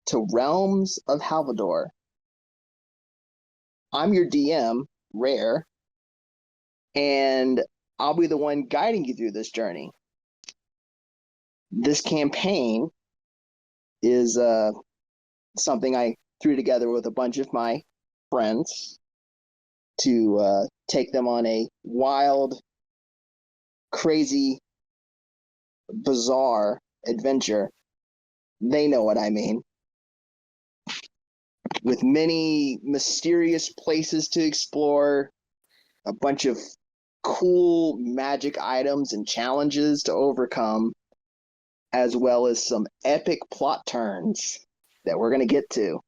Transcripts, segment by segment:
to Realms of Halvidor. I'm your DM, Rare, and I'll be the one guiding you through this journey. This campaign is something I threw together with a bunch of my friends to take them on a wild, crazy, bizarre adventure. They know what I mean. With many mysterious places to explore, a bunch of cool magic items and challenges to overcome, as well as some epic plot turns that we're going to get to.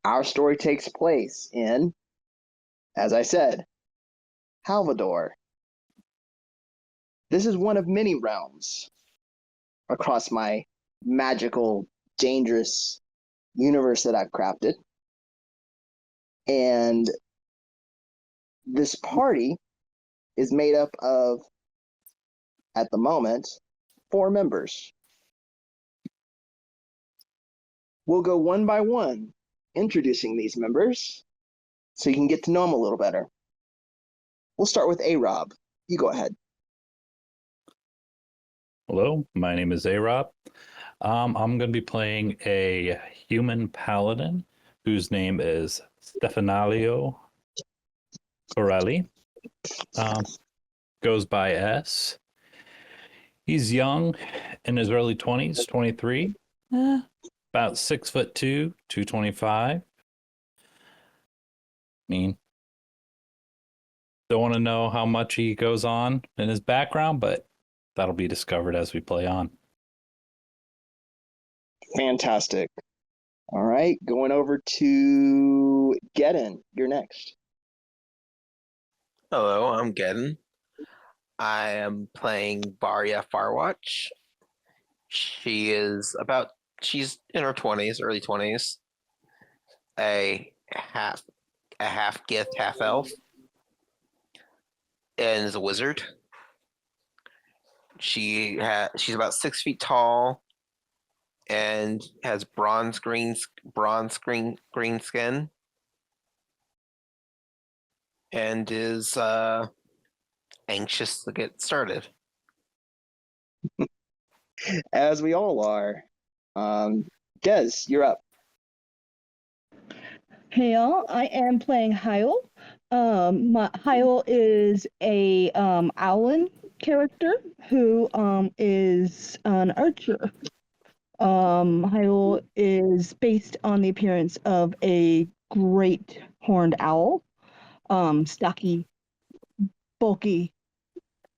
Our story takes place in, as I said, Halvidor. This is one of many realms across my magical, dangerous universe that I've crafted. And this party is made up of, at the moment, 4 members. We'll go one by one, introducing these members so you can get to know them a little better. We'll start with A-Rob. You go ahead. Hello, my name is A-Rob. I'm going to be playing a human paladin whose name is Stefanario Corelli. Goes by S. He's young, in his early 20s, 23. About 6'2", 225. Don't want to know how much he goes on in his background, but that'll be discovered as we play on. Fantastic. All right, going over to Gedden. You're next. Hello, I'm Gedden. I am playing Barya Farwatch. She's in her 20s, early 20s. A half Gith, half elf, and is a wizard. She's about 6 feet tall and has bronze green skin, and is anxious to get started. As we all are. Des, you're up. Hey y'all, I am playing Hyle. Hyle is a Owlin character who is an archer. Hyle is based on the appearance of a great horned owl. Stocky, bulky,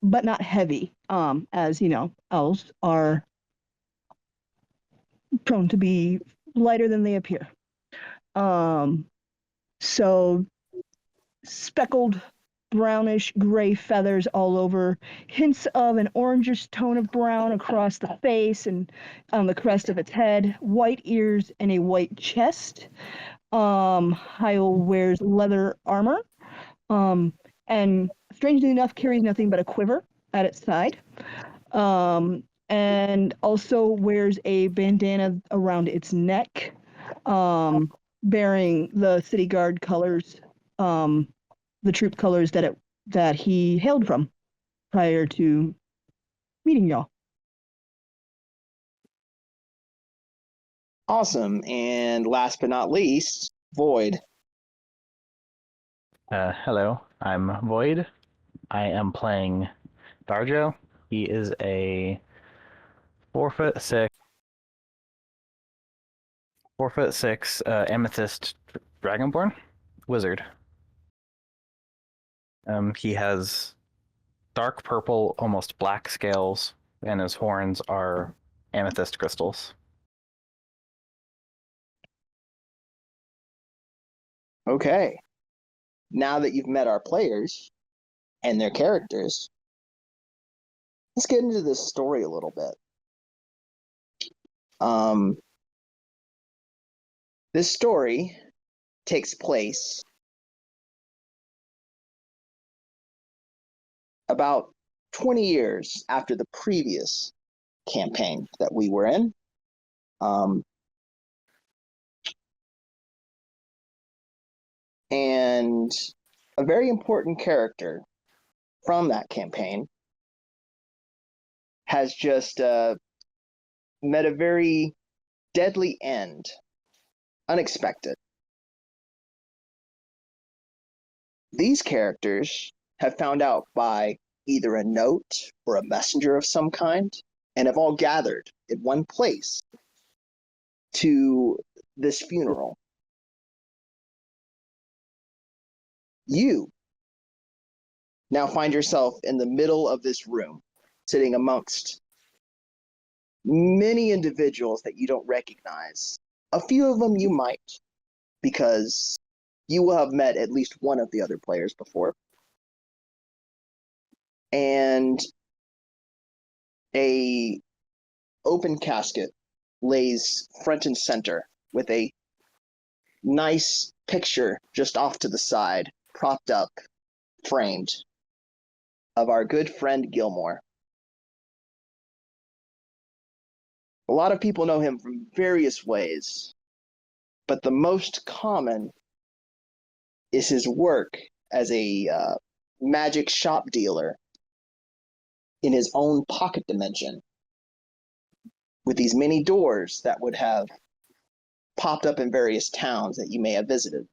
but not heavy. As you know, owls are prone to be lighter than they appear. So speckled brownish gray feathers all over, hints of an orangish tone of brown across the face and on the crest of its head, white ears and a white chest. Hyle wears leather armor, and strangely enough carries nothing but a quiver at its side. And also wears a bandana around its neck, bearing the city guard colors, the troop colors that he hailed from prior to meeting y'all. Awesome. And last but not least, Void. Hello, I'm Void. I am playing Darjo. He is a 4'6", 4'6" amethyst dragonborn wizard. He has dark purple, almost black scales, and his horns are amethyst crystals. Okay. Now that you've met our players and their characters, let's get into this story a little bit. This story takes place about 20 years after the previous campaign that we were in. And a very important character from that campaign has just met a very deadly end, unexpected. These characters have found out by either a note or a messenger of some kind, and have all gathered in one place to this funeral. You now find yourself in the middle of this room, sitting amongst many individuals that you don't recognize. A few of them you might, because you will have met at least one of the other players before. And a open casket lays front and center with a nice picture just off to the side, propped up, framed, of our good friend Gilmore. A lot of people know him from various ways, but the most common is his work as a magic shop dealer in his own pocket dimension, with these many doors that would have popped up in various towns that you may have visited.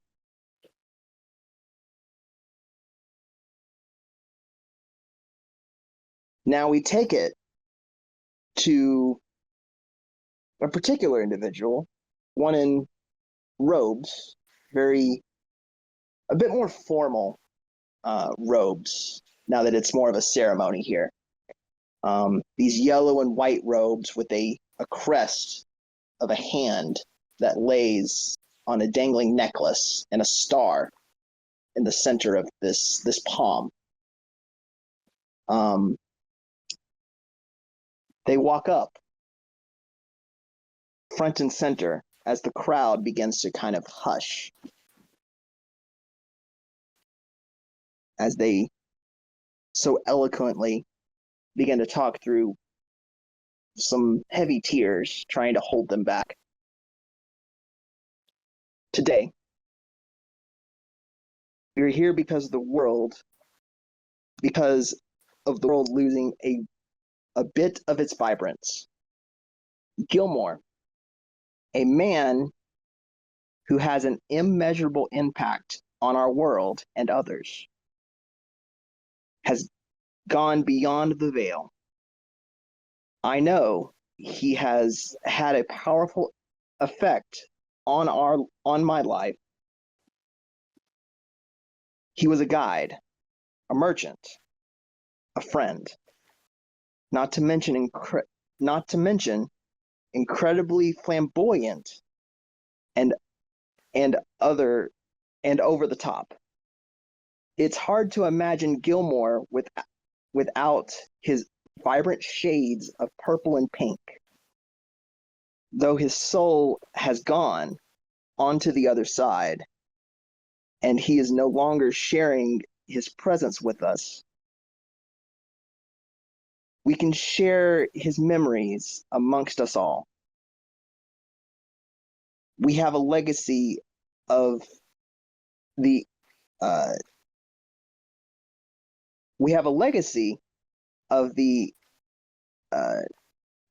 Now we take it to a particular individual, one in robes, a bit more formal robes, now that it's more of a ceremony here. These yellow and white robes with a crest of a hand that lays on a dangling necklace and a star in the center of this palm. They walk up front and center as the crowd begins to kind of hush, as they so eloquently begin to talk through some heavy tears, trying to hold them back. Today, we're here because of the world losing a bit of its vibrance. Gilmore, a man who has an immeasurable impact on our world and others, has gone beyond the veil. I know he has had a powerful effect on my life. He was a guide, a merchant, a friend, not to mention incredibly flamboyant and over the top. It's hard to imagine Gilmore without his vibrant shades of purple and pink. Though his soul has gone onto the other side, and he is no longer sharing his presence with us, we can share his memories amongst us all. We have a legacy of the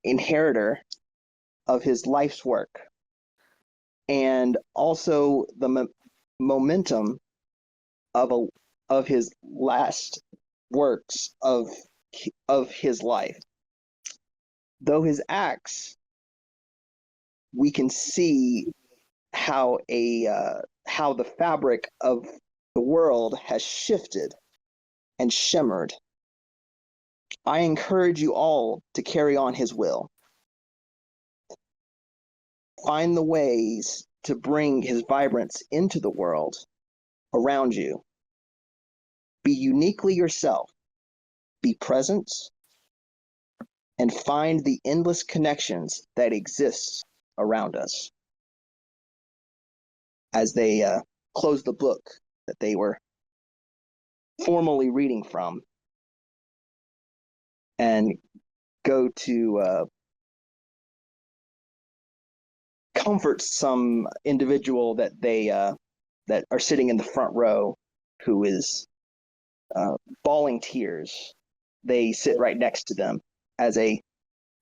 inheritor of his life's work, and also the momentum of his last works of his life. Though his acts, we can see how the fabric of the world has shifted and shimmered. I encourage you all to carry on his will. Find the ways to bring his vibrance into the world around you. Be uniquely yourself. Be present, and find the endless connections that exist around us. As they close the book that they were formally reading from, and go to comforts some individual that they that are sitting in the front row, who is bawling tears. They sit right next to them as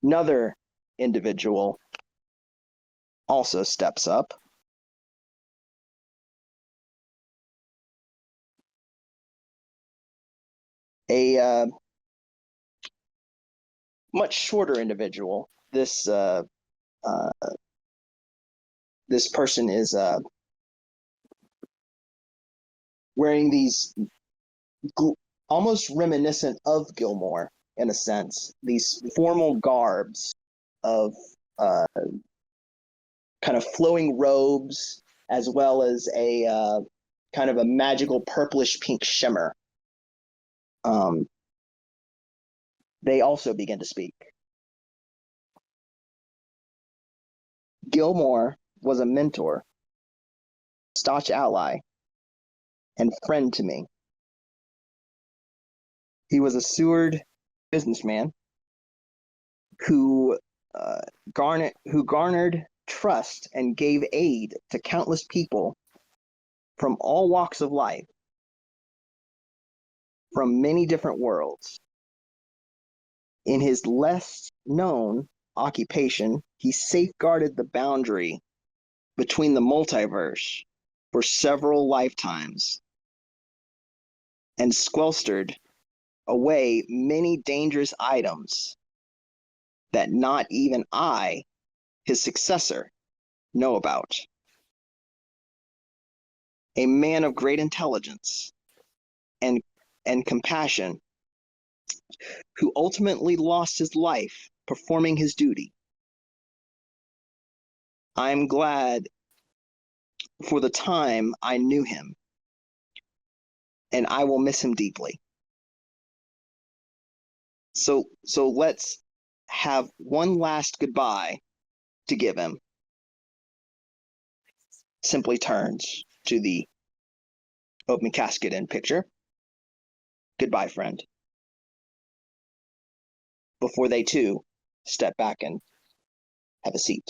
another individual also steps up. A much shorter individual. This person is wearing these almost reminiscent of Gilmore in a sense, these formal garbs of kind of flowing robes, as well as a kind of a magical purplish pink shimmer. They also begin to speak. Gilmore was a mentor, staunch ally, and friend to me. He was a Seward businessman who garnered trust and gave aid to countless people from all walks of life, from many different worlds. In his less known occupation, he safeguarded the boundary between the multiverse for several lifetimes and squelstered away many dangerous items that not even I, his successor, know about. A man of great intelligence and compassion, who ultimately lost his life performing his duty. I'm glad for the time I knew him, and I will miss him deeply. So let's have one last goodbye to give him. Simply turns to the open casket in picture. Goodbye, friend. Before they too step back and have a seat.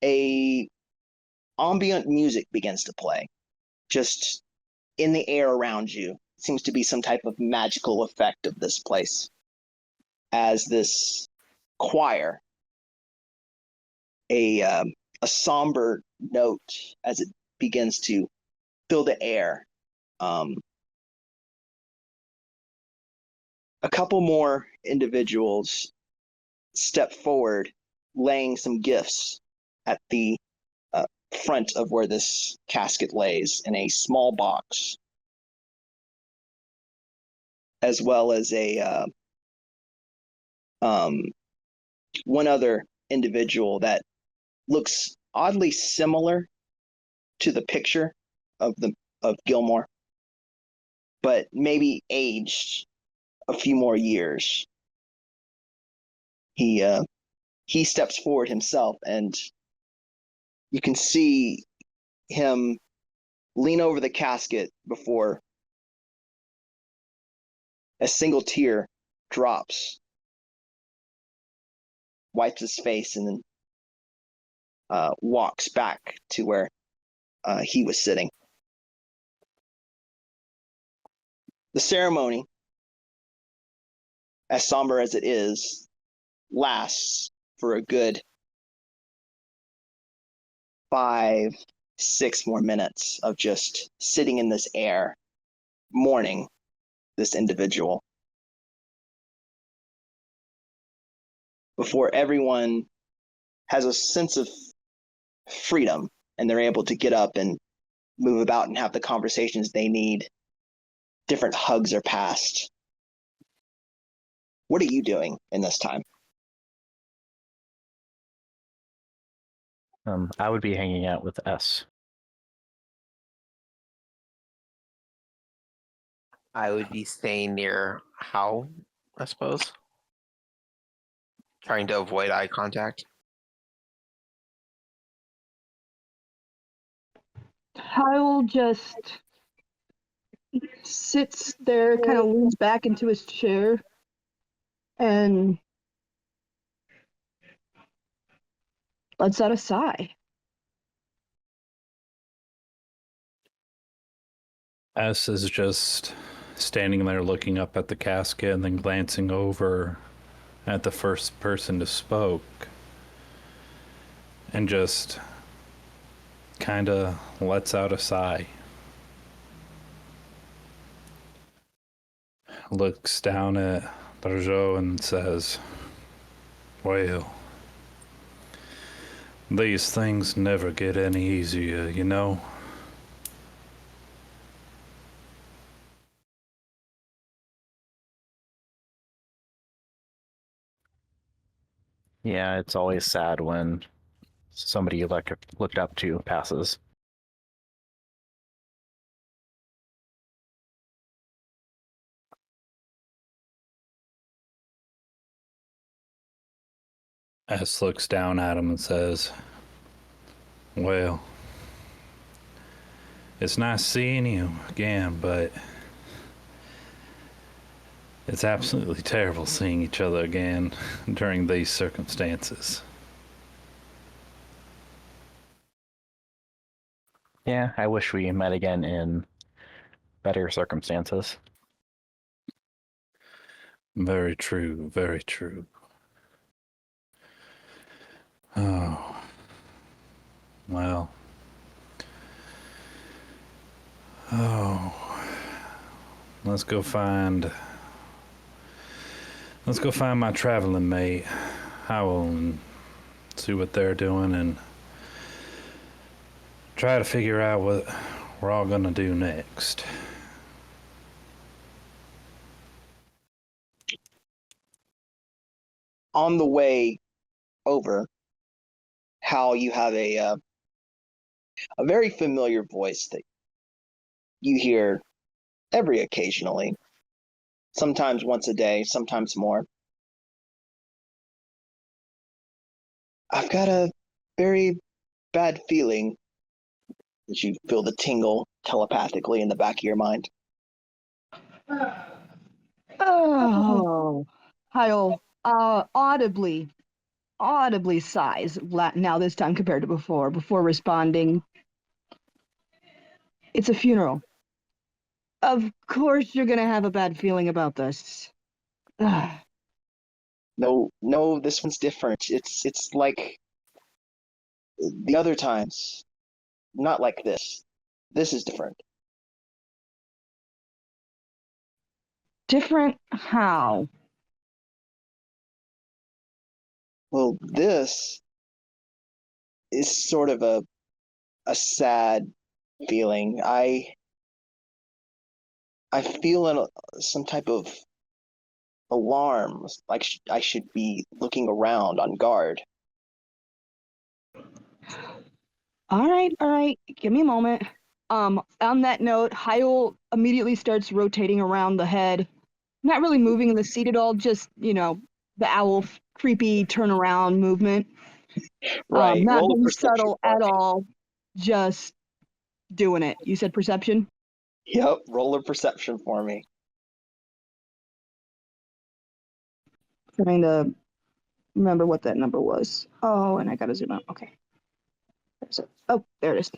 A ambient music begins to play, just in the air around you. It seems to be some type of magical effect of this place, as this choir, a somber note as it begins to fill the air. A couple more individuals step forward, laying some gifts at the front of where this casket lays in a small box, as well as a one other individual that looks oddly similar to the picture of Gilmore, but maybe aged a few more years. He steps forward himself, and you can see him lean over the casket before a single tear drops, wipes his face, and then walks back to where he was sitting. The ceremony, as somber as it is, lasts for a good 5-6 more minutes of just sitting in this air, mourning this individual, before everyone has a sense of freedom and they're able to get up and move about and have the conversations they need. Different hugs are passed. What are you doing in this time? I would be hanging out with S. I would be staying near How, I suppose. Trying to avoid eye contact. Kyle just sits there, kind of leans back into his chair, and lets out a sigh. S is just standing there looking up at the casket and then glancing over at the first person who spoke and just kind of lets out a sigh. Looks down at Barjot and says, "Well, these things never get any easier, you know?" Yeah, it's always sad when somebody you looked up to passes. S looks down at him and says, "Well, it's nice seeing you again, but it's absolutely terrible seeing each other again during these circumstances." Yeah, I wish we met again in better circumstances. Very true, very true. Oh, well. Oh, let's go find my traveling mate, Howell, and see what they're doing and try to figure out what we're all gonna do next. On the way over, Hal, you have a very familiar voice that you hear every occasionally, sometimes once a day, sometimes more. I've got a very bad feeling that you feel the tingle telepathically in the back of your mind. Oh, Hyle, audibly sighs now this time compared to before responding. It's a funeral. Of course you're gonna have a bad feeling about this. No, this one's different. It's like the other times, not like this. This is different. Different how? Well, this is sort of a sad feeling. I feel some type of alarm, like I should be looking around on guard. All right. Give me a moment. On that note, Hyle immediately starts rotating around the head, not really moving in the seat at all, just, the owl creepy turnaround movement. Right. Not Roll a being perception subtle for at me. all, just doing it. You said perception? Yep. Roll a perception for me. Trying to remember what that number was. Oh, and I gotta zoom out. Okay. Oh, there it is.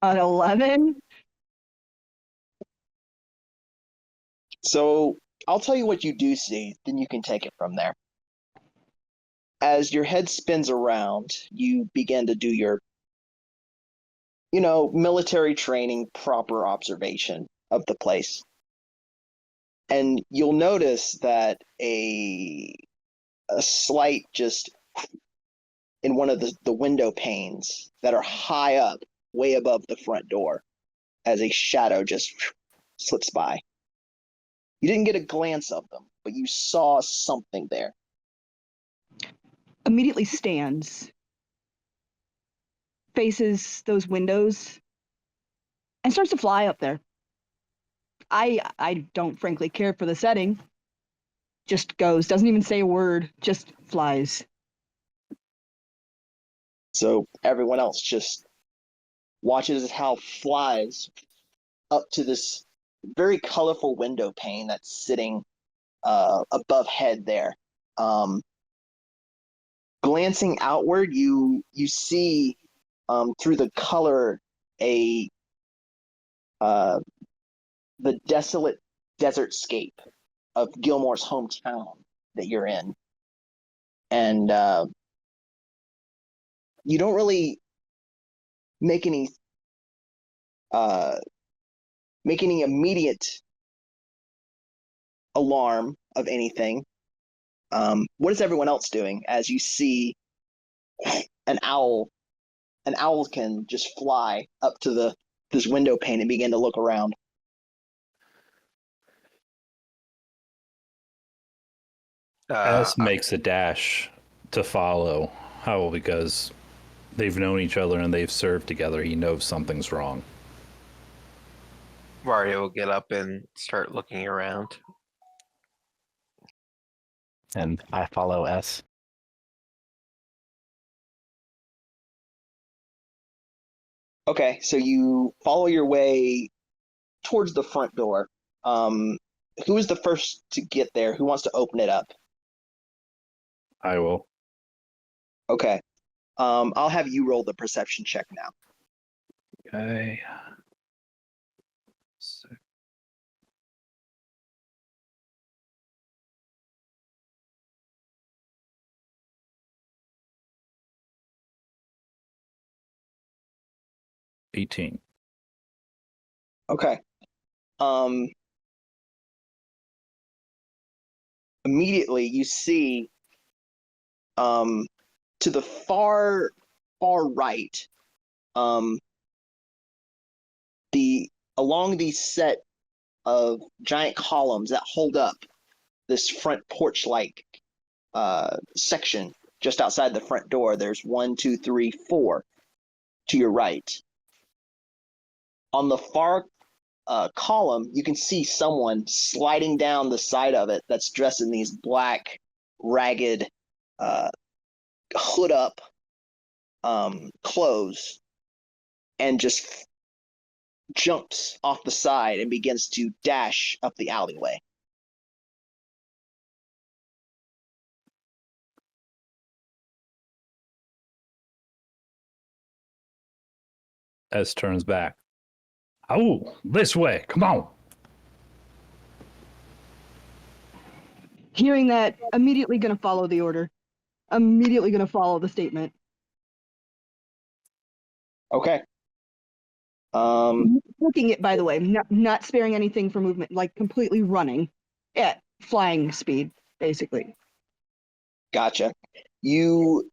An 11? So I'll tell you what you do see, then you can take it from there. As your head spins around, you begin to do your, military training, proper observation of the place. And you'll notice that a slight just in one of the window panes that are high up, way above the front door, as a shadow just slips by. You didn't get a glance of them, but you saw something there. Immediately stands, faces those windows, and starts to fly up there. I don't frankly care for the setting. Just goes, doesn't even say a word, just flies. So everyone else just watches as Hal flies up to this very colorful window pane that's sitting above head there. Glancing outward, you see through the color the desolate desert scape of Gilmore's hometown that you're in, and you don't really make any immediate alarm of anything. What is everyone else doing as you see an owl? An owl can just fly up to this window pane and begin to look around. S makes a dash to follow Howell because they've known each other and they've served together. He knows something's wrong. Vario will get up and start looking around. And I follow S. Okay, so you follow your way towards the front door. Who is the first to get there? Who wants to open it up? I will. Okay. I'll have you roll the perception check now. Okay. 18. Okay. Immediately you see to the far right, along the set of giant columns that hold up this front porch-like section just outside the front door. There's 1, 2, 3, 4 to your right. On the far column, you can see someone sliding down the side of it that's dressed in these black, ragged, hood up clothes, and just jumps off the side and begins to dash up the alleyway. S turns back. Oh, this way. Come on. Hearing that, immediately going to follow the order. Immediately going to follow the statement. Okay. Looking it, by the way, not sparing anything for movement, like completely running at flying speed, basically. Gotcha. You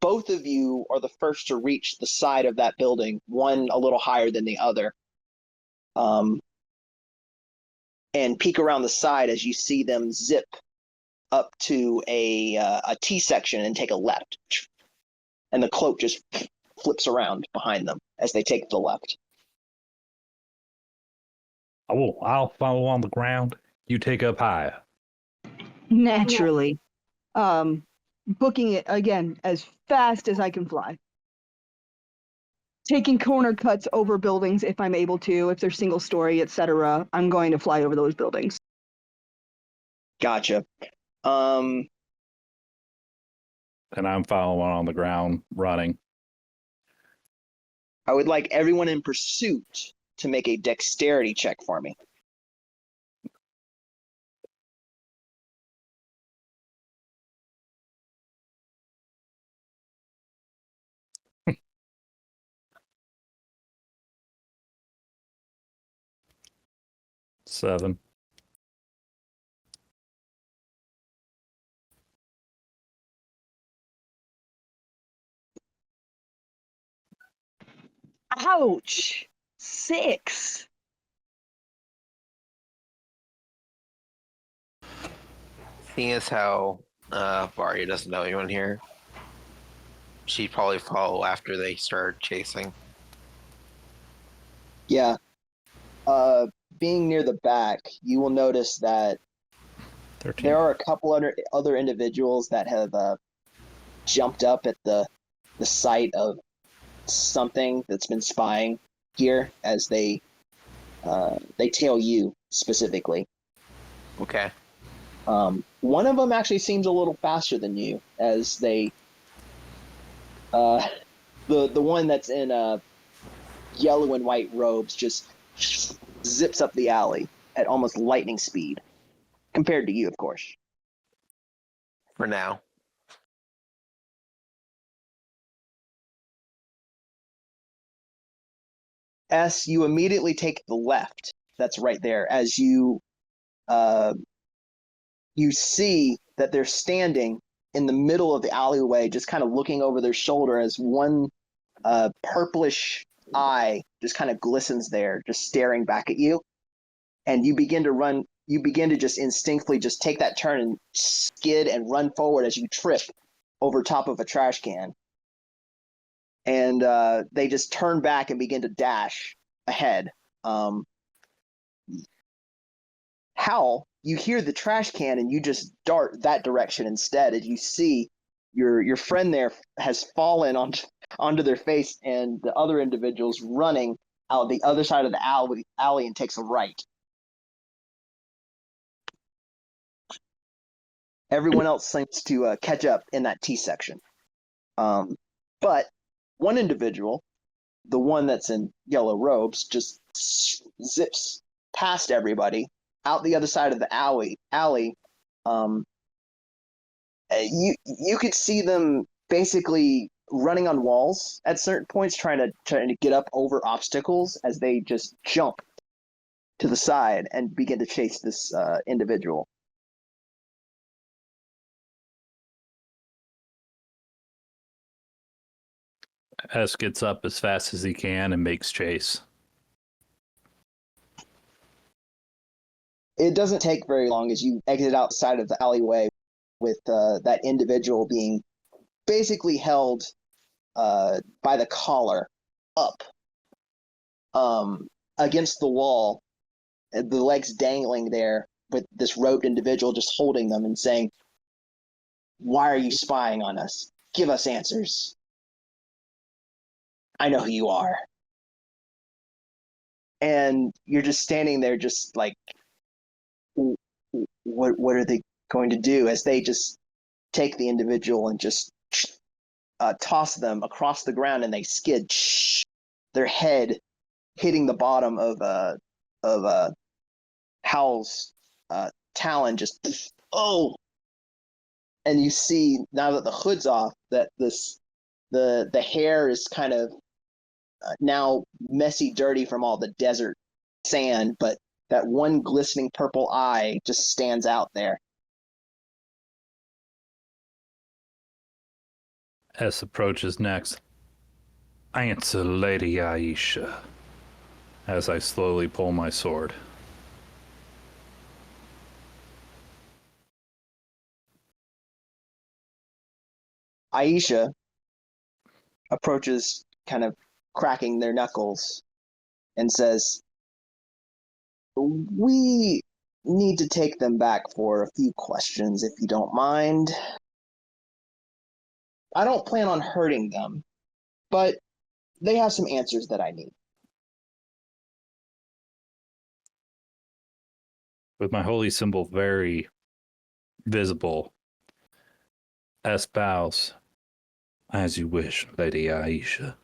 both of you are the first to reach the side of that building, one a little higher than the other. And peek around the side as you see them zip up to a T section and take a left. And the cloak just flips around behind them as they take the left. Oh, I'll follow on the ground. You take up higher. Naturally. Booking it again as fast as I can fly. Taking corner cuts over buildings if I'm able to, if they're single story, etc. I'm going to fly over those buildings. Gotcha. And I'm following on the ground, running. I would like everyone in pursuit to make a dexterity check for me. Seven. Ouch! 6. Seeing as how Varia doesn't know anyone here, she'd probably follow after they start chasing. Yeah. Being near the back, you will notice that 13. there are a couple other individuals that have jumped up at the the sight of something that's been spying here as they tail you specifically. Okay. One of them actually seems a little faster than you, as they the one that's in yellow and white robes just zips up the alley at almost lightning speed, compared to you, of course. For now. S, you immediately take the left. That's right there. As you see that they're standing in the middle of the alleyway, just kind of looking over their shoulder as one purplish eye just kind of glistens there, just staring back at you. And you begin to run. You begin to just instinctively just take that turn and skid and run forward as you trip over top of a trash can. And they just turn back and begin to dash ahead. Hal, you hear the trash can and you just dart that direction instead, as you see your friend there has fallen onto their face, and the other individual's running out the other side of the alley and takes a right. Everyone else seems to catch up in that T section. But one individual, the one that's in yellow robes, just zips past everybody out the other side of the alley. You could see them basically running on walls at certain points, trying to get up over obstacles as they just jump to the side and begin to chase this individual. S gets up as fast as he can and makes chase. It doesn't take very long as you exit outside of the alleyway with that individual being basically held by the collar up against the wall, the legs dangling there, with this robed individual just holding them and saying, "Why are you spying on us? Give us answers. I know who you are." And you're just standing there just like, what are they going to do, as they just take the individual and just toss them across the ground, and they skid, their head hitting the bottom of Howl's talon, just and you see, now that the hood's off, that the hair is kind of now messy, dirty from all the desert sand, but that one glistening purple eye just stands out there. S approaches next. Answer, Lady Aisha, as I slowly pull my sword. Aisha approaches, kind of cracking their knuckles, and says, "We need to take them back for a few questions, if you don't mind. I don't plan on hurting them, but they have some answers that I need." With my holy symbol very visible, S bows. As you wish, Lady Aisha.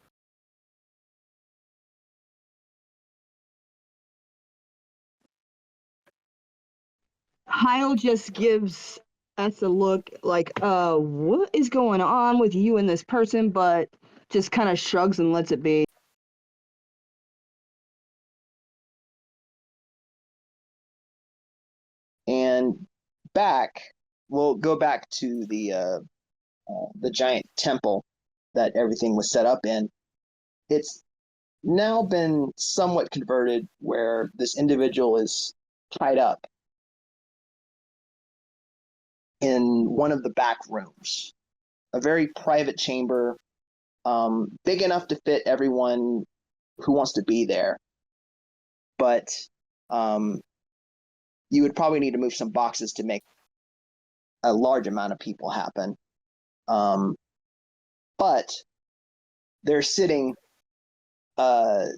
Heil just gives us a look like, what is going on with you and this person, but just kind of shrugs and lets it be. And we'll go back to the giant temple that everything was set up in. It's now been somewhat converted, where this individual is tied up in one of the back rooms, a very private chamber, big enough to fit everyone who wants to be there, but you would probably need to move some boxes to make a large amount of people happen. But they're sitting, their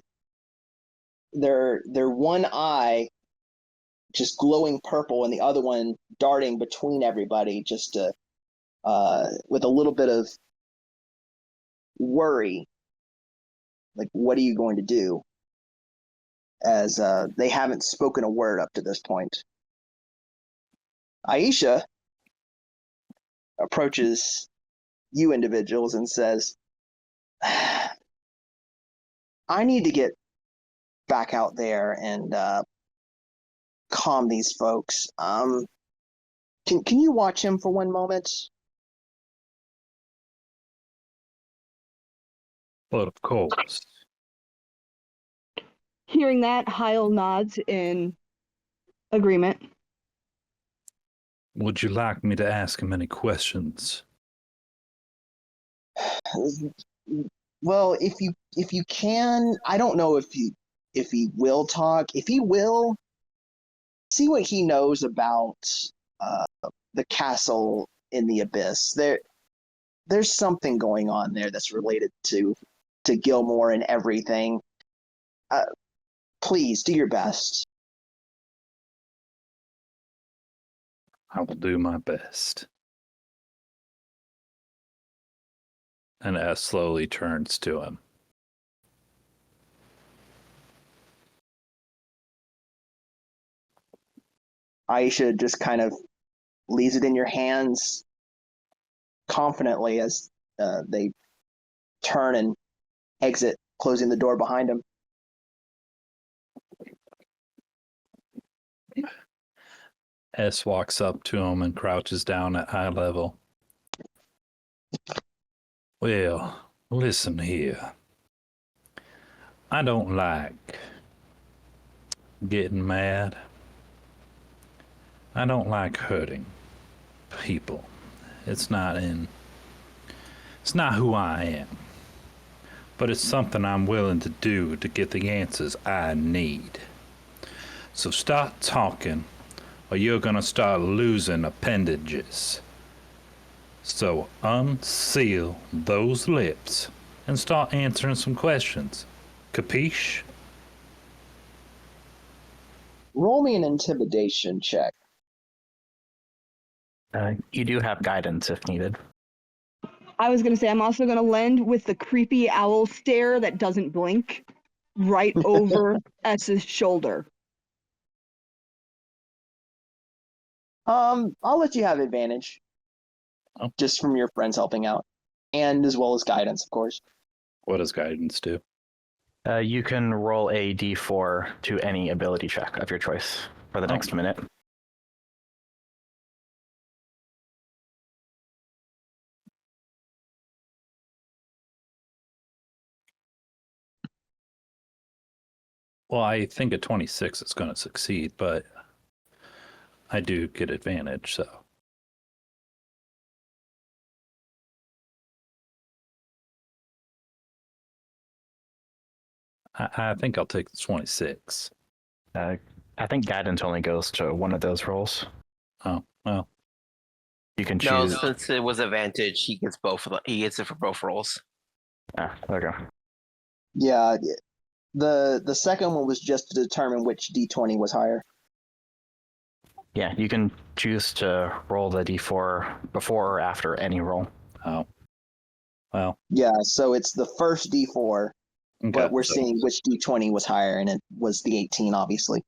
one eye just glowing purple and the other one darting between everybody, just to with a little bit of worry, like, what are you going to do? As they haven't spoken a word up to this point. Aisha approaches you individuals and says, I need to get back out there and calm these folks. Can you watch him for one moment? But of course. Hearing that, Heil nods in agreement. Would you like me to ask him any questions? Well, if you can, I don't know if he will talk. If he will, see what he knows about the castle in the abyss. There's something going on there that's related to Gilmore and everything. Please do your best. I will do my best. And S slowly turns to him. Aisha just kind of leaves it in your hands confidently as they turn and exit, closing the door behind him. S walks up to him and crouches down at eye level. Well, listen here. I don't like getting mad. I don't like hurting people. It's not who I am. But it's something I'm willing to do to get the answers I need. So start talking, or you're gonna start losing appendages. So unseal those lips and start answering some questions. Capiche? Roll me an intimidation check. You do have guidance if needed. I was going to say, I'm also going to lend with the creepy owl stare that doesn't blink right over S's shoulder. I'll let you have advantage. Oh. Just from your friends helping out. And as well as guidance, of course. What does guidance do? You can roll a d4 to any ability check of your choice for the next minute. Well, I think at 26 it's going to succeed, but I do get advantage, so. I think I'll take the 26. I think guidance only goes to one of those rolls. Oh, well. You can No, choose. since it was advantage, he gets both. He gets it for both rolls. Okay. Yeah, the second one was just to determine which d20 was higher. Yeah, you can choose to roll the d4 before or after any roll. Oh. Well. Yeah, so it's the first d4, Okay, but we're seeing which d20 was higher, and it was the 18, obviously.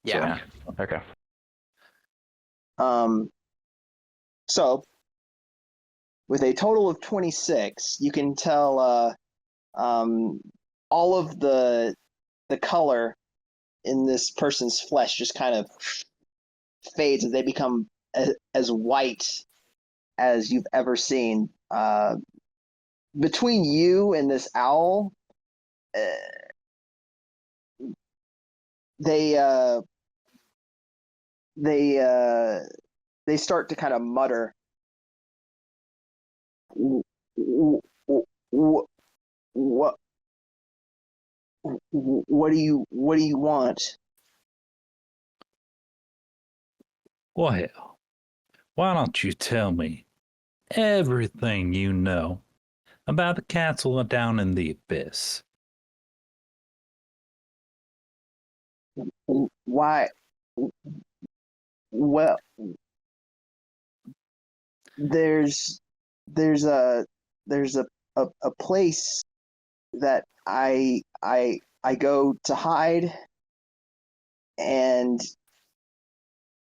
Yeah. Okay. So with a total of 26, you can tell all of the color in this person's flesh just kind of fades as they become as white as you've ever seen. Between you and this owl, they start to kind of mutter. What do you want? Well, why don't you tell me everything you know About the castle down in the abyss. Why? Well, there's there's a there's a place that I go to hide, and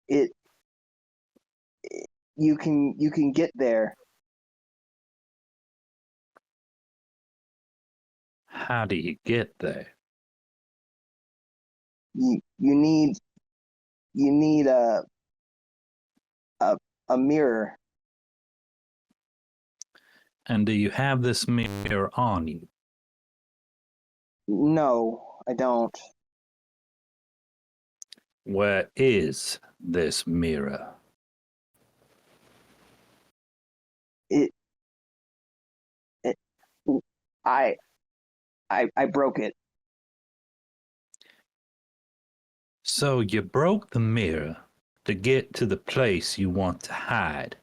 it you can get there. How do you get there? You need a a mirror. And do you have this mirror on you? No, I don't. Where is this mirror? It it I I broke it. So you broke the mirror to get to the place you want to hide.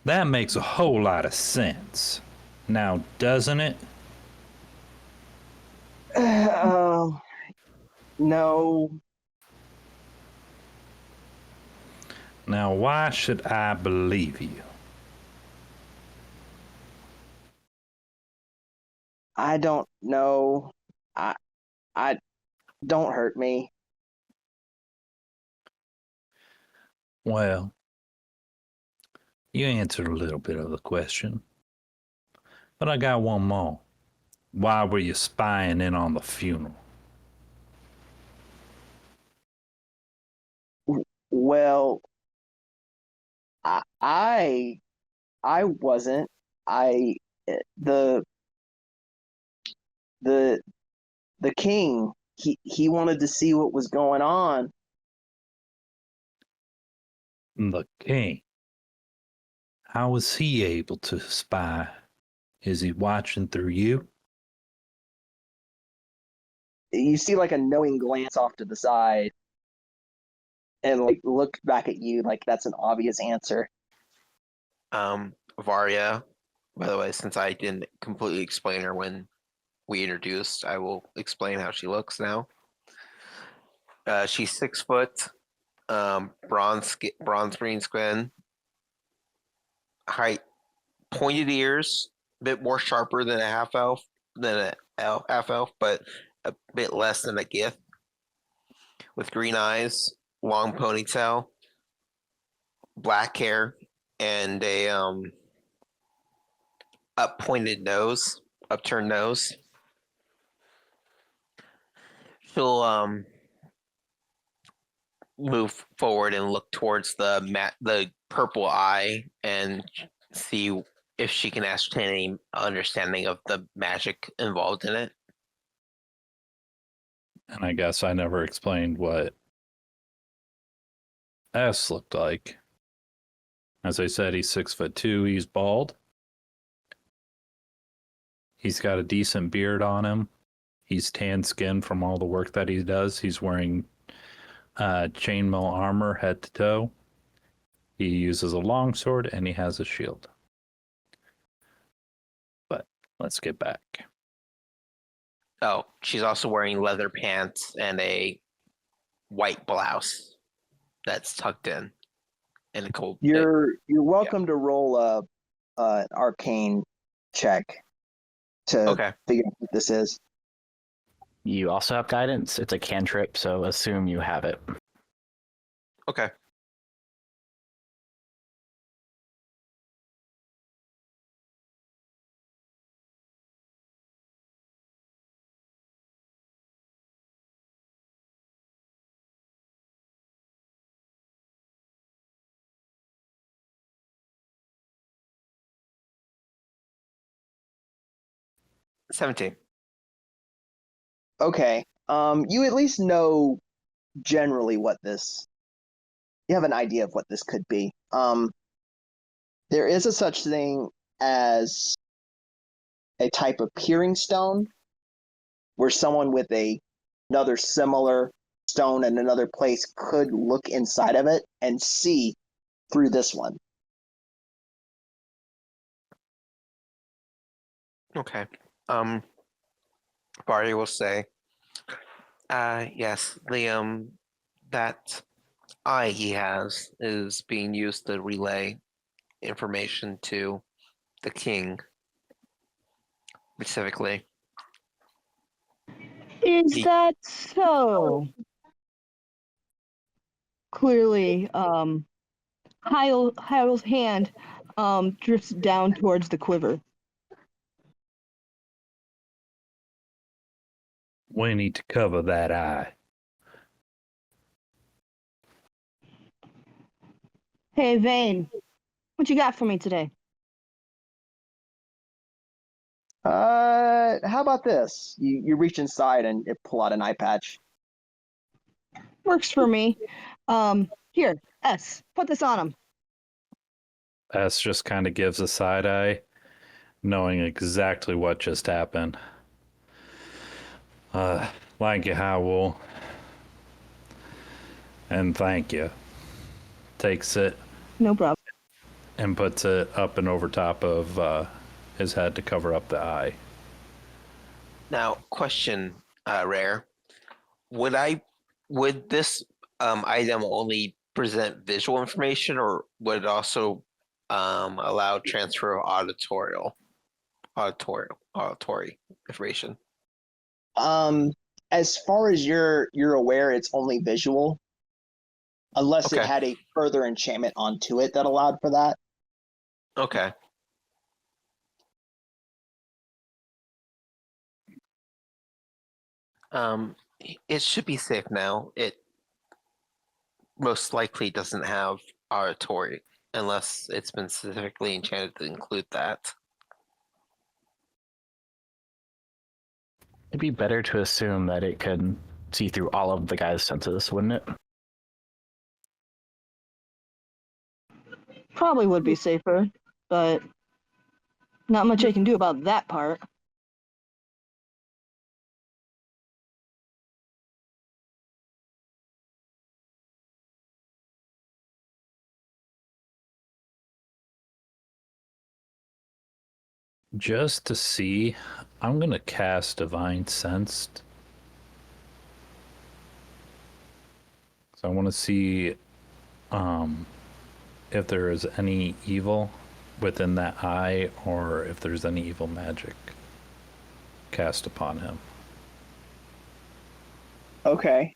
That makes a whole lot of sense. Now, doesn't it? No. Now, why should I believe you? I don't know. I don't hurt me. Well, you answered a little bit of the question. But I got one more. Why were you spying in on the funeral? Well, I I wasn't. I the the the king, he wanted to see what was going on. The king. How was he able to spy? Is he watching through you? You see like a knowing glance off to the side and like look back at you like that's an obvious answer. Varya, by the way, since I didn't completely explain her when we introduced, I will explain how she looks now. She's 6 foot, bronze green skin, height, pointed ears, a bit more sharper than a half elf, but a bit less than a gith. With green eyes, long ponytail, black hair, and a upturned nose. She'll move forward and look towards the purple eye and see if she can ascertain any understanding of the magic involved in it. And I guess I never explained what S looked like. As I said, he's 6'2", he's bald. He's got a decent beard on him. He's tan skin from all the work that he does. He's wearing chainmail armor head to toe. He uses a longsword and he has a shield. But let's get back. Oh, she's also wearing leather pants and a white blouse that's tucked in a cold. You're welcome to roll an arcane check to figure out what this is. You also have guidance. It's a cantrip, so assume you have it. Okay. $17. Okay. You at least know generally what this. You have an idea of what this could be. There is a such thing as a type of peering stone, where someone with another similar stone in another place could look inside of it and see through this one. Okay. Barry will say, yes, the that eye he has is being used to relay information to the king specifically. Is He- that so? Clearly, Hyle's hand drifts down towards the quiver. We need to cover that eye. Hey, Vane, what you got for me today? How about this? You reach inside and it pull out an eye patch. Works for me. Here, S, put this on him. S just kind of gives a side eye, knowing exactly what just happened. Thank you, Howell. And thank you. Takes it No problem. and puts it up and over top of his head to cover up the eye. Now, question, Rare. Would this item only present visual information, or would it also allow transfer of auditory information? As far as you're aware, it's only visual, unless it Okay. had a further enchantment onto it that allowed for that. Okay. It should be safe now. It most likely doesn't have auditory unless it's been specifically enchanted to include that. It'd be better to assume that it could see through all of the guy's senses, wouldn't it? Probably would be safer, but not much I can do about that part. Just to see, I'm going to cast Divine Sensed. So I want to see if there is any evil within that eye, or if there's any evil magic cast upon him. Okay.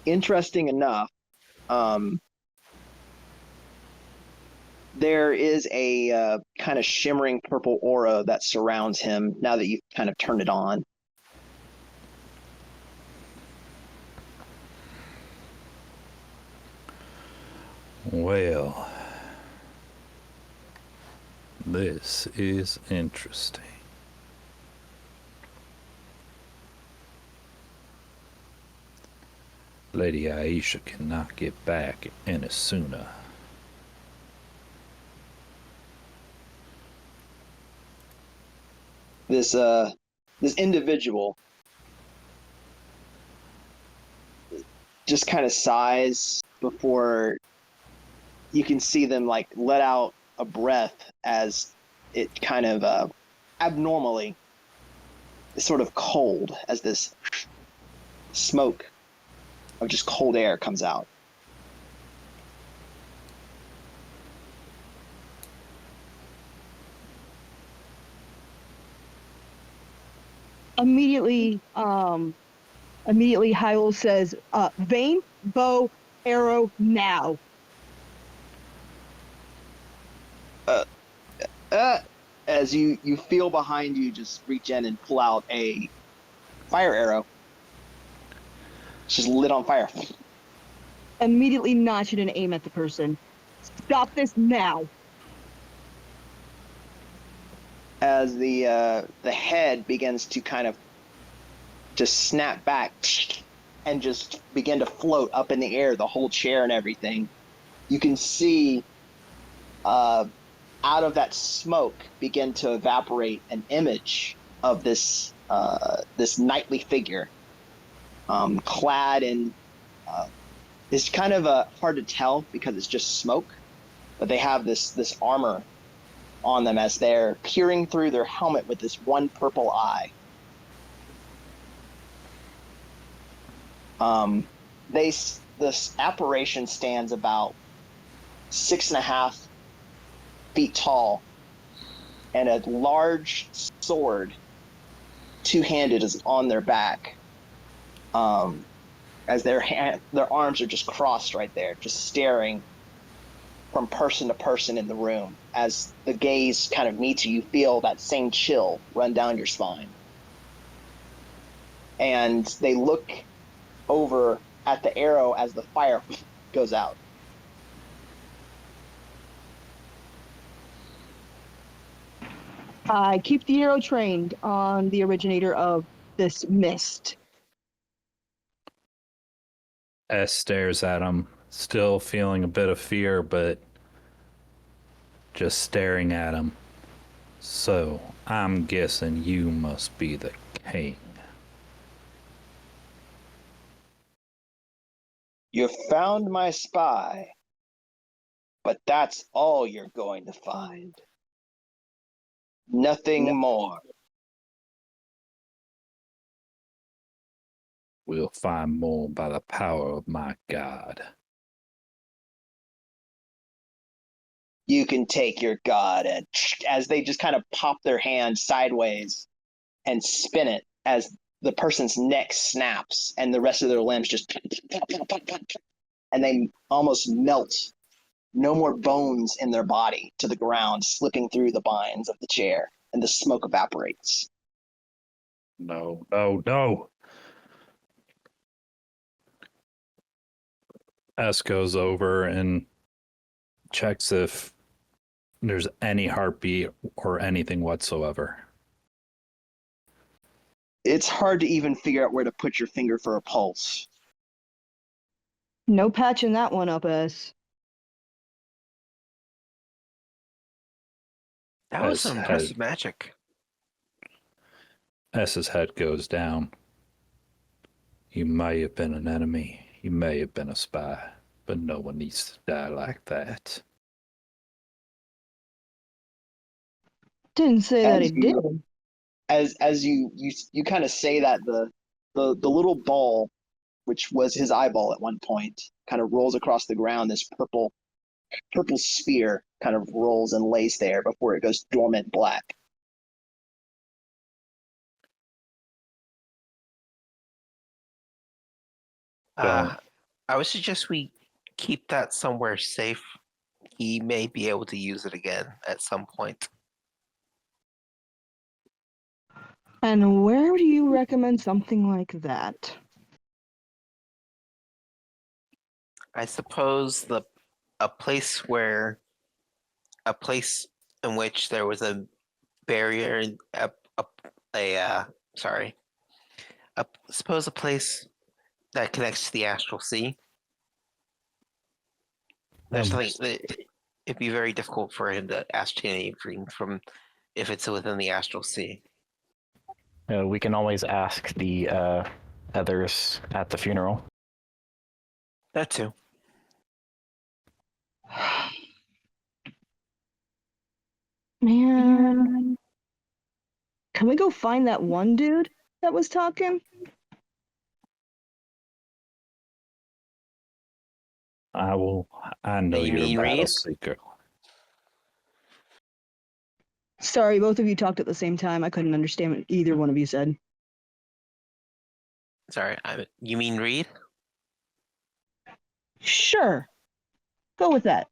Interesting enough, there is a kind of shimmering purple aura that surrounds him now that you've kind of turned it on. Well, this is interesting. Lady Aisha cannot get back any sooner. This individual just kind of sighs before you can see them like let out a breath as it kind of abnormally is sort of cold as this smoke of just cold air comes out. Immediately, Hyrule says, Vane, bow, arrow, now. As you feel behind you, just reach in and pull out a fire arrow. It's just lit on fire. Immediately notch it and aim at the person. Stop this now. As the head begins to kind of just snap back and just begin to float up in the air, the whole chair and everything, you can see out of that smoke begin to evaporate an image of this this knightly figure, clad in it's kind of hard to tell because it's just smoke, but they have this armor on them as they're peering through their helmet with this one purple eye. This apparition stands about 6.5 feet tall, and a large sword, two-handed, is on their back. As their arms are just crossed right there, just staring from person to person in the room. As the gaze kind of meets you, you feel that same chill run down your spine. And they look over at the arrow as the fire goes out. I keep the arrow trained on the originator of this mist. S stares at him, still feeling a bit of fear, but just staring at him. So, I'm guessing you must be the king. You found my spy, but that's all you're going to find. Nothing more. We'll find more by the power of my god. You can take your god, and as they just kind of pop their hand sideways and spin it as the person's neck snaps and the rest of their limbs just and they almost melt. No more bones in their body to the ground, slipping through the binds of the chair, and the smoke evaporates. No, no, no. S goes over and checks if there's any heartbeat or anything whatsoever. It's hard to even figure out where to put your finger for a pulse. No patching that one up, S. That was S some impressive magic. S's head goes down. You may have been an enemy. You may have been a spy, but no one needs to die like that. Didn't say that As it you, did. as you kind of say that, the little ball, which was his eyeball at one point, kind of rolls across the ground. This purple sphere kind of rolls and lays there before it goes dormant black. I would suggest we keep that somewhere safe. He may be able to use it again at some point. And where do you recommend something like that? I suppose a place in which there was a barrier, suppose a place that connects to the astral sea. There's something that it'd be very difficult for him to ascertain anything from if it's within the astral sea. We can always ask the others at the funeral. That too. Man. Can we go find that one dude that was talking? I know You you're a mean battle Reed? seeker. Sorry, both of you talked at the same time. I couldn't understand what either one of you said. Sorry, you mean Reed? Sure. Go with that.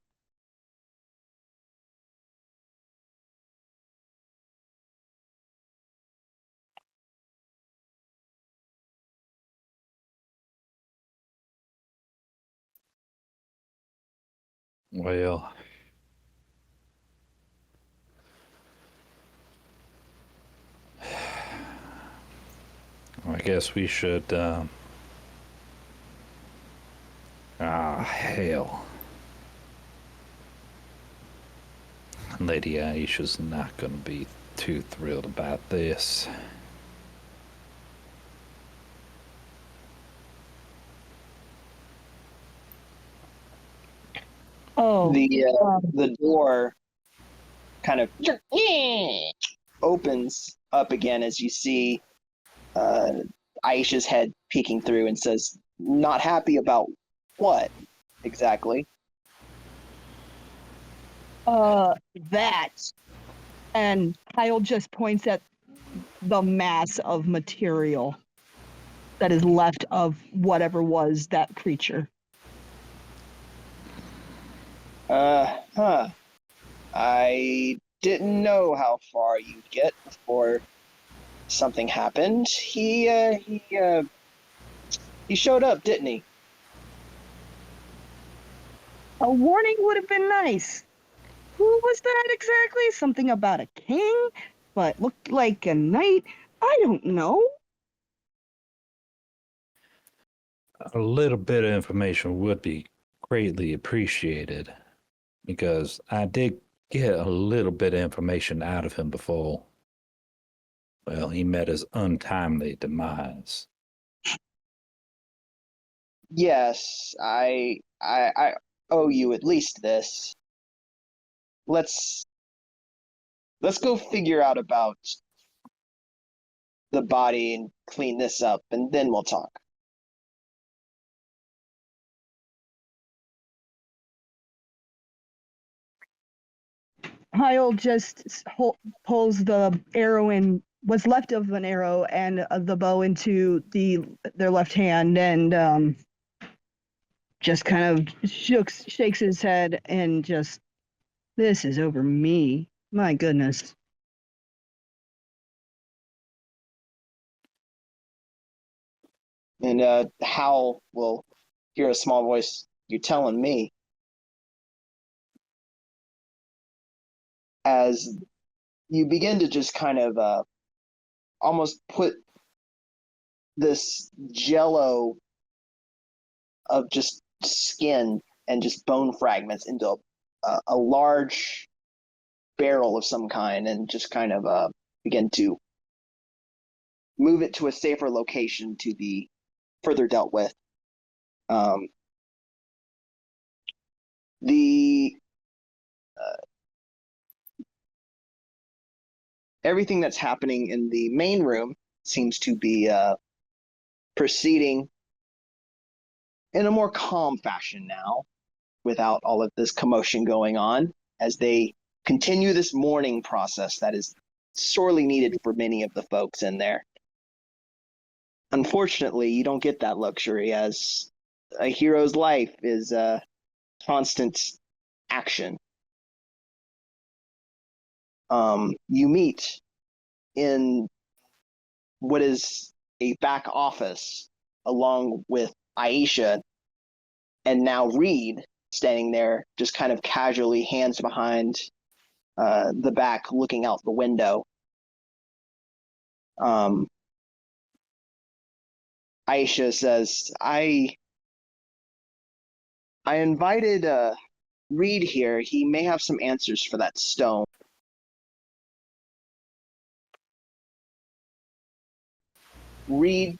Well, I guess we should. Hell. Lady Aisha's not going to be too thrilled about this. Oh, The door kind of opens up again as you see Aisha's head peeking through and says, "Not happy about what exactly?" That. And Kyle just points at the mass of material that is left of whatever was that creature. Huh. I didn't know how far you'd get before something happened. He showed up, didn't he? A warning would have been nice. Who was that exactly? Something about a king, but looked like a knight? I don't know. A little bit of information would be greatly appreciated, because I did get a little bit of information out of him before, well, he met his untimely demise. Yes, I owe you at least this. Let's go figure out about the body and clean this up, and then we'll talk. Kyle just pulls the arrow in, what's left of an arrow, and the bow into their left hand, and just kind of shakes his head and just, this is over me. My goodness. And Hal will hear a small voice, "You're telling me." As you begin to just kind of almost put this jello of just skin and just bone fragments into a large barrel of some kind, and just kind of begin to move it to a safer location to be further dealt with. The everything that's happening in the main room seems to be proceeding in a more calm fashion now, without all of this commotion going on, as they continue this mourning process that is sorely needed for many of the folks in there. Unfortunately, you don't get that luxury, as a hero's life is constant action. You meet in what is a back office, along with Aisha and now Reed, standing there just kind of casually, hands behind the back, looking out the window. Aisha says, I invited Reed here. He may have some answers for that stone." Reed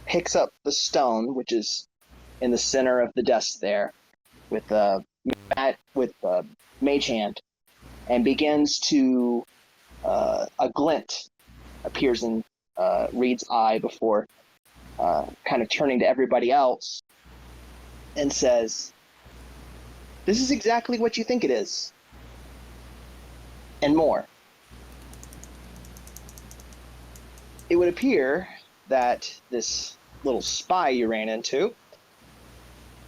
picks up the stone, which is in the center of the desk there, with mage hand, and begins to a glint appears in Reed's eye before kind of turning to everybody else and says, "This is exactly what you think it is, and more." It would appear that this little spy you ran into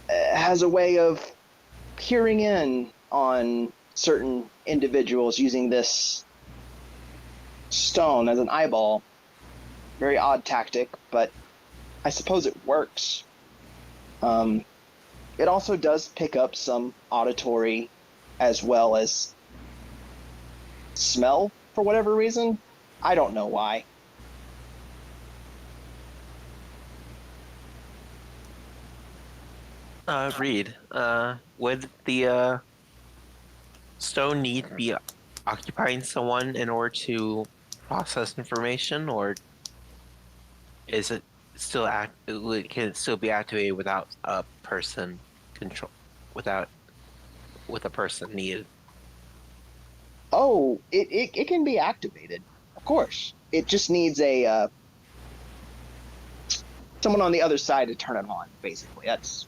has a way of peering in on certain individuals using this stone as an eyeball. Very odd tactic, but I suppose it works. It also does pick up some auditory as well as smell for whatever reason. I don't know why. Reed, would the stone need to be occupying someone in order to process information, or is it still can it still be activated without a person control, without with a person needed. Oh, it can be activated, of course. It just needs a someone on the other side to turn it on. Basically, that's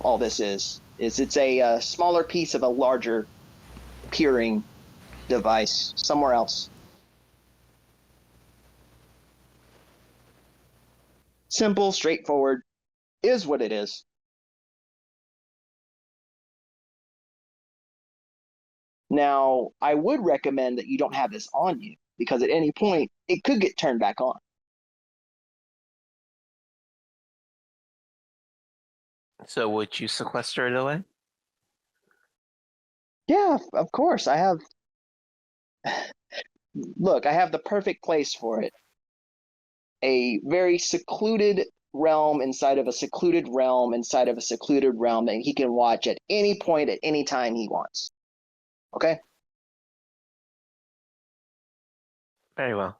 all this is. It's a smaller piece of a larger peering device somewhere else. Simple, straightforward, is what it is. Now, I would recommend that you don't have this on you, because at any point, it could get turned back on. So would you sequester it away? Yeah, of course. I have. Look, I have the perfect place for it. A very secluded realm inside of a secluded realm inside of a secluded realm that he can watch at any point at any time he wants. Okay? Very well.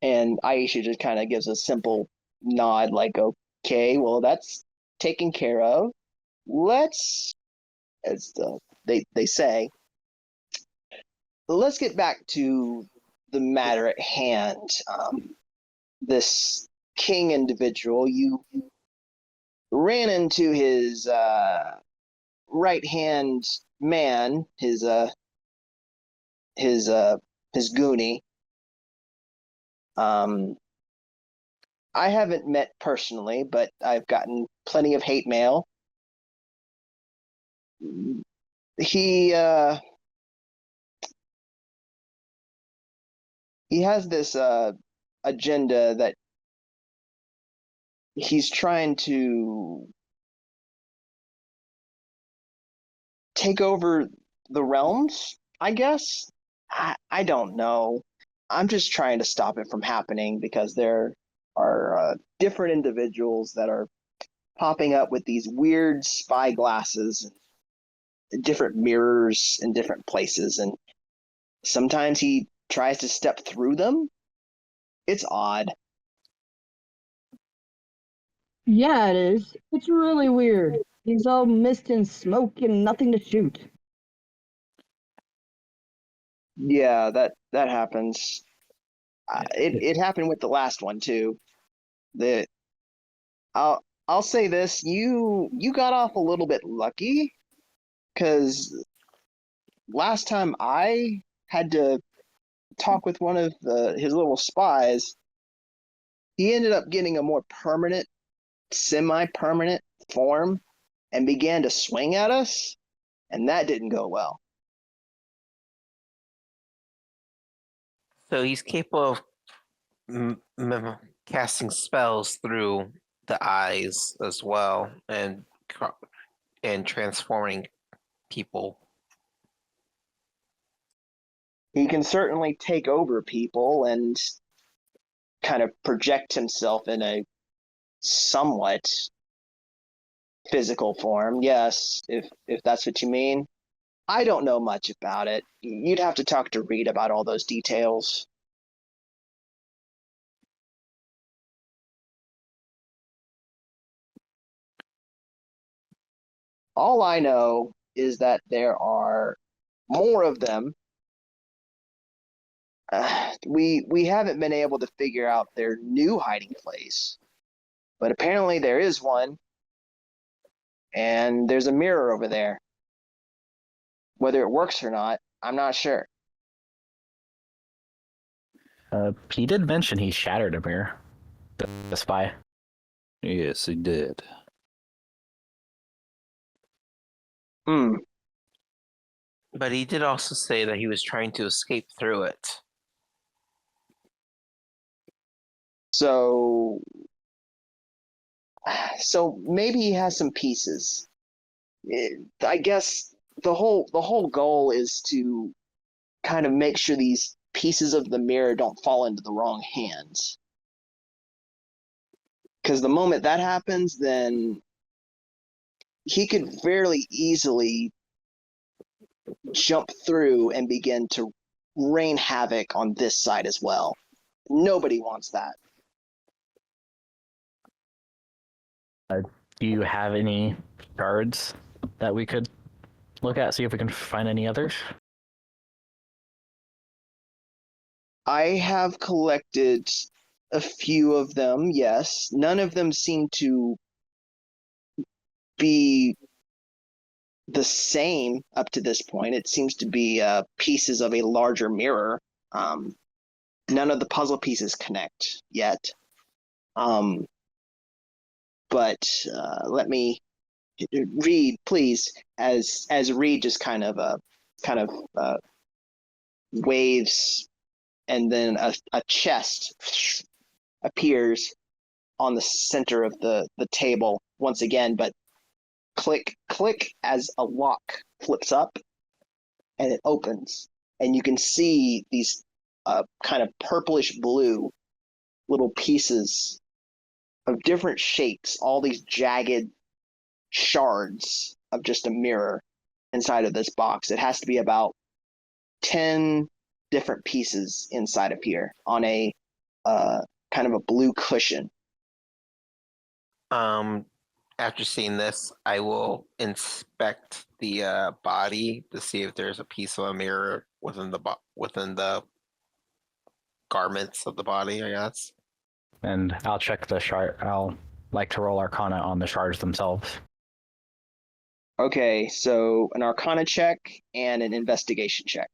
And Aisha just kind of gives a simple nod, like, okay, well, that's taken care of. Let's, as they say, let's get back to the matter at hand. This king individual, you ran into his right hand man, his goonie. I haven't met personally, but I've gotten plenty of hate mail. He has this agenda that he's trying to take over the realms, I guess. I don't know. I'm just trying to stop it from happening because there are different individuals that are popping up with these weird spy glasses and different mirrors in different places. And sometimes he tries to step through them. It's odd. Yeah, it is. It's really weird. He's all mist and smoke and nothing to shoot. Yeah, that happens. It happened with the last one too. The I'll say this: you got off a little bit lucky, because last time I had to talk with one of his little spies, he ended up getting a more permanent, semi-permanent form and began to swing at us, and that didn't go well. So he's capable of casting spells through the eyes as well, and transforming people. He can certainly take over people and kind of project himself in a somewhat physical form. Yes, if that's what you mean. I don't know much about it. You'd have to talk to Reed about all those details. All I know is that there are more of them. We haven't been able to figure out their new hiding place, but apparently there is one, and there's a mirror over there. Whether it works or not, I'm not sure. He did mention he shattered a mirror. The spy. Yes, he did. Hmm. But he did also say that he was trying to escape through it. So maybe he has some pieces. I guess the whole goal is to kind of make sure these pieces of the mirror don't fall into the wrong hands. Because the moment that happens, then he could fairly easily jump through and begin to rain havoc on this side as well. Nobody wants that. Do you have any shards that we could look at, see if we can find any others? I have collected a few of them, yes. None of them seem to be the same up to this point. It seems to be pieces of a larger mirror. None of the puzzle pieces connect yet. But let me read, please, as Reed just kind of waves, and then a chest appears on the center of the table once again, but click, click as a lock flips up and it opens. And you can see these kind of purplish blue little pieces of different shapes, all these jagged shards of just a mirror inside of this box. It has to be about 10 different pieces inside of here on a kind of a blue cushion. After seeing this, I will inspect the body to see if there's a piece of a mirror within the garments of the body, I guess. And I'll check the shard. I'll like to roll Arcana on the shards themselves. Okay, so an Arcana check and an investigation check.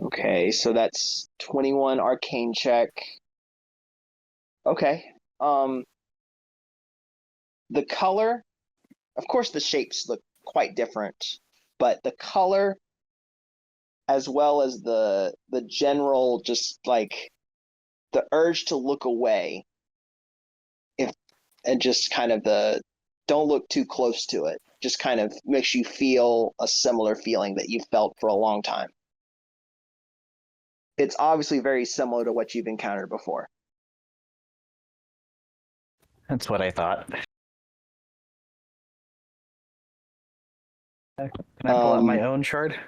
Okay, so that's 21 arcane check. Okay. The color, of course the shapes look quite different, but the color as well as the general just like the urge to look away if and just kind of the don't look too close to it just kind of makes you feel a similar feeling that you've felt for a long time. It's obviously very similar to what you've encountered before. That's what I thought. Can I pull out my own shard?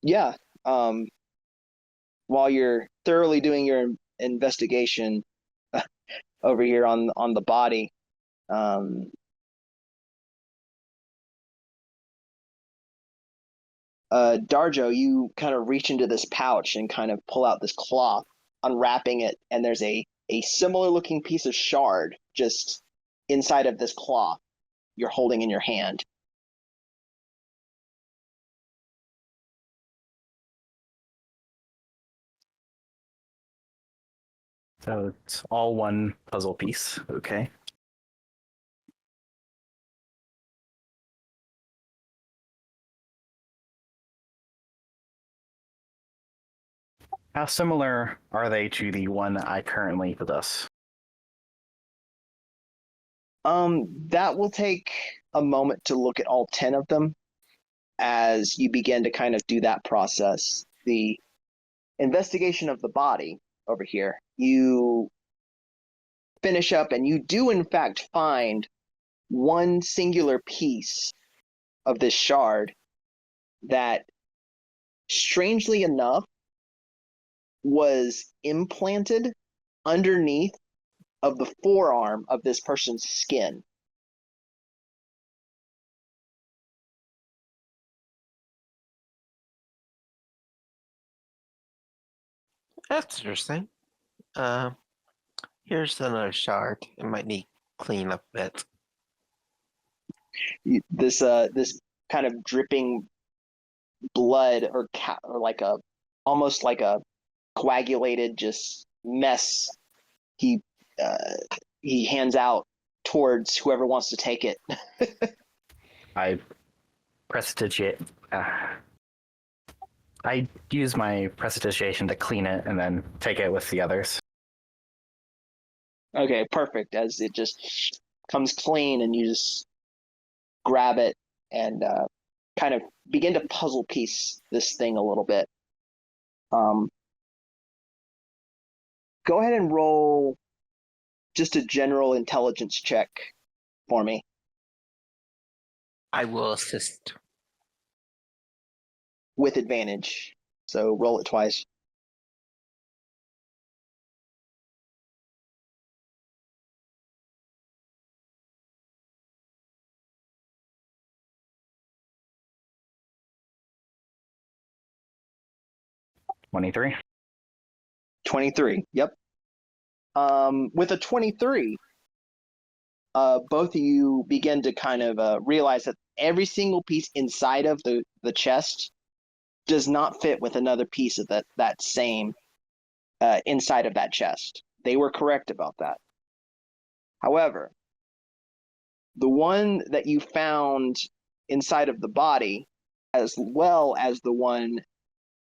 Yeah. While you're thoroughly doing your investigation over here on the body, Darjo, you kind of reach into this pouch and kind of pull out this cloth, unwrapping it, and there's a similar looking piece of shard just inside of this cloth you're holding in your hand. So it's all one puzzle piece. Okay. How similar are they to the one I currently possess? That will take a moment to look at all 10 of them as you begin to kind of do that process. The investigation of the body over here, you finish up and you do in fact find one singular piece of this shard that, strangely enough, was implanted underneath of the forearm of this person's skin. That's interesting. Here's another shard. It might need clean up a bit. This kind of dripping blood or like a almost like a coagulated just mess he hands out towards whoever wants to take it. I prestigiate. I use my prestidigitation to clean it and then take it with the others. Okay, perfect. As it just comes clean and you just grab it and kind of begin to puzzle piece this thing a little bit. Go ahead and roll just a general intelligence check for me. I will assist. With advantage. So roll it twice. $23. 23. Yep. With a 23, both of you begin to kind of realize that every single piece inside of the chest does not fit with another piece of that same inside of that chest. They were correct about that. However, the one that you found inside of the body, as well as the one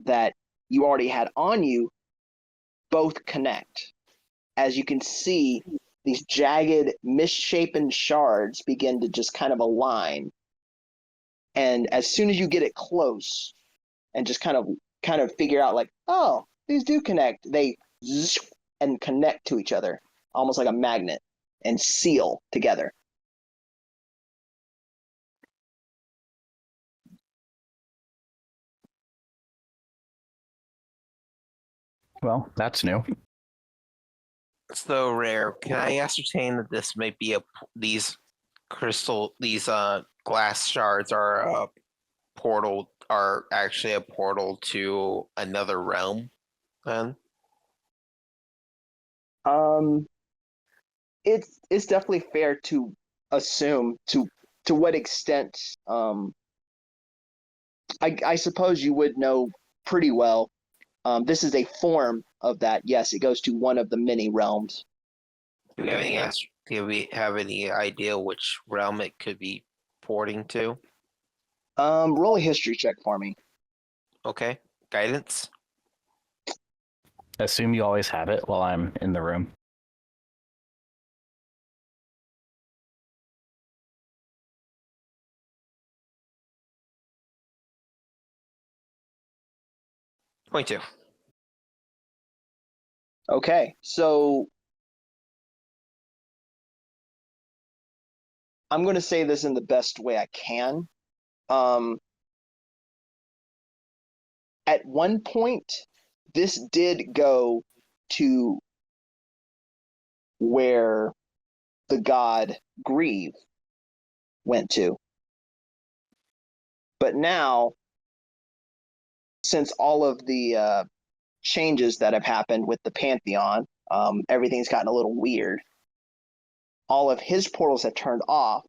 that you already had on you, both connect. As you can see, these jagged, misshapen shards begin to just kind of align. And as soon as you get it close and just kind of figure out like, oh, these do connect, they and connect to each other, almost like a magnet, and seal together. Well, that's new. So rare. Can I ascertain that this might be these glass shards are actually a portal to another realm? Then It's definitely fair to assume to what extent. I suppose you would know pretty well. This is a form of that. Yes, it goes to one of the many realms. do we have any idea which realm it could be porting to? Roll a history check for me. Okay, guidance. Assume you always have it while I'm in the room. Point two. Okay, so I'm going to say this in the best way I can. At one point, this did go to where the god Grieve went to. But now, since all of the changes that have happened with the Pantheon, everything's gotten a little weird. All of his portals have turned off.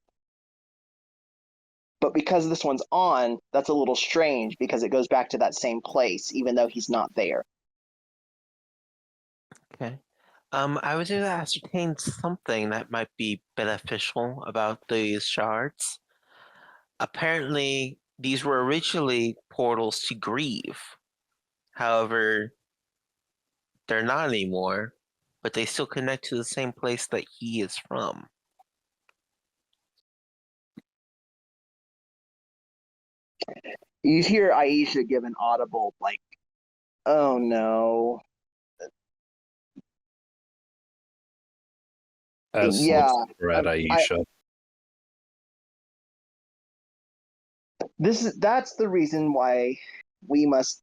But because this one's on, that's a little strange because it goes back to that same place, even though he's not there. Okay. I was able to ascertain something that might be beneficial about these shards. Apparently, these were originally portals to Grieve. However, they're not anymore, but they still connect to the same place that he is from. You hear Aisha give an audible, like, oh no. As Yeah, looks over at Aisha. that's the reason why we must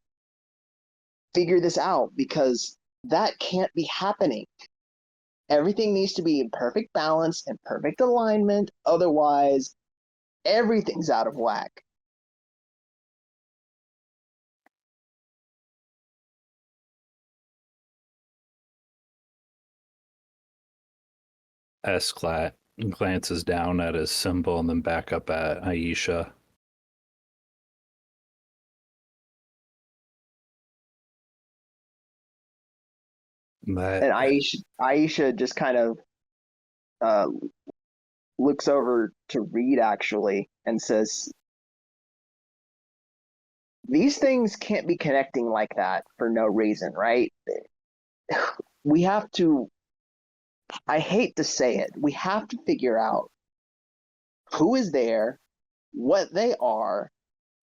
figure this out, because that can't be happening. Everything needs to be in perfect balance and perfect alignment, otherwise everything's out of whack. Esclat glances down at his symbol and then back up at Aisha. And Aisha just kind of looks over to Reed actually and says, these things can't be connecting like that for no reason, right? We have to, I hate to say it, we have to figure out who is there, what they are,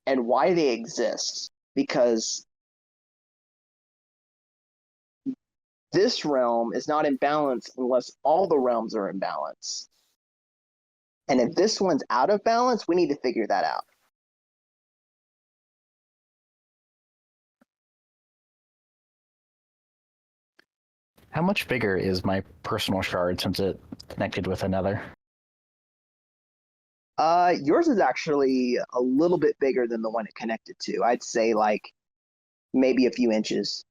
and why they exist. Because this realm is not in balance unless all the realms are in balance. And if this one's out of balance, we need to figure that out. How much bigger is my personal shard since it connected with another? Yours is actually a little bit bigger than the one it connected to. I'd say like maybe a few inches.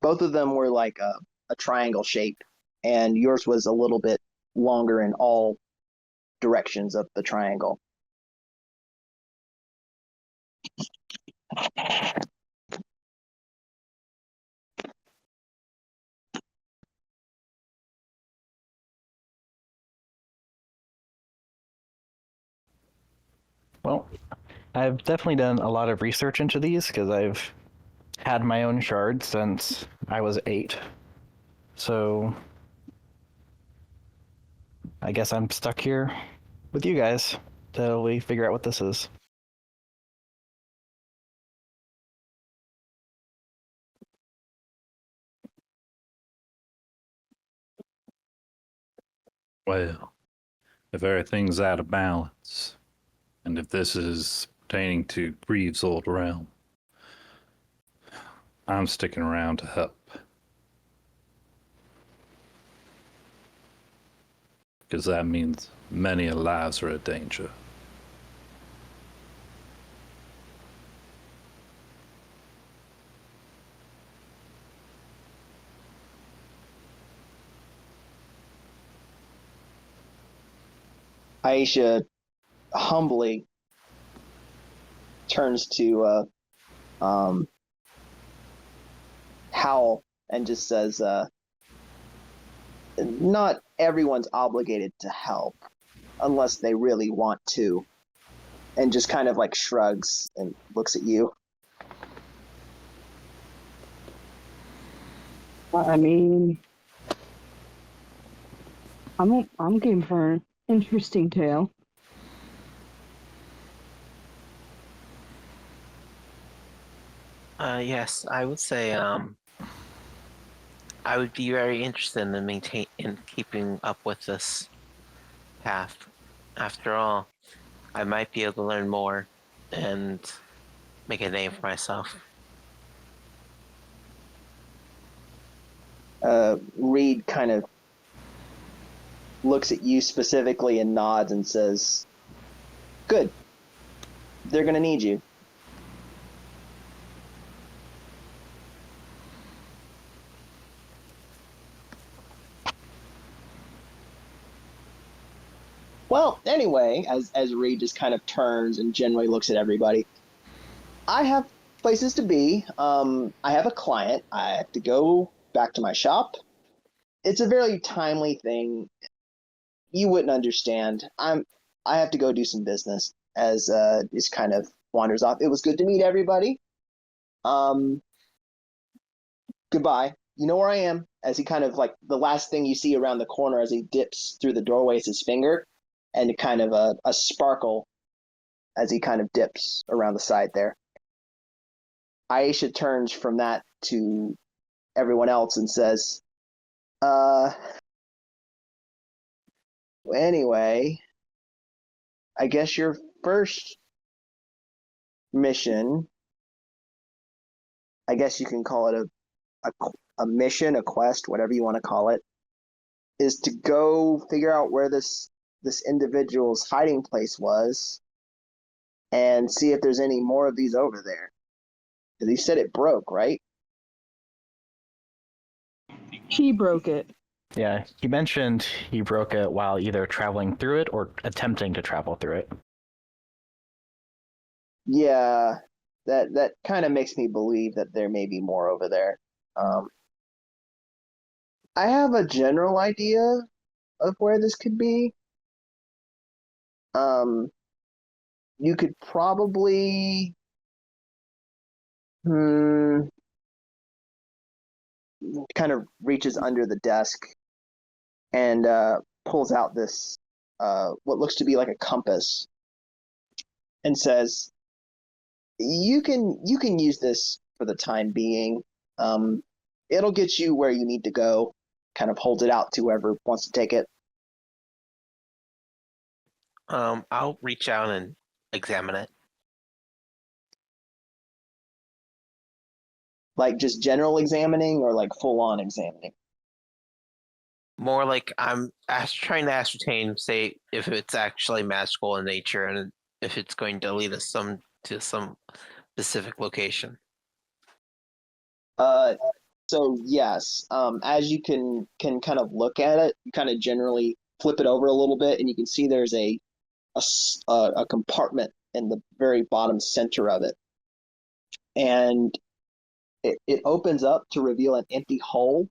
Both of them were like a triangle shape, and yours was a little bit longer in all directions of the triangle. Well, I've definitely done a lot of research into these because I've had my own shard since I was 8. So I guess I'm stuck here with you guys till we figure out what this is. Well, if everything's out of balance, and if this is pertaining to Greaves' old realm, I'm sticking around to help. Because that means many lives are in danger. Aisha humbly turns to Howl and just says, not everyone's obligated to help unless they really want to. And just kind of like shrugs and looks at you. I mean, I'm game for an interesting tale. Yes, I would say I would be very interested in keeping up with this path. After all, I might be able to learn more and make a name for myself. Reed kind of looks at you specifically and nods and says, good. They're going to need you. Well, anyway, as Reed just kind of turns and generally looks at everybody, I have places to be. I have a client. I have to go back to my shop. It's a very timely thing. You wouldn't understand. I have to go do some business as just kind of wanders off. It was good to meet everybody. Um, Goodbye. You know where I am. As he kind of like the last thing you see around the corner as he dips through the doorway is his finger, and kind of a sparkle as he kind of dips around the side there. Aisha turns from that to everyone else and says, anyway, I guess your first mission, I guess you can call it a mission, a quest, whatever you want to call it, is to go figure out where this individual's hiding place was and see if there's any more of these over there. Because he said it broke, right? He broke it. Yeah, he mentioned he broke it while either traveling through it or attempting to travel through it. Yeah, that kind of makes me believe that there may be more over there. I have a general idea of where this could be. You could probably kind of reaches under the desk and pulls out this what looks to be like a compass and says, you can use this for the time being. It'll get you where you need to go. Kind of holds it out to whoever wants to take it. I'll reach out and examine it. Like just general examining or like full on examining? More like I'm trying to ascertain, say, if it's actually magical in nature and if it's going to lead us to some specific location. So yes, as you can kind of look at it, you kind of generally flip it over a little bit, and you can see there's a compartment in the very bottom center of it, and it opens up to reveal an empty hole,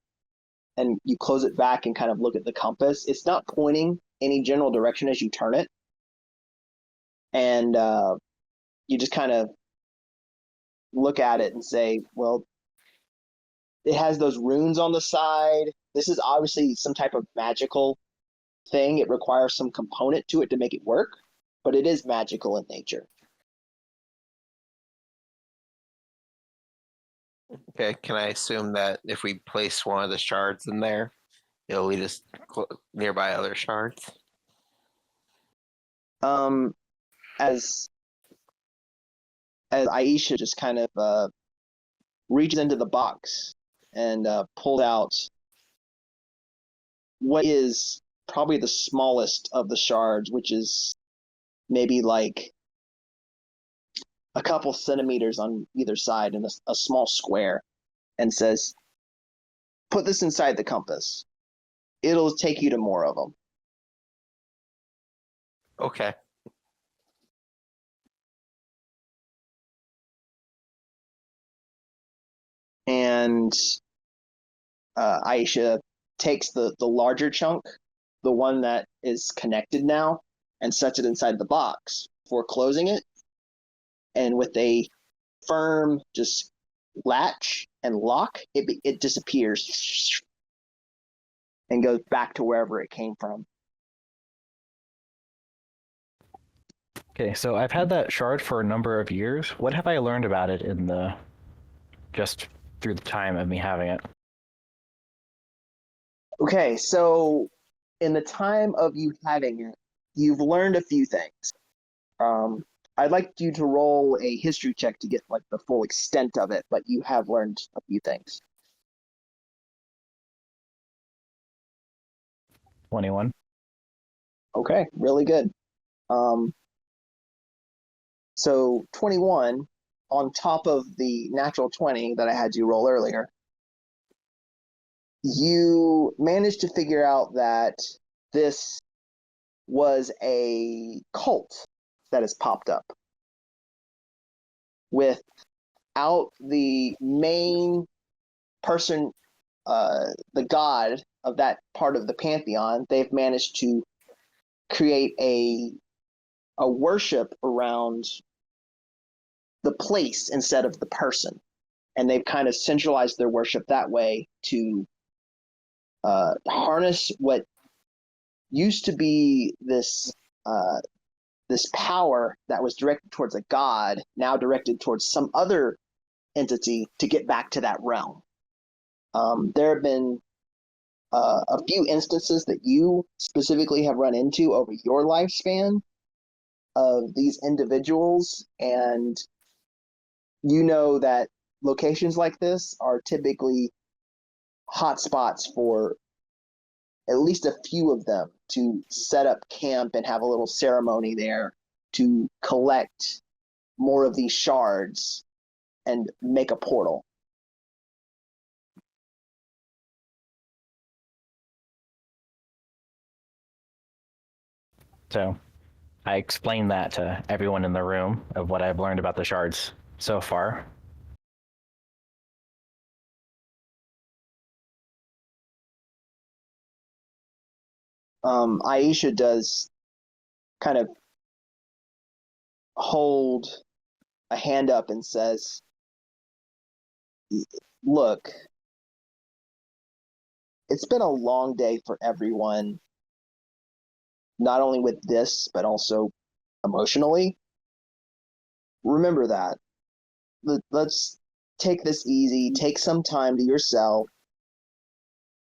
and you close it back and kind of look at the compass. It's not pointing any general direction as you turn it, and you just kind of look at it and say, well, it has those runes on the side. This is obviously some type of magical thing. It requires some component to it to make it work, but it is magical in nature. Okay, can I assume that if we place one of the shards in there, it'll lead us nearby other shards? As Aisha just kind of reaches into the box and pulls out what is probably the smallest of the shards, which is maybe like a couple centimeters on either side in a small square, and says, put this inside the compass. It'll take you to more of them. Okay. And Aisha takes the larger chunk, the one that is connected now, and sets it inside the box before closing it. And with a firm just latch and lock, it disappears and goes back to wherever it came from. Okay, so I've had that shard for a number of years. What have I learned about it just through the time of me having it? Okay, so in the time of you having it, you've learned a few things. I'd like you to roll a history check to get like the full extent of it, but you have learned a few things. 21. Okay, really good. So 21 on top of the natural 20 that I had you roll earlier, you managed to figure out that this was a cult that has popped up without the main person, the god of that part of the pantheon. They've managed to create a worship around the place instead of the person, and they've kind of centralized their worship that way to harness what used to be this power that was directed towards a god, now directed towards some other entity to get back to that realm. There have been a few instances that you specifically have run into over your lifespan of these individuals, and you know that locations like this are typically hotspots for at least a few of them to set up camp and have a little ceremony there to collect more of these shards and make a portal. So I explained that to everyone in the room of what I've learned about the shards so far. Aisha does kind of hold a hand up and says, look, it's been a long day for everyone. not only with this, but also emotionally. Remember that. Let's take this easy. Take some time to yourself.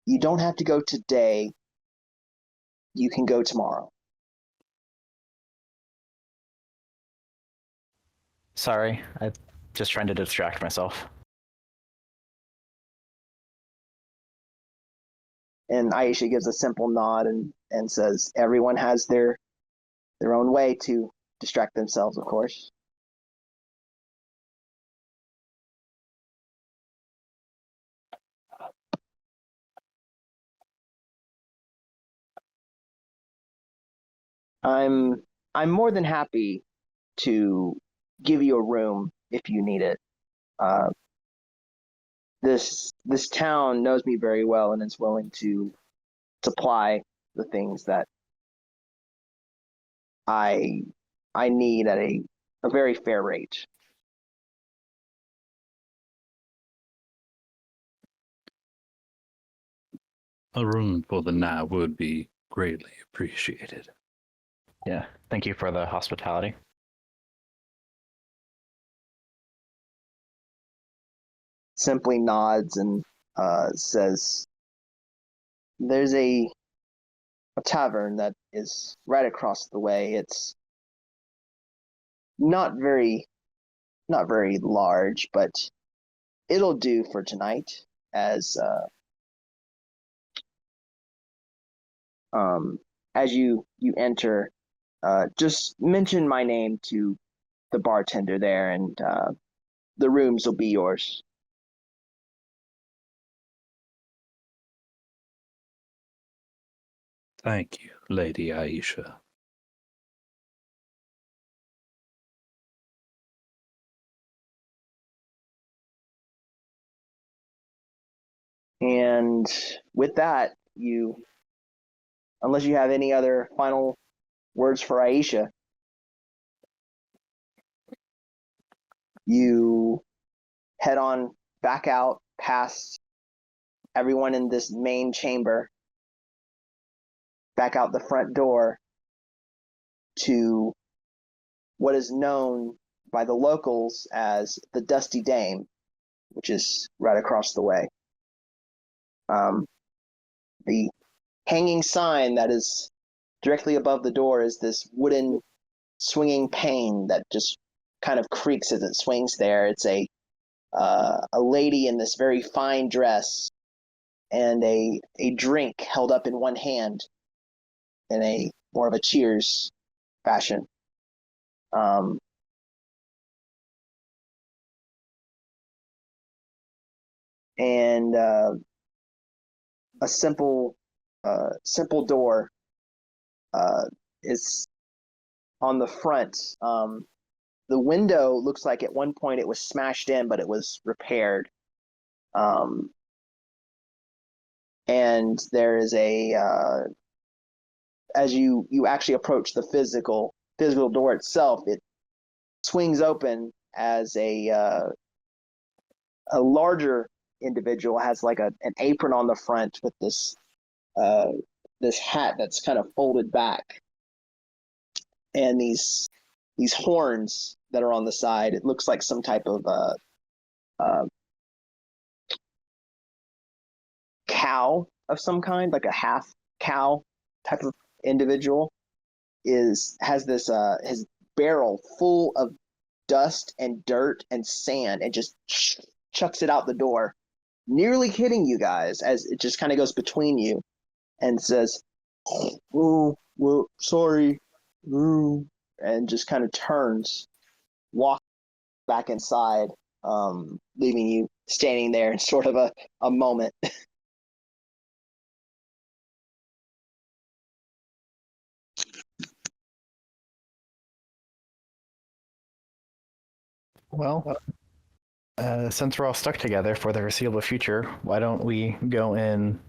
You don't have to go today. You can go tomorrow. Sorry, I'm just trying to distract myself. And Aisha gives a simple nod and says, everyone has their own way to distract themselves, of course. I'm more than happy to give you a room if you need it. Uh, this town knows me very well and is willing to supply the things that I need at a very fair rate. A room for the night would be greatly appreciated. Yeah, thank you for the hospitality. Simply nods and says, there's a tavern that is right across the way. It's not very large, but it'll do for tonight. As as you enter, just mention my name to the bartender there, and the rooms will be yours. Thank you, Lady Aisha. And with that, unless you have any other final words for Aisha, you head on back out past everyone in this main chamber, back out the front door to what is known by the locals as the Dusty Dame, which is right across the way. The hanging sign that is directly above the door is this wooden swinging pane that just kind of creaks as it swings there. It's a lady in this very fine dress and a drink held up in one hand in a more of a cheers fashion. And a simple door is on the front. The window looks like at one point it was smashed in, but it was repaired. And there is as you actually approach the physical door itself, it swings open as a larger individual has like an apron on the front with this hat that's kind of folded back, and these horns that are on the side. It looks like some type of cow of some kind, like a half cow type of individual. Has this his barrel full of dust and dirt and sand, and just chucks it out the door, nearly hitting you guys as it just kind of goes between you, and says, "Oh, well, sorry," and just kind of turns, walks back inside, leaving you standing there in sort of a moment. Well, since we're all stuck together for the foreseeable future, why don't we go and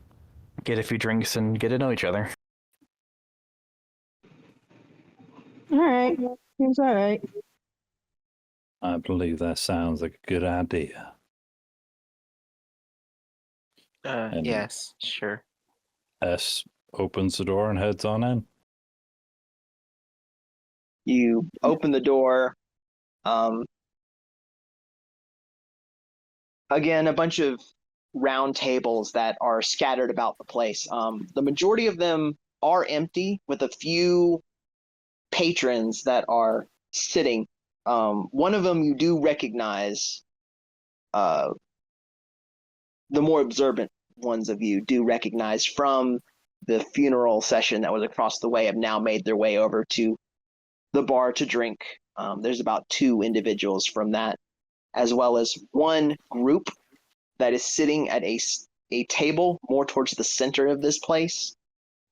get a few drinks and get to know each other? All right. Seems all right. I believe that sounds like a good idea. And Yes, sure. S opens the door and heads on in. You open the door. Again, a bunch of round tables that are scattered about the place. The majority of them are empty, with a few patrons that are sitting. One of them you do recognize. The more observant ones of you do recognize from the funeral session that was across the way, have now made their way over to the bar to drink. There's about 2 individuals from that, as well as one group that is sitting at a table more towards the center of this place.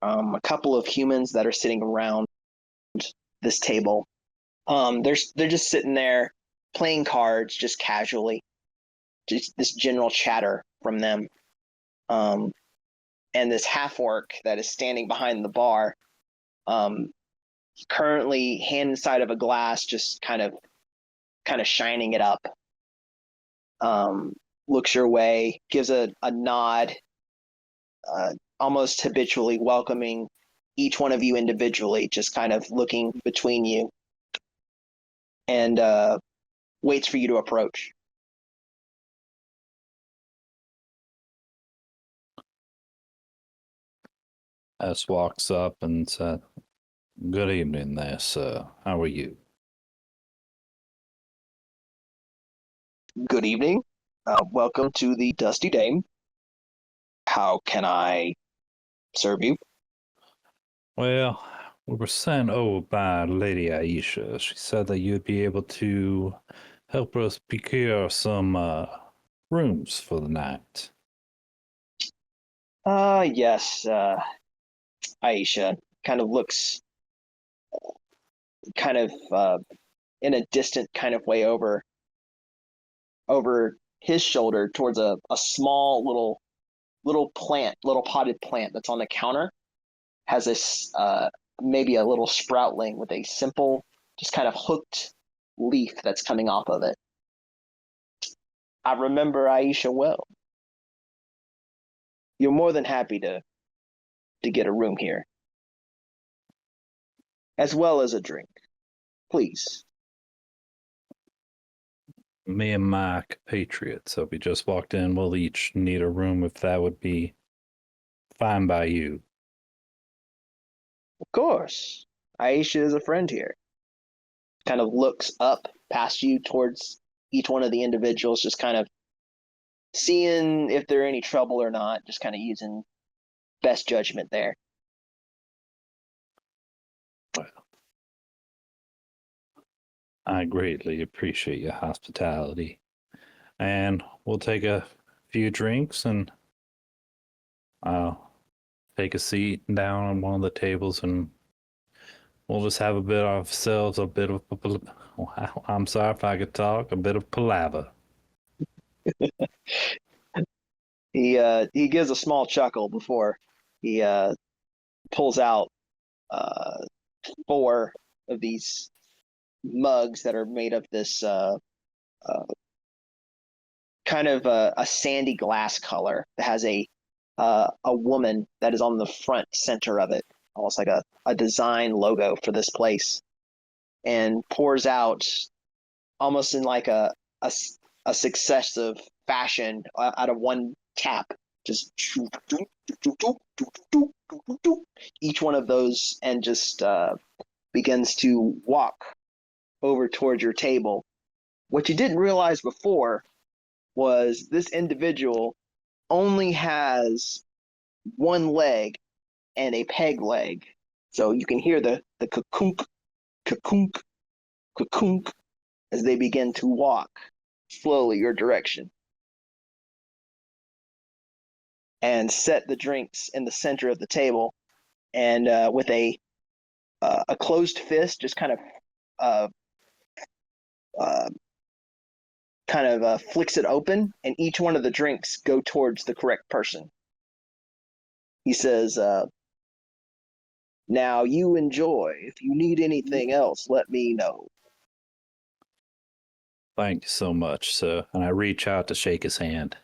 A couple of humans that are sitting around this table. They're just sitting there playing cards, just casually. Just this general chatter from them. And this half-orc that is standing behind the bar, currently hand inside of a glass, just kind of shining it up. Looks your way, gives a nod, almost habitually welcoming each one of you individually, just kind of looking between you, and waits for you to approach. S walks up and said, "Good evening there, sir. How are you?" Good evening. Welcome to the Dusty Dame. How can I serve you? Well, we were sent over by Lady Aisha. She said that you'd be able to help us procure some rooms for the night. Yes. Aisha kind of looks kind of in a distant kind of way over his shoulder towards a small little potted plant that's on the counter. Has this maybe a little sproutling with a simple, just kind of hooked leaf that's coming off of it. I remember Aisha well. You're more than happy to get a room here, as well as a drink. Please. Me and my compatriot, so we just walked in. We'll each need a room if that would be fine by you. Of course. Aisha is a friend here. Kind of looks up past you towards each one of the individuals, just kind of seeing if they're any trouble or not, just kind of using best judgment there. Well, I greatly appreciate your hospitality. And we'll take a few drinks and I'll take a seat down on one of the tables and we'll just have a bit of ourselves, a bit of, I'm sorry if I could talk, a bit of palaver. He gives a small chuckle before he pulls out 4 of these mugs that are made of this kind of a sandy glass color that has a woman that is on the front center of it, almost like a design logo for this place, and pours out almost in like a successive fashion out of one tap, just each one of those, and just begins to walk over towards your table. What you didn't realize before was this individual only has one leg and a peg leg. So you can hear the kakunk, kakunk, kakunk as they begin to walk slowly your direction. And set the drinks in the center of the table, and with a closed fist, just kind of flicks it open, and each one of the drinks go towards the correct person. He says, "Now you enjoy. If you need anything else, let me know." Thank you so much, sir. And I reach out to shake his hand.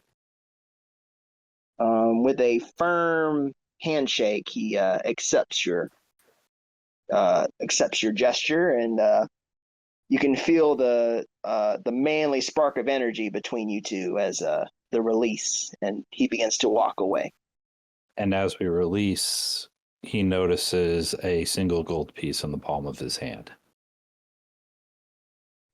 With a firm handshake, he accepts your accepts your gesture, and you can feel the manly spark of energy between you two as the release, and he begins to walk away. And as we release, he notices a single gold piece in the palm of his hand.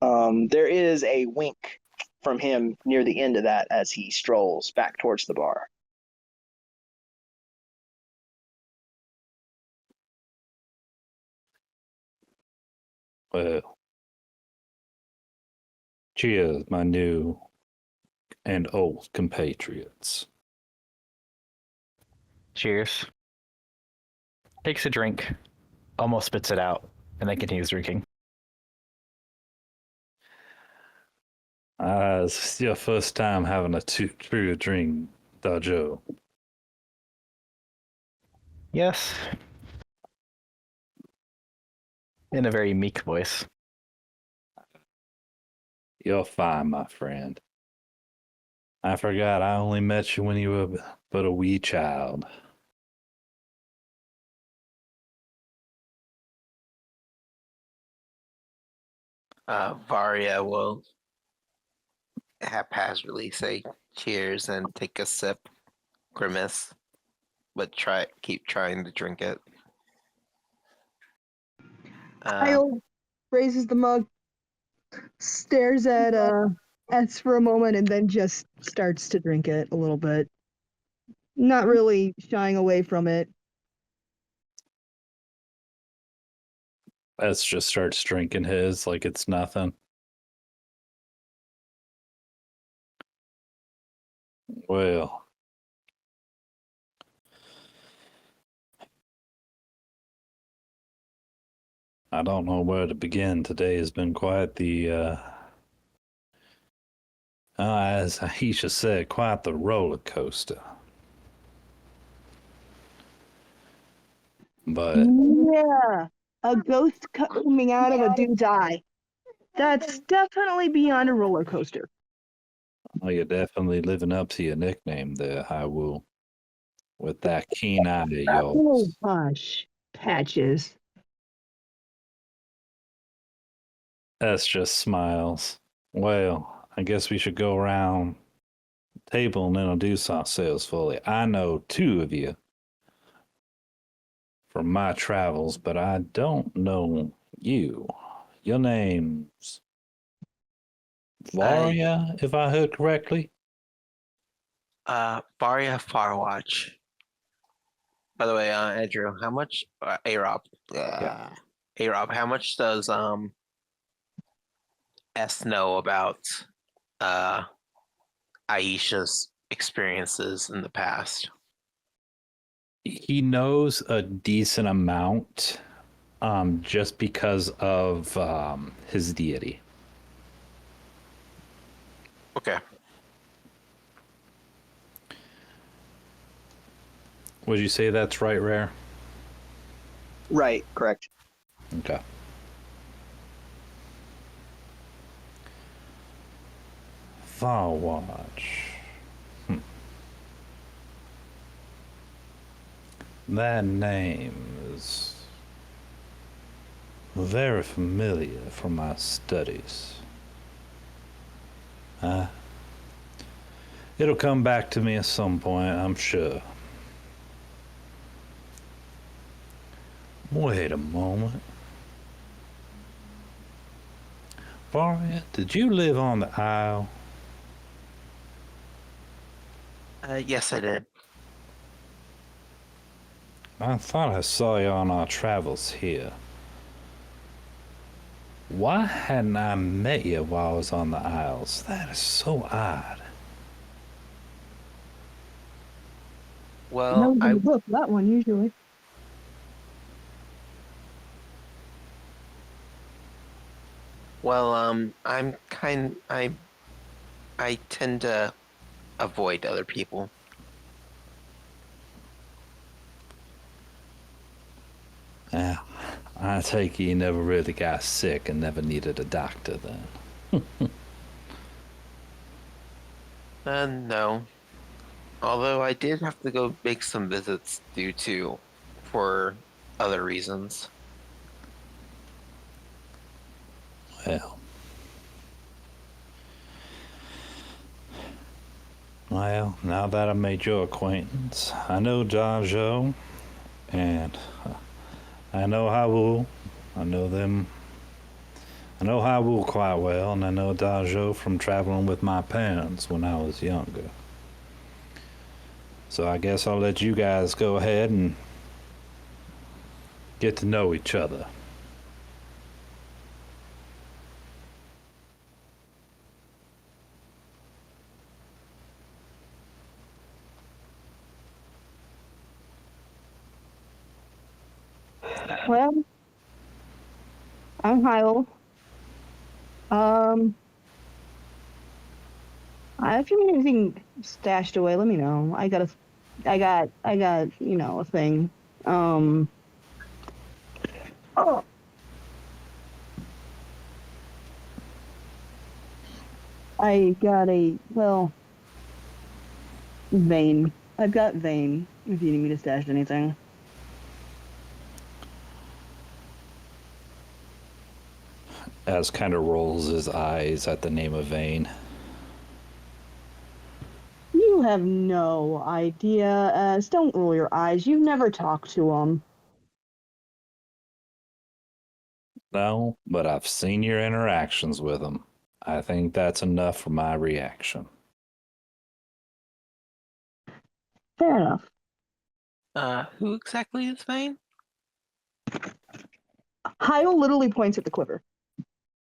There is a wink from him near the end of that as he strolls back towards the bar. Well, cheers, my new and old compatriots. Cheers. Takes a drink, almost spits it out, and then continues drinking. It's your first time having a true drink, Dojo. Yes. In a very meek voice. You're fine, my friend. I forgot I only met you when you were but a wee child. Varia will haphazardly say cheers and take a sip, grimace, but keep trying to drink it. Kyle raises the mug, stares at S for a moment, and then just starts to drink it a little bit. Not really shying away from it. S just starts drinking his like it's nothing. Well, I don't know where to begin. Today has been quite the, as Aisha said, quite the roller coaster. But Yeah, a ghost coming out of a dude's eye. That's definitely beyond a roller coaster. you're definitely living up to your nickname there, Hyrule. With that keen eye of Oh, yours. hush, Patches. S just smiles. Well, I guess we should go around the table and introduce ourselves fully. I know two of you from my travels, but I don't know you. Your name's Varia, if I heard correctly. Varia Farwatch. By the way, Andrew, how much Arob? Yeah. Arob, how much does S know about Aisha's experiences in the past? He knows a decent amount, just because of his deity. Okay. Would you say that's right, Rare? Right, correct. Okay. Firewatch. That name is very familiar from my studies. It'll come back to me at some point, I'm sure. Wait a moment. Varia, did you live on the Isle? Yes, I did. I thought I saw you on our travels here. Why hadn't I met you while I was on the Isles? That is so odd. Well, I book that one usually. I tend to avoid other people. Yeah, I take it you never really got sick and never needed a doctor then. No. Although I did have to go make some visits for other reasons. Well, now that I made your acquaintance, I know Dajo, and I know Hyrule. I know them. I know Hyrule quite well, and I know Dajo from traveling with my parents when I was younger. So I guess I'll let you guys go ahead and get to know each other. Well, I'm Hyle. If you need anything stashed away, let me know. I got, a thing. Oh, I got vein. I've got vein. If you need me to stash anything. As kind of rolls his eyes at the name of Vane. You have no idea, don't roll your eyes. You've never talked to him. No, but I've seen your interactions with him. I think that's enough for my reaction. Fair enough. Who exactly is Vane? Hyle literally points at the quiver.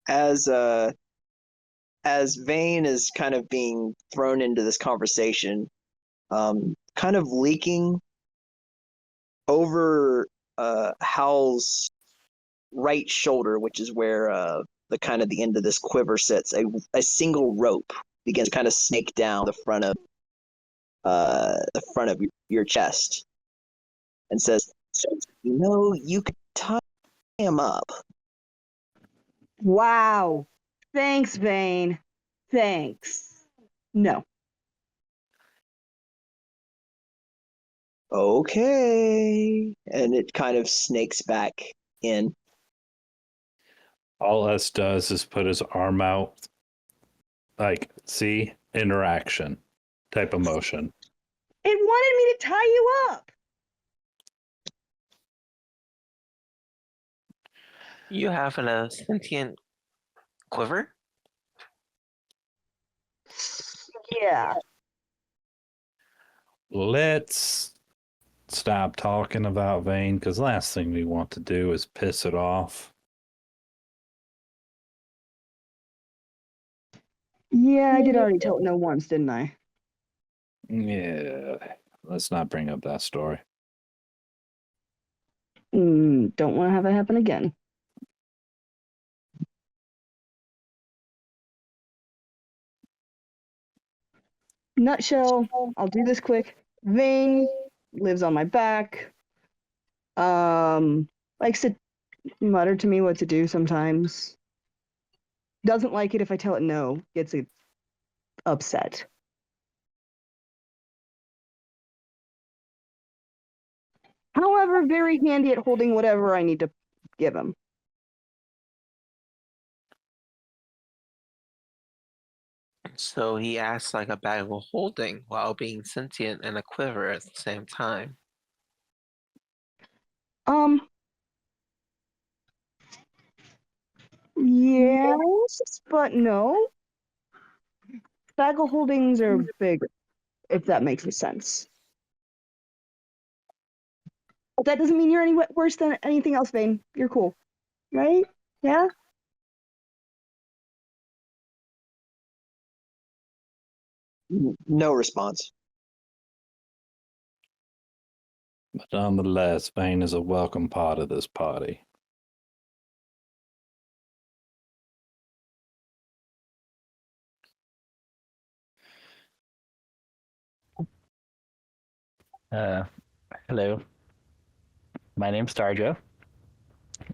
As Vane is kind of being thrown into this conversation, kind of leaking over Hal's right shoulder, which is where the kind of the end of this quiver sits, a single rope begins to kind of snake down the front of your chest, and says, you could tie him up. Wow. Thanks, Vane. Thanks. No. Okay. And it kind of snakes back in. All S does is put his arm out, like, see, interaction type of motion. It wanted me to tie you up. You have a sentient quiver? Yeah. Let's stop talking about Vane, because last thing we want to do is piss it off. Yeah, I did already tell it no once, didn't I? Yeah, let's not bring up that story. Don't want to have it happen again. Nutshell, I'll do this quick. Vane lives on my back. Likes to mutter to me what to do sometimes. Doesn't like it if I tell it no. Gets upset. However, very handy at holding whatever I need to give him. So he acts like a bag of holding while being sentient and a quiver at the same time. Yes, but no. Bag of holdings are bigger, if that makes sense. But that doesn't mean you're any worse than anything else, Vane. You're cool. Right? Yeah? No response. But nonetheless, Vane is a welcome part of this party. Hello. My name's Darjo.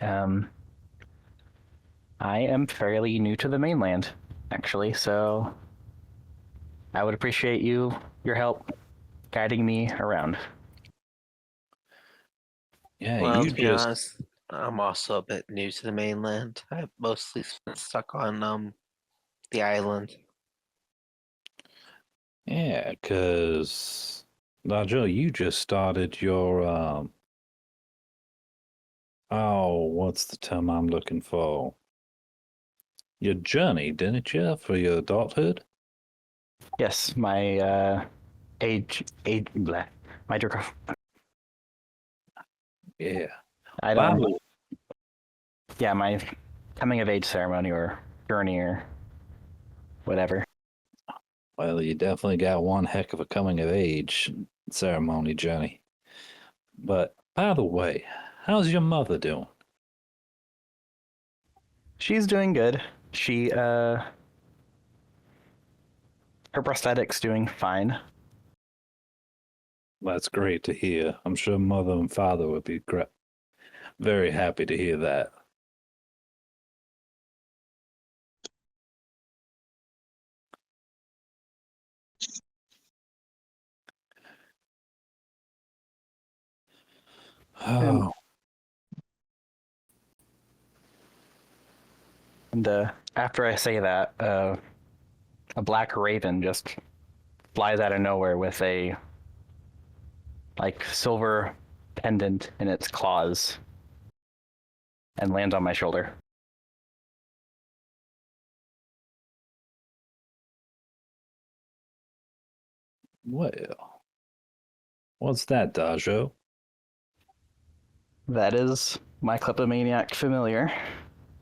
I am fairly new to the mainland, actually, so I would appreciate your help guiding me around. Yeah, Well, you to be just honest, I'm also a bit new to the mainland. I've mostly been stuck on the island. Yeah, cause Nigel, you just started your oh, what's the term I'm looking for? Your journey, didn't you, for your adulthood? Yes, my blah, my Yeah. I By don't. the Yeah, my coming of age ceremony or journey or whatever. Well, you definitely got one heck of a coming of age ceremony, Johnny. But by the way, how's your mother doing? She's doing good. Her prosthetic's doing fine. That's great to hear. I'm sure mother and father would be very happy to hear that. And Oh, And after I say that, a black raven just flies out of nowhere with a like silver pendant in its claws and lands on my shoulder. well. What's that, Dajo? That is my kleptomaniac familiar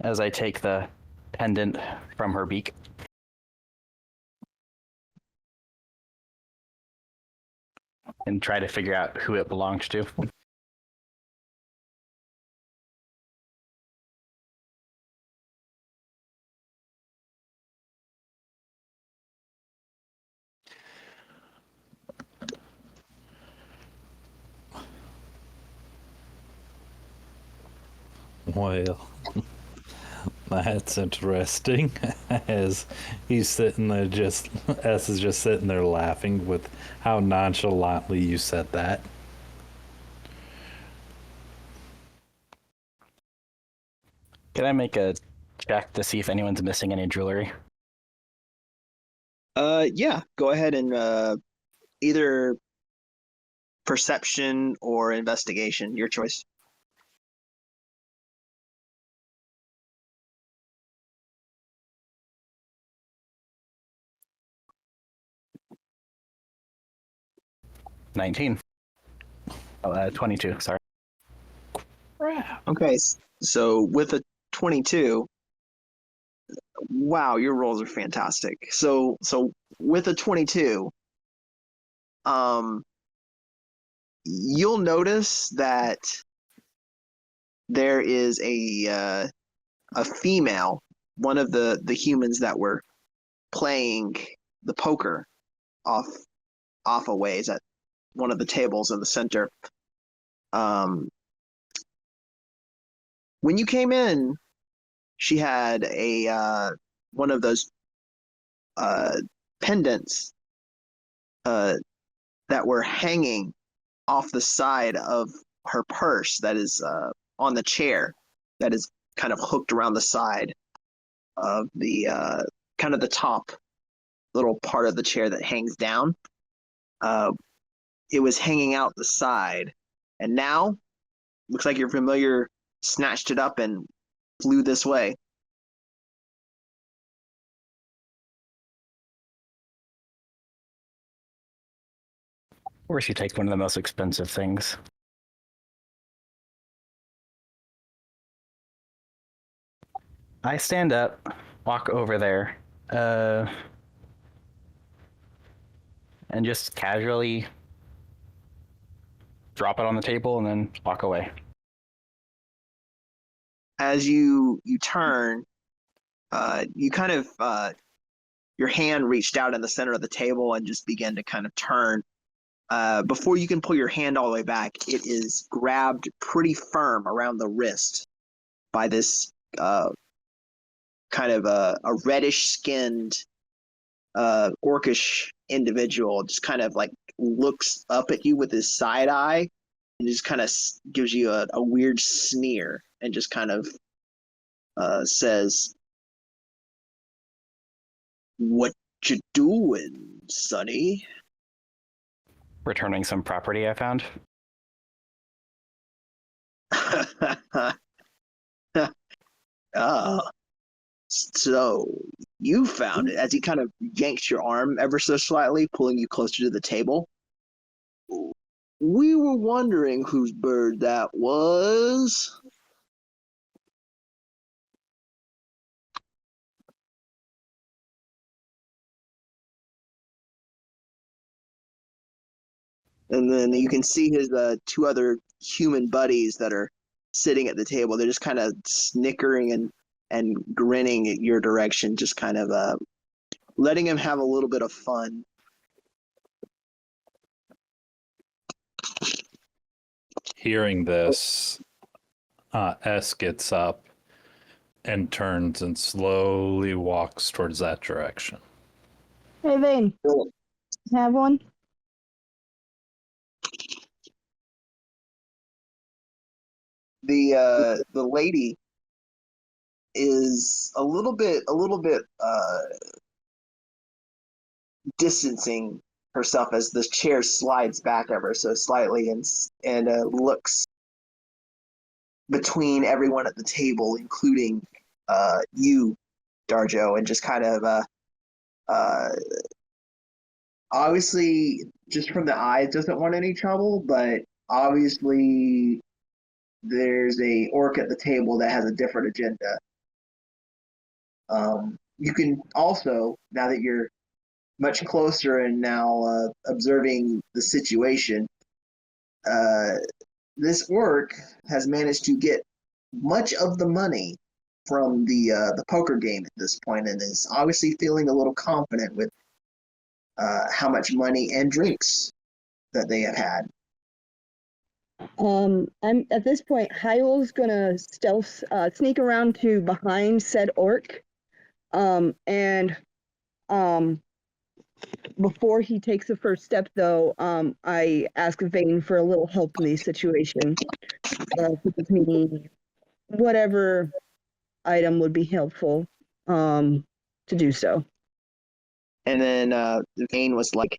as I take the pendant from her beak. And try to figure out who it belongs to. Well, that's interesting. As he's sitting there S is just sitting there laughing with how nonchalantly you said that. Can I make a check to see if anyone's missing any jewelry? yeah, go ahead and either perception or investigation, your choice. $19. 22, sorry. Okay, so with a 22, wow, your rolls are fantastic. So with a 22, um, you'll notice that there is a female, one of the humans that were playing the poker off a ways at one of the tables in the center. Um, when you came in, she had a one of those uh, pendants uh, that were hanging off the side of her purse that is on the chair that is kind of hooked around the side of the kind of the top little part of the chair that hangs down. Uh, it was hanging out the side, and now looks like your familiar snatched it up and flew this way. Of course, you take one of the most expensive things. I stand up, walk over there, and just casually drop it on the table and then walk away. As you turn, you kind of your hand reached out in the center of the table and just began to kind of turn. Before you can pull your hand all the way back, it is grabbed pretty firm around the wrist by this kind of a reddish skinned orcish individual. Just kind of like looks up at you with his side eye and just kind of gives you a weird sneer. and just kind of says, "What you doing, Sonny?" Returning some property I found. So you found it, as he kind of yanks your arm ever so slightly, pulling you closer to the table. We were wondering whose bird that was. And then you can see his two other human buddies that are sitting at the table. They're just kind of snickering and grinning at your direction, just kind of letting him have a little bit of fun. Hearing this, S gets up and turns and slowly walks towards that direction. Hey, Vane. Have one? The lady is a little bit distancing herself as the chair slides back ever so slightly, and looks between everyone at the table, including you, Darjo, and just kind of obviously, just from the eyes, doesn't want any trouble, but obviously there's a orc at the table that has a different agenda. You can also, now that you're much closer and now observing the situation, this orc has managed to get much of the money from the poker game at this point, and is obviously feeling a little confident with how much money and drinks that they have had. I'm at this point. Hyle's gonna stealth, sneak around to behind said orc, and before he takes the first step, though, I ask Vane for a little help in the situation. Gives me whatever item would be helpful, to do so. And then Vane was like,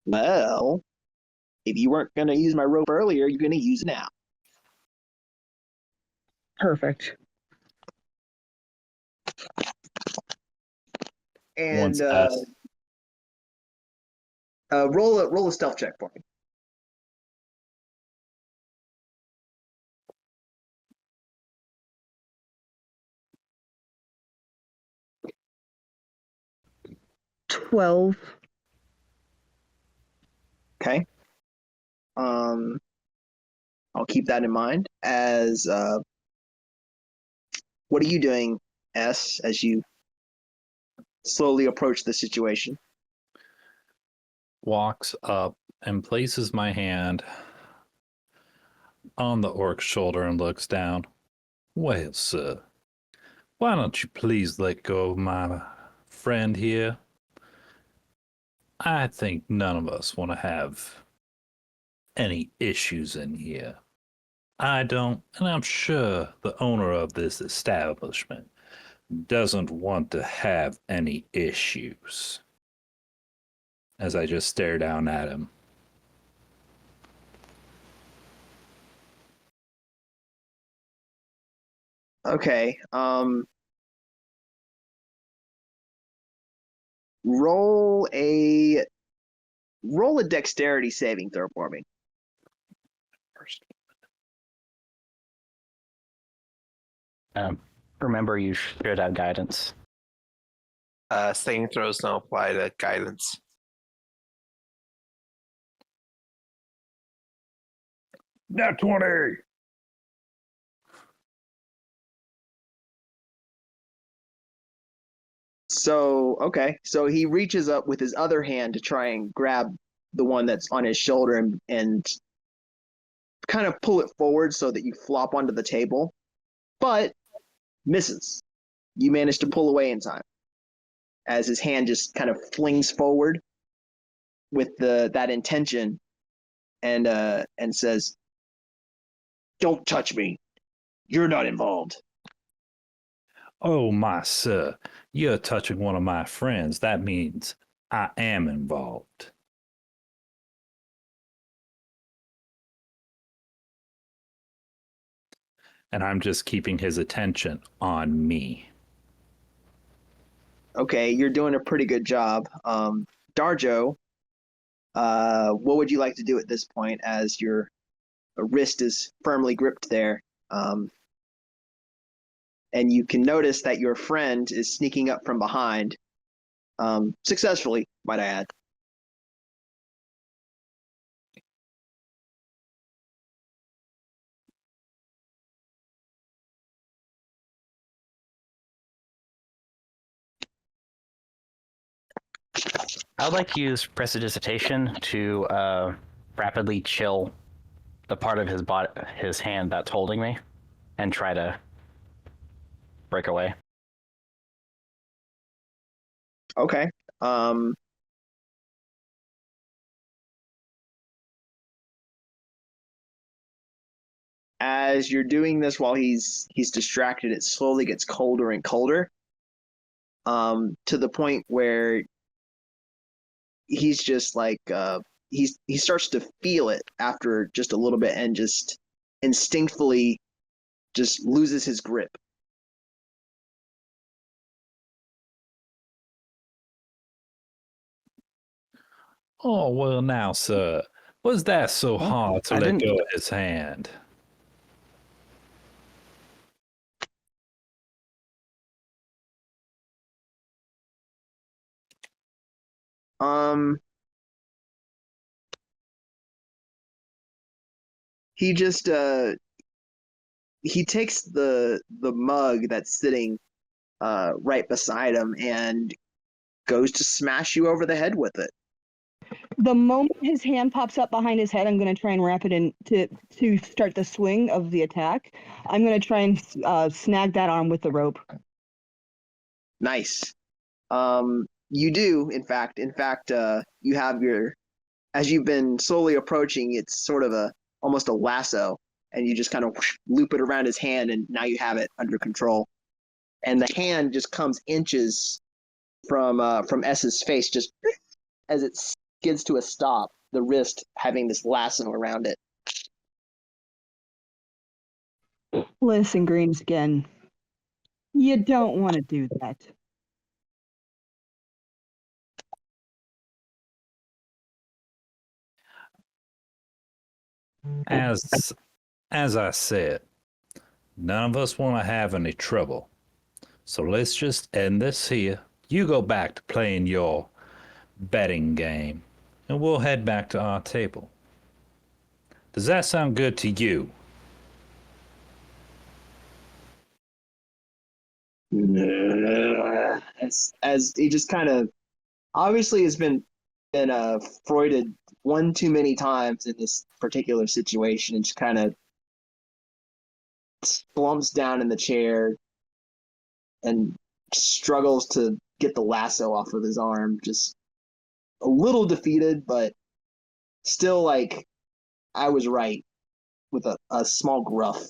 "Well, if you weren't going to use my rope earlier, you're going to use it now." Perfect. And Once S roll a stealth check for me. $12. Okay. I'll keep that in mind. As what are you doing, S, as you slowly approach the situation? walks up and places my hand on the orc's shoulder and looks down. Well, sir, why don't you please let go of my friend here? I think none of us want to have any issues in here. I don't, and I'm sure the owner of this establishment doesn't want to have any issues. As I just stare down at him. Okay. Roll a dexterity saving throw for me. Remember, you should have guidance. Saving throws don't apply to guidance. Nat 20! So, okay. So he reaches up with his other hand to try and grab the one that's on his shoulder and kind of pull it forward so that you flop onto the table, but misses. You manage to pull away in time as his hand just kind of flings forward with that intention and says, "Don't touch me. You're not involved. Oh, my sir, you're touching one of my friends. That means I am involved. And I'm just keeping his attention on me. Okay, you're doing a pretty good job. Darjo, what would you like to do at this point as your wrist is firmly gripped there? And you can notice that your friend is sneaking up from behind, successfully, might I add. I would like to use prestidigitation to rapidly chill the part of his hand that's holding me, and try to break away. Okay. As you're doing this while he's distracted, it slowly gets colder and colder, to the point where he's just like he starts to feel it after just a little bit and just instinctively just loses his grip. Oh, well, now, sir, was that so Well, hard to I let didn't- go of his hand? Um, he just he takes the mug that's sitting right beside him and goes to smash you over the head with it. The moment his hand pops up behind his head, I'm going to try and wrap it in to start the swing of the attack. I'm going to try and snag that arm with the rope. Nice. You do, in fact. You have as you've been slowly approaching, it's sort of almost a lasso, and you just kind of loop it around his hand, and now you have it under control. And the hand just comes inches from S's face, just as it skids to a stop. The wrist having this lasso around it. Listen, Greenskin, you don't want to do that. As I said, none of us want to have any trouble. So let's just end this here. You go back to playing your betting game, and we'll head back to our table. Does that sound good to you? As he just kind of obviously has been Freuded one too many times in this particular situation, and just kind of slumps down in the chair and struggles to get the lasso off of his arm. Just a little defeated, but still like, I was right, with a small gruff.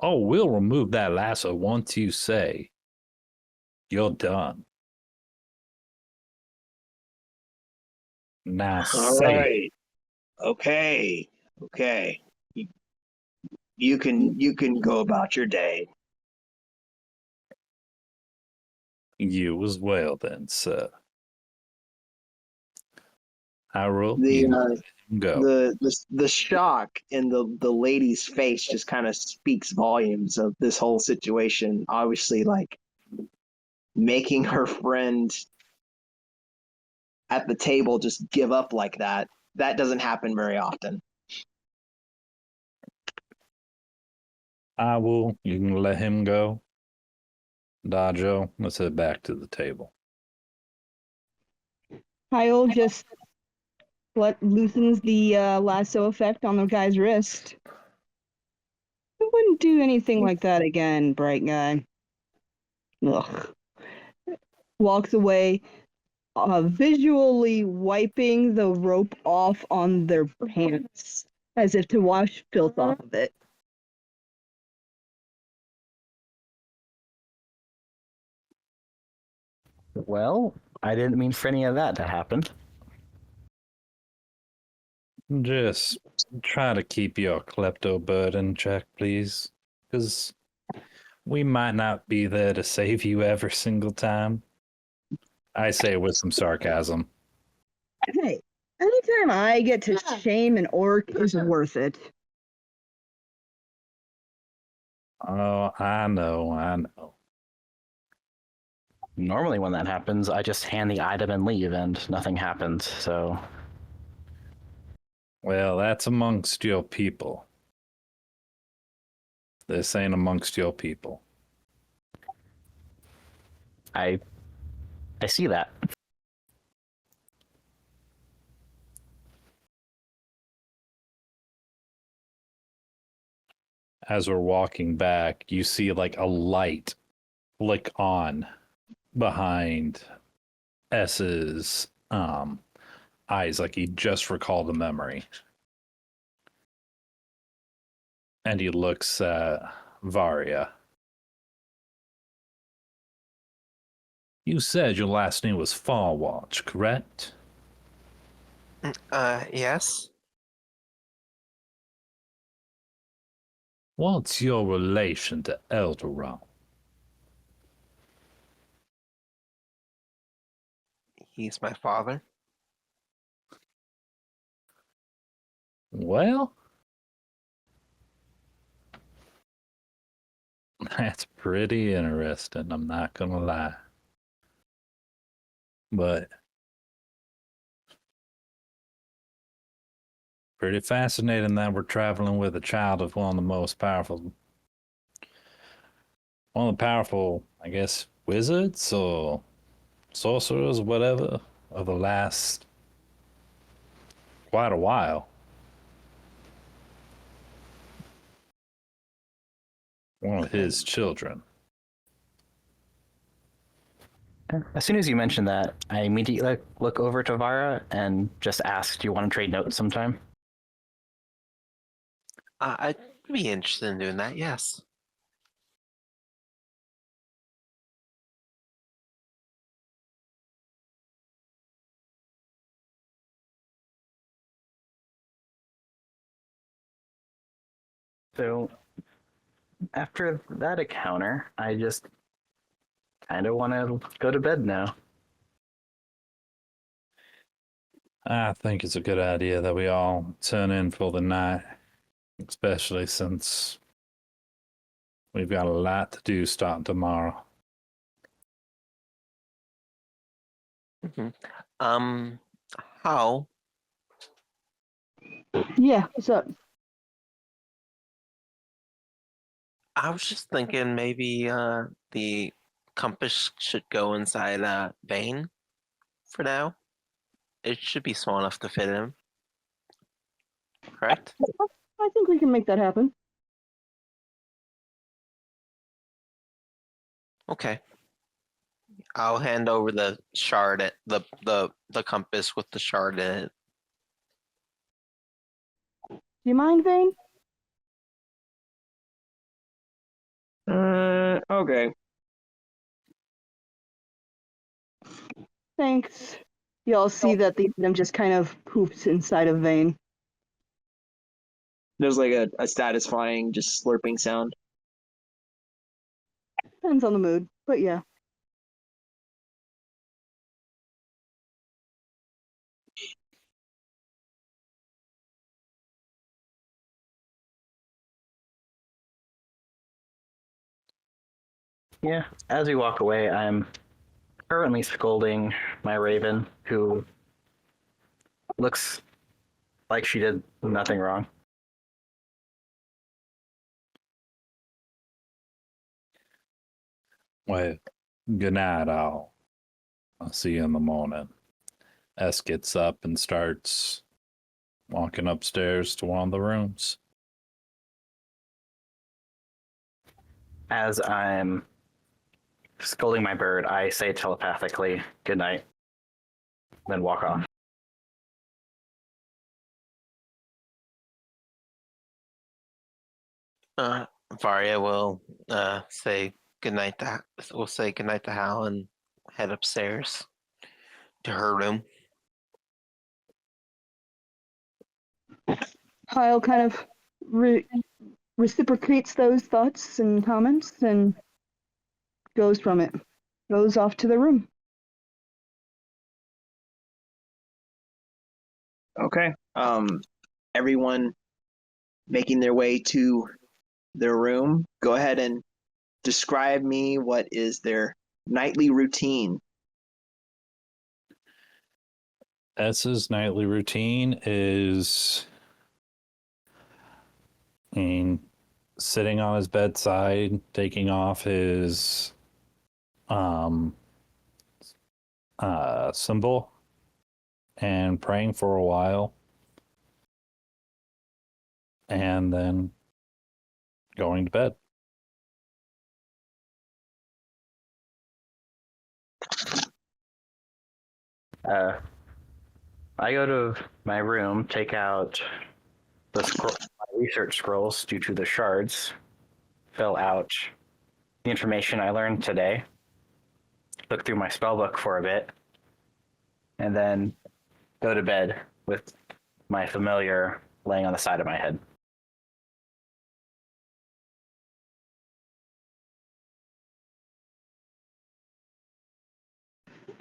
Oh, we'll remove that lasso once you say you're done. Now All say right. Okay. You can go about your day. you as well then, sir. Hyrule, The you let him go. the shock in the lady's face just kind of speaks volumes of this whole situation. Obviously, like, making her friend at the table just give up like that. That doesn't happen very often. You can let him go. Dajo, let's head back to the table. Kyle just loosens the lasso effect on the guy's wrist. I wouldn't do anything like that again, bright guy. Ugh. Walks away, visually wiping the rope off on their pants as if to wash filth off of it. Well, I didn't mean for any of that to happen. Just try to keep your klepto bird in check, please. Because we might not be there to save you every single time. I say it with some sarcasm. Hey, anytime I get to shame an orc is worth it. Oh, I know. Normally when that happens, I just hand the item and leave and nothing happens, so... Well, that's amongst your people. This ain't amongst your people. I see that. As we're walking back, you see like a light flick on behind S's eyes, like he just recalled a memory. And he looks at Varia. You said your last name was Farwatch, correct? Yes. What's your relation to Elderon? He's my father. Well, that's pretty interesting, I'm not gonna lie. But pretty fascinating that we're traveling with a child of one of the powerful, I guess, wizards or sorcerers, whatever, of the last quite a while. One of his children. As soon as you mentioned that, I immediately look over to Vara and just ask, do you want to trade notes sometime? I'd be interested in doing that, yes. So, after that encounter, I just kind of want to go to bed now. I think it's a good idea that we all turn in for the night, especially since we've got a lot to do starting tomorrow. Mm-hmm. How? Yeah, what's up? I was just thinking maybe the compass should go inside Vane for now. It should be small enough to fit him. Correct? I think we can make that happen. Okay. I'll hand over the shard at the compass with the shard in it. Do you mind, Vane? Okay. Thanks. Y'all see that the item just kind of poops inside of Vane. There's like a satisfying, just slurping sound. Depends on the mood, but yeah. Yeah, as we walk away, I'm currently scolding my raven, who looks like she did nothing wrong. Well, good night, all. I'll see you in the morning. S gets up and starts walking upstairs to one of the rooms. As I'm scolding my bird, I say telepathically, good night, then walk off. Varya will say goodnight to we'll say goodnight to Hal and head upstairs to her room. Kyle kind of reciprocates those thoughts and comments and goes from it. Goes off to the room. Okay. Everyone making their way to their room. Go ahead and describe me what is their nightly routine. S's nightly routine is sitting on his bedside, taking off his symbol and praying for a while, and then going to bed. I go to my room, take out the my research scrolls due to the shards, fill out the information I learned today, look through my spellbook for a bit, and then go to bed with my familiar laying on the side of my head.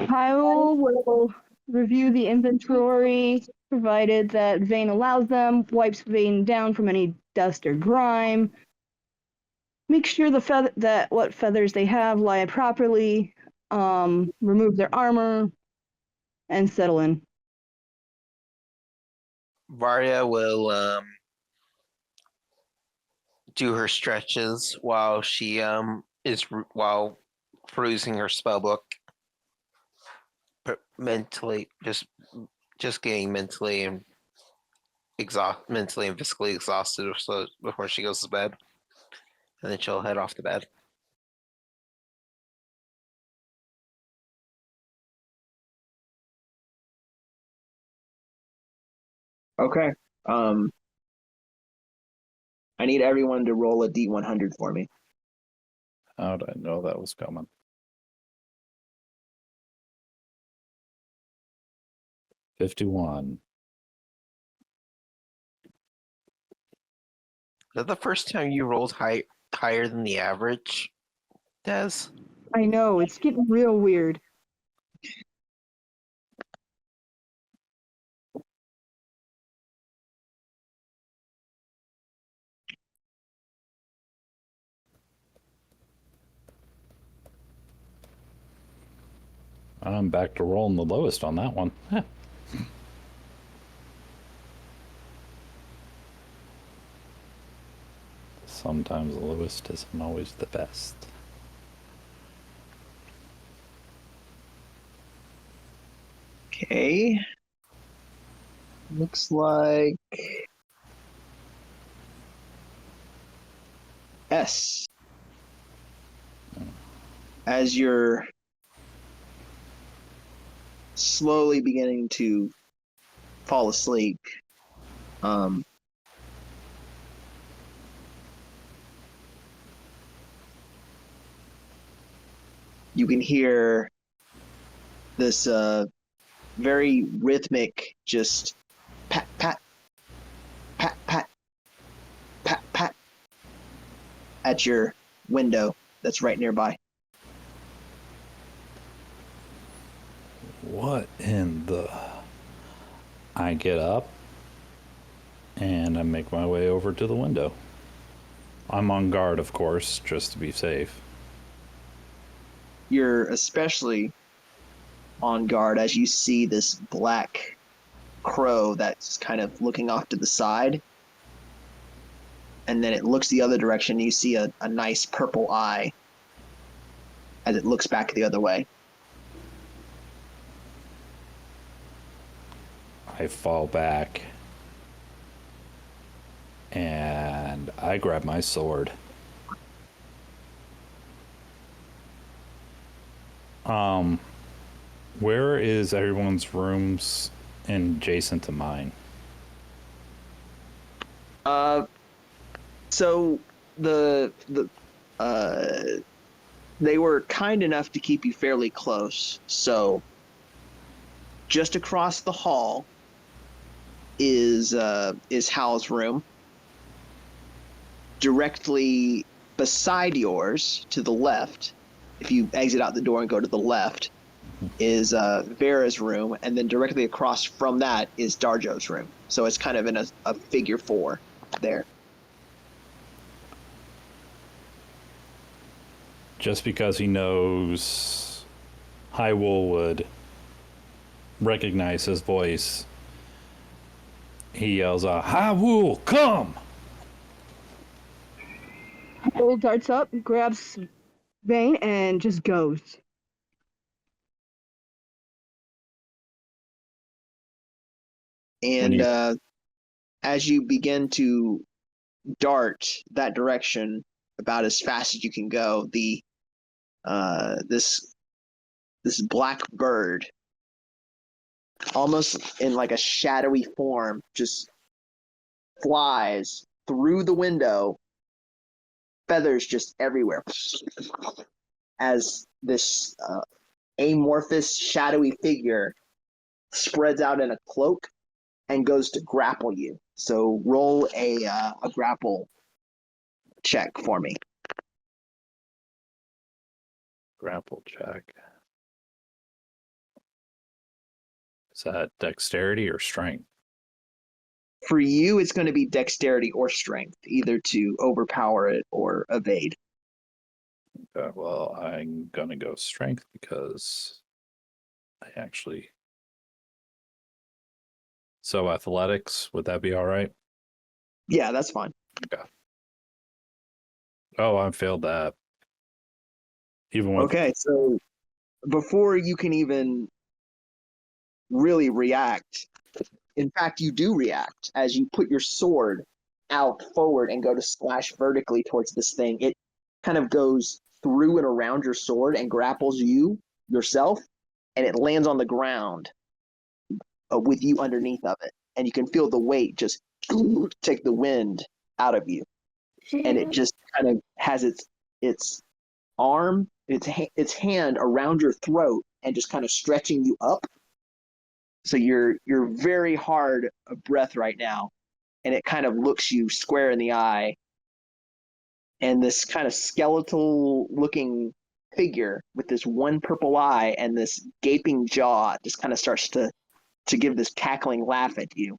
Kyle will review the inventory, provided that Vane allows them, wipes Vane down from any dust or grime, make sure that what feathers they have lie properly, remove their armor, and settle in. Varya will do her stretches while she while perusing her spellbook, mentally just getting mentally and physically exhausted so before she goes to bed, and then she'll head off to bed. Okay. I need everyone to roll a D100 for me. How did I know that was coming? $51. Is that the first time you rolled higher than the average, Des? I know, it's getting real weird. I'm back to rolling the lowest on that one. Sometimes the lowest isn't always the best. Okay. Looks like S. As you're slowly beginning to fall asleep, you can hear this very rhythmic, just pat, pat, pat, pat, pat, pat at your window that's right nearby. What in the... I get up and I make my way over to the window. I'm on guard, of course, just to be safe. You're especially on guard as you see this black crow that's kind of looking off to the side. And then it looks the other direction and you see a nice purple eye as it looks back the other way. I fall back and I grab my sword. Where is everyone's rooms adjacent to mine? So they were kind enough to keep you fairly close. So just across the hall is Hal's room. Directly beside yours, to the left, if you exit out the door and go to the left, is Vera's room, and then directly across from that is Darjo's room. So it's kind of in a figure four there. Just because he knows Hyrule would recognize his voice, he yells out, "Hyrule, come!" Bull darts up, grabs Vane, and just goes. And as you begin to dart that direction about as fast as you can go, this black bird, almost in like a shadowy form, just flies through the window, feathers just everywhere, as this amorphous, shadowy figure spreads out in a cloak and goes to grapple you. So roll a grapple check for me. Grapple check. Is that dexterity or strength? For you, it's going to be dexterity or strength, either to overpower it or evade. Okay, well, I'm gonna go strength because I actually. So athletics, would that be all right? Yeah, that's fine. Okay. Oh, I failed that. Even with Okay, so before you can even really react, in fact, you do react as you put your sword out forward and go to slash vertically towards this thing. It kind of goes through and around your sword and grapples you yourself, and it lands on the ground with you underneath of it. And you can feel the weight just take the wind out of you. And it just kind of has its arm, its hand around your throat and just kind of stretching you up. So you're very hard of breath right now, and it kind of looks you square in the eye. And this kind of skeletal looking figure with this one purple eye and this gaping jaw just kind of starts to give this cackling laugh at you.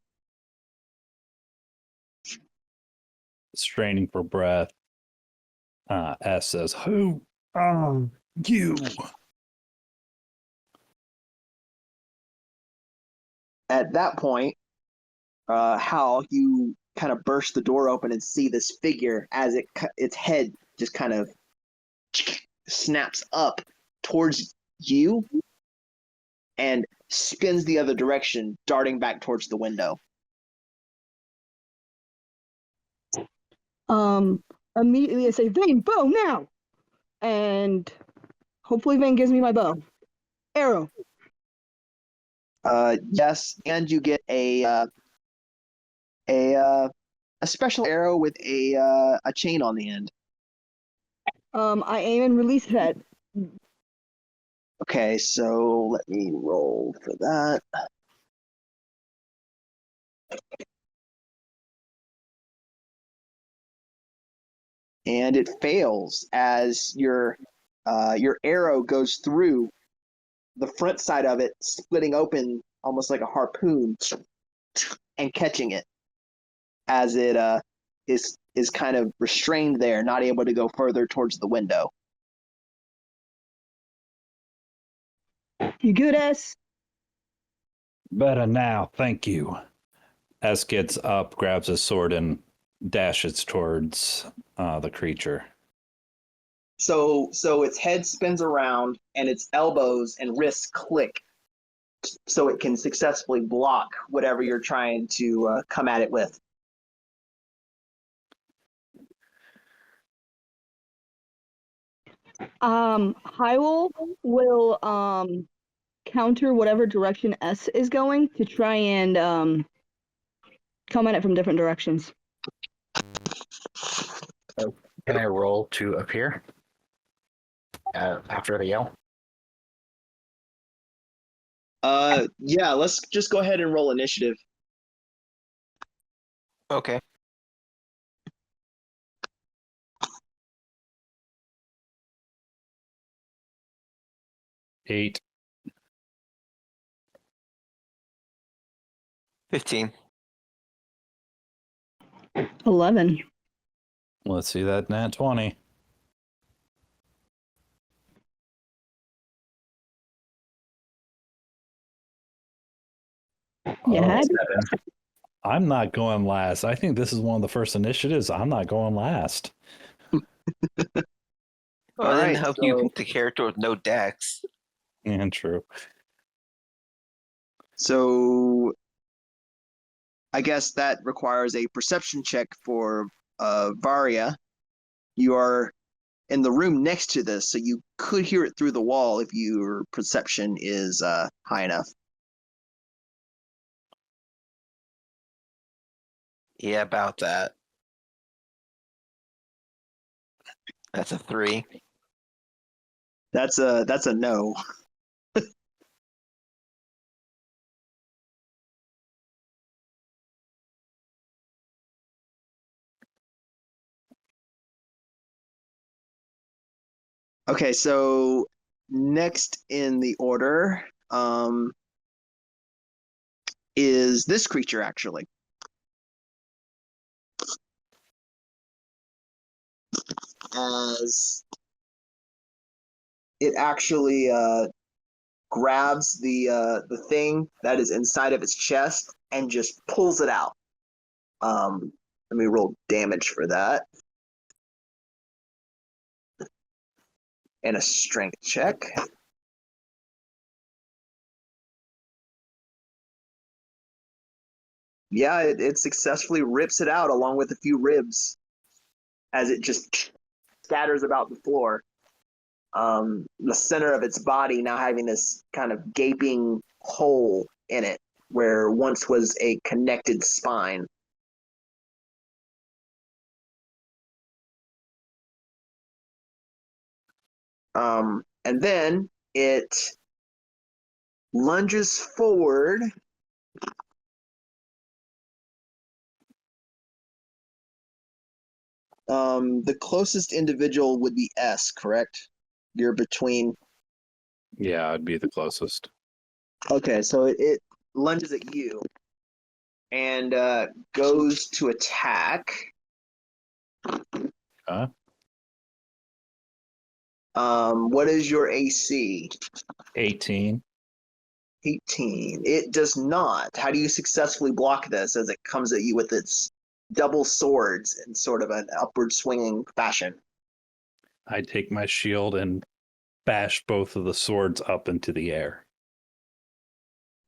straining for breath, S says, "Who are you?" At that point, Hal, you kind of burst the door open and see this figure as its head just kind of snaps up towards you and spins the other direction, darting back towards the window. Immediately I say, Vane, bow now! And hopefully Vane gives me my bow. Arrow. Yes, and you get a special arrow with a chain on the end. I aim and release that. Okay, so let me roll for that. And it fails as your arrow goes through the front side of it, splitting open almost like a harpoon and catching it as it is kind of restrained there, not able to go further towards the window. You good, S? Better now, thank you. S gets up, grabs his sword, and dashes towards the creature. So its head spins around and its elbows and wrists click so it can successfully block whatever you're trying to come at it with. Hyrule will counter whatever direction S is going to try and come at it from different directions. Can I roll to appear after the yell? Yeah, let's just go ahead and roll initiative. Okay. Eight. 15. 11. Let's see that nat 20. You had 7. I'm not going last. I think this is one of the first initiatives. I'm not going last. Well, All then right, how you so- pick the character with no dex? And true. So I guess that requires a perception check for Varia. You are in the room next to this, so you could hear it through the wall if your perception is high enough. Yeah, about that. That's a 3. That's a no. Okay, so next in the order is this creature actually. As it actually grabs the thing that is inside of its chest and just pulls it out. Let me roll damage for that. And a strength check. Yeah, it successfully rips it out along with a few ribs as it just scatters about the floor. The center of its body now having this kind of gaping hole in it where once was a connected spine. And then it lunges forward. The closest individual would be S, correct? You're between. Yeah, I'd be the closest. Okay, so it lunges at you and goes to attack. Huh? What is your AC? 18. 18. It does not. How do you successfully block this as it comes at you with its double swords in sort of an upward swinging fashion? I take my shield and bash both of the swords up into the air.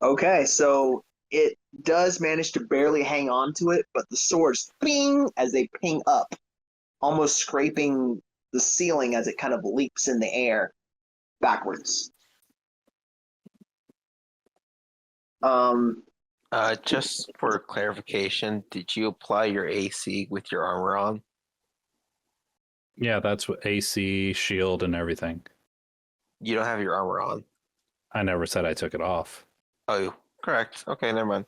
Okay, so it does manage to barely hang on to it, but the swords ping as they ping up, almost scraping the ceiling as it kind of leaps in the air backwards. Just for clarification, did you apply your AC with your armor on? Yeah, that's what AC, shield, and everything. You don't have your armor on. I never said I took it off. Oh, correct. Okay, never mind.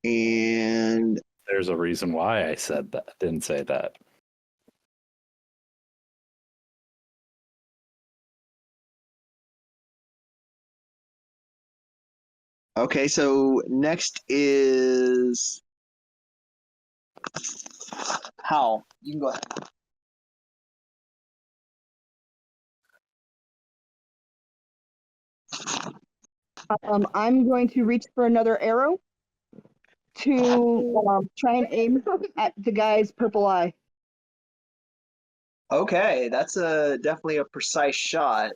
And There's a reason why I said that. Didn't say that. okay, so next is Hal. You can go ahead. I'm going to reach for another arrow to try and aim at the guy's purple eye. Okay, that's definitely a precise shot.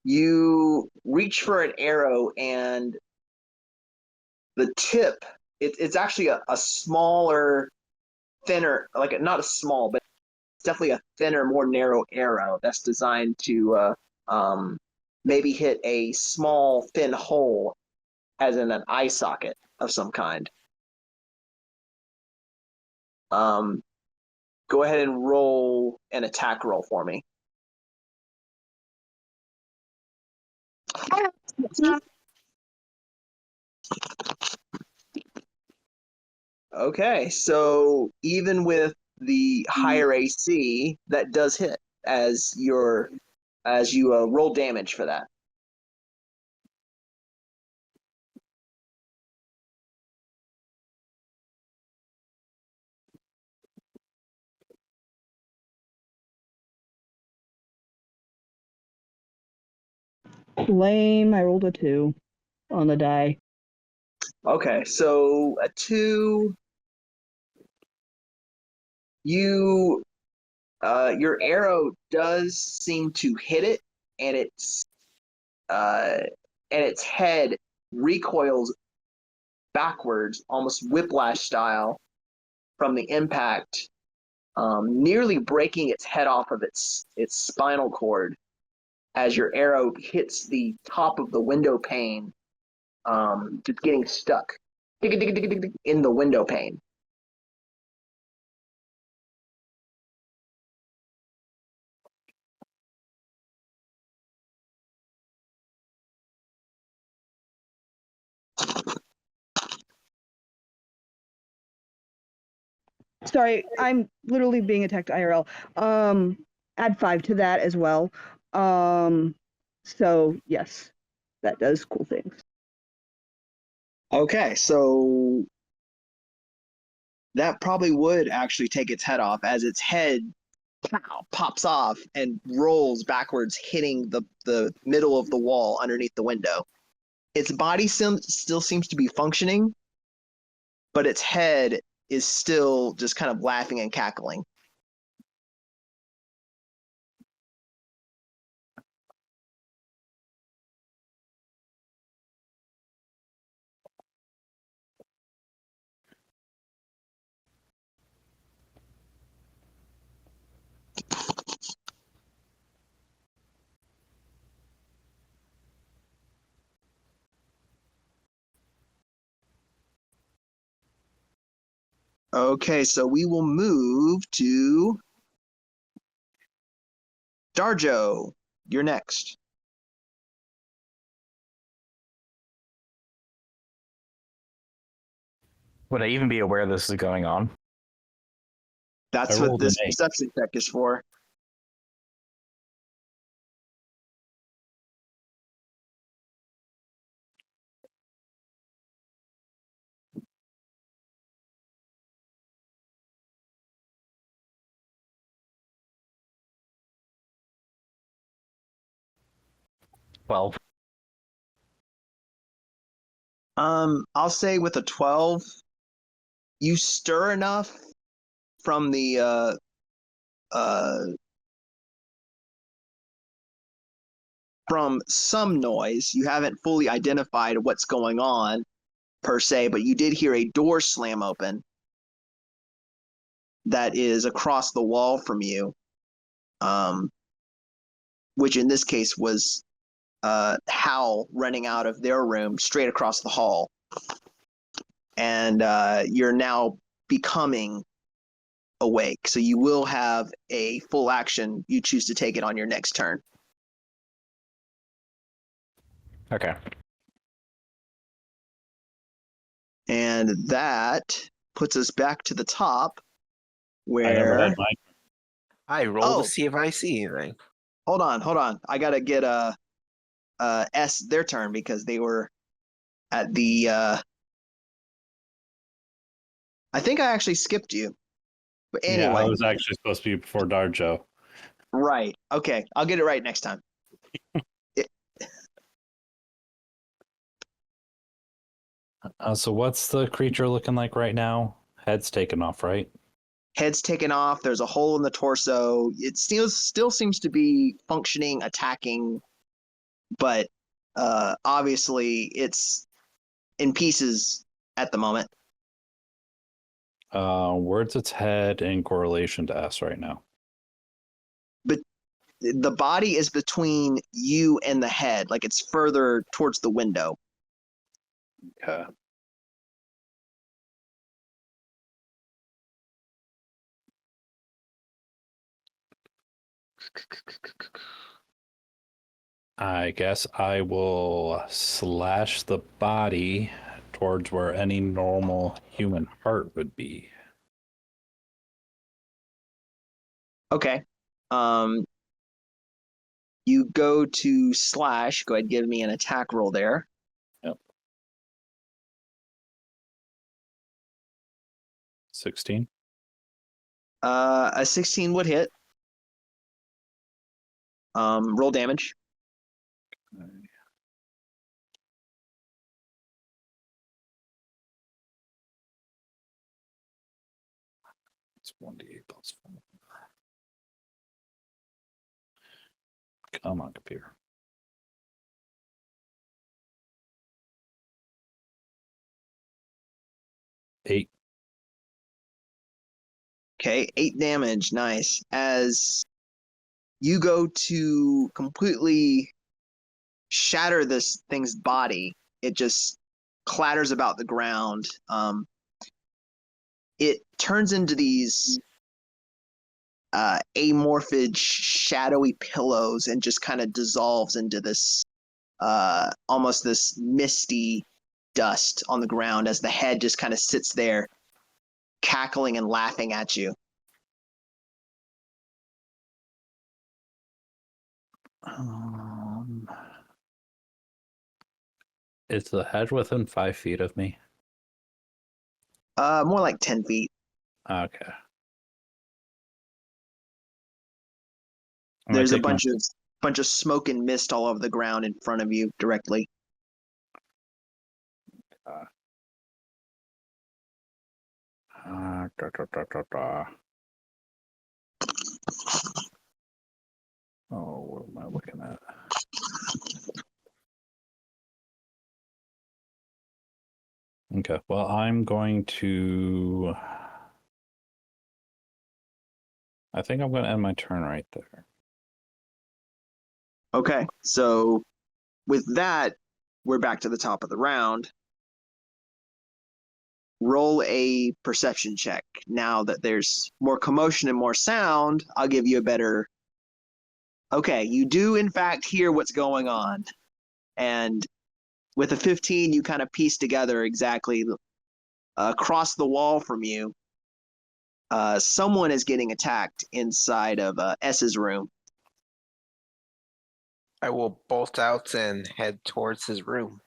You reach for an arrow and the tip, it's actually a smaller, thinner, like not a small, but it's definitely a thinner, more narrow arrow that's designed to maybe hit a small thin hole, as in an eye socket of some kind. Go ahead and roll an attack roll for me. Okay, so even with the higher AC, that does hit as you roll damage for that. Lame. I rolled a 2 on the die. Okay, so a 2. Your arrow does seem to hit it, and its head recoils backwards, almost whiplash style, from the impact, nearly breaking its head off of its spinal cord as your arrow hits the top of the window pane, just getting stuck in the window pane. Sorry, I'm literally being attacked IRL. Add 5 to that as well. So yes, that does cool things. Okay, so that probably would actually take its head off, as its head pops off and rolls backwards, hitting the middle of the wall underneath the window. Its body still seems to be functioning, but its head is still just kind of laughing and cackling. Okay, so we will move to Darjo. You're next. Would I even be aware this is going on? That's I what rolled this an 8. perception check is for. Well, I'll say with a 12, you stir enough from the from some noise. You haven't fully identified what's going on per se, but you did hear a door slam open that is across the wall from you, which in this case was Hal running out of their room straight across the hall. And you're now becoming awake, so you will have a full action. You choose to take it on your next turn. okay. And that puts us back to the top, I never where had mine. I roll Oh. to see if I see anything. hold on. I gotta get S their turn, because they were at the I think I actually skipped you. But Yeah, anyway, I was actually supposed to be before Darjo. right. Okay, I'll get it right next time. So what's the creature looking like right now? Head's taken off, right? Head's taken off. There's a hole in the torso. It still seems to be functioning, attacking, but obviously it's in pieces at the moment. Where's its head in correlation to S right now? the body is between you and the head, like it's further towards the window. Okay. I guess I will slash the body towards where any normal human heart would be. Okay. You go to slash. Go ahead, give me an attack roll there. Yep. 16. A 16 would hit. Roll damage. Okay. It's 1d8 plus 4. Come on, computer. Eight. Okay, 8 damage. Nice. As you go to completely shatter this thing's body, it just clatters about the ground. It turns into these amorphous, shadowy pillows and just kind of dissolves into this almost this misty dust on the ground as the head just kind of sits there cackling and laughing at you. Is the head within 5 feet of me? More like 10 feet. Okay. There's a bunch of smoke and mist all over the ground in front of you directly. Oh, what am I looking at? Okay, well, I'm going to... I think I'm going to end my turn right there. Okay, so with that, we're back to the top of the round. Roll a perception check. Now that there's more commotion and more sound, I'll give you a better... Okay, you do in fact hear what's going on. And with a 15, you kind of piece together exactly across the wall from you. Someone is getting attacked inside of S's room. I will bolt out and head towards his room.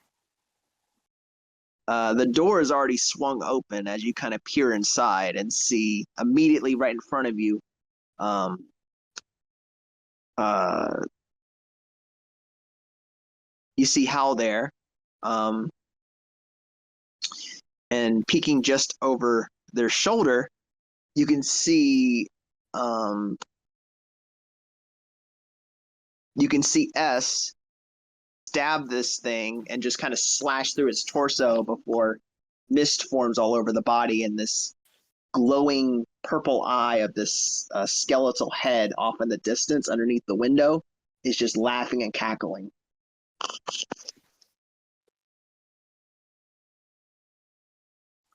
The door is already swung open as you kind of peer inside and see immediately right in front of you you see Hal there, and peeking just over their shoulder, you can see S stab this thing and just kind of slash through its torso before mist forms all over the body, and this glowing purple eye of this skeletal head off in the distance underneath the window is just laughing and cackling.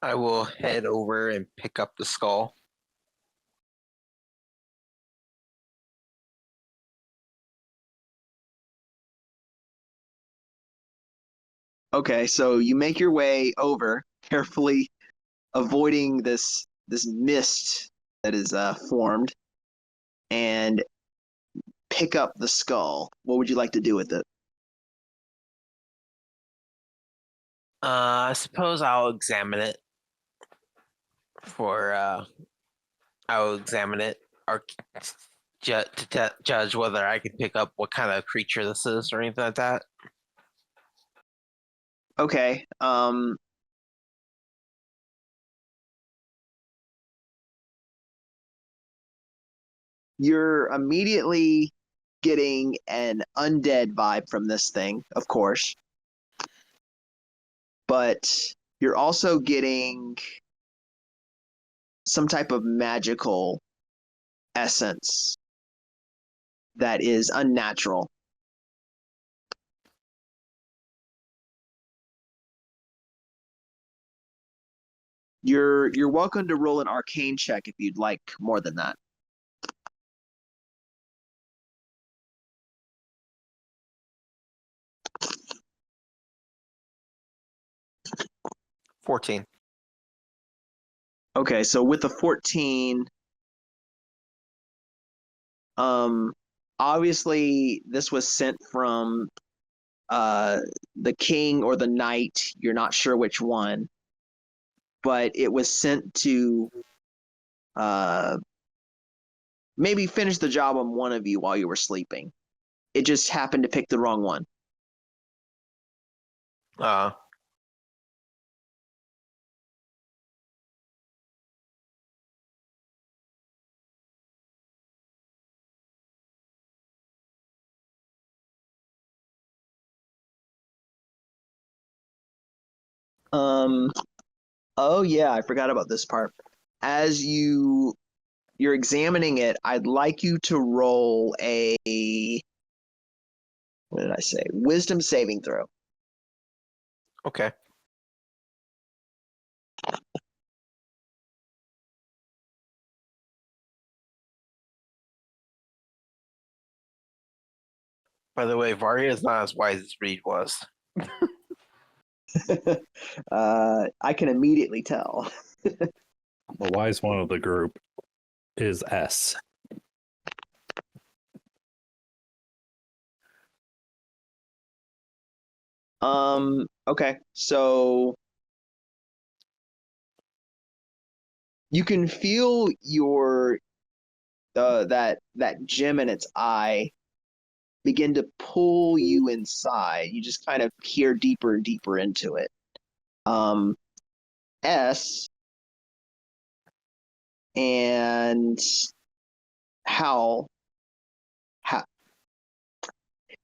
I will head over and pick up the skull. Okay, so you make your way over, carefully avoiding this mist that is formed, and pick up the skull. What would you like to do with it? I suppose I'll examine it I'll examine it or to judge whether I can pick up what kind of creature this is or anything like that. Okay. You're immediately getting an undead vibe from this thing, of course. But you're also getting some type of magical essence that is unnatural. You're welcome to roll an arcane check if you'd like more than that. $14. Okay, so with the 14, obviously this was sent from the king or the knight. You're not sure which one, but it was sent to maybe finish the job on one of you while you were sleeping. It just happened to pick the wrong one. Oh yeah, I forgot about this part. As you're examining it, I'd like you to roll a, what did I say? Wisdom saving throw. Okay. By the way, Varia is not as wise as Reed was. I can immediately tell. The wise one of the group is S. Okay, so you can feel your that gem in its eye begin to pull you inside. You just kind of peer deeper and deeper into it. S and Hal,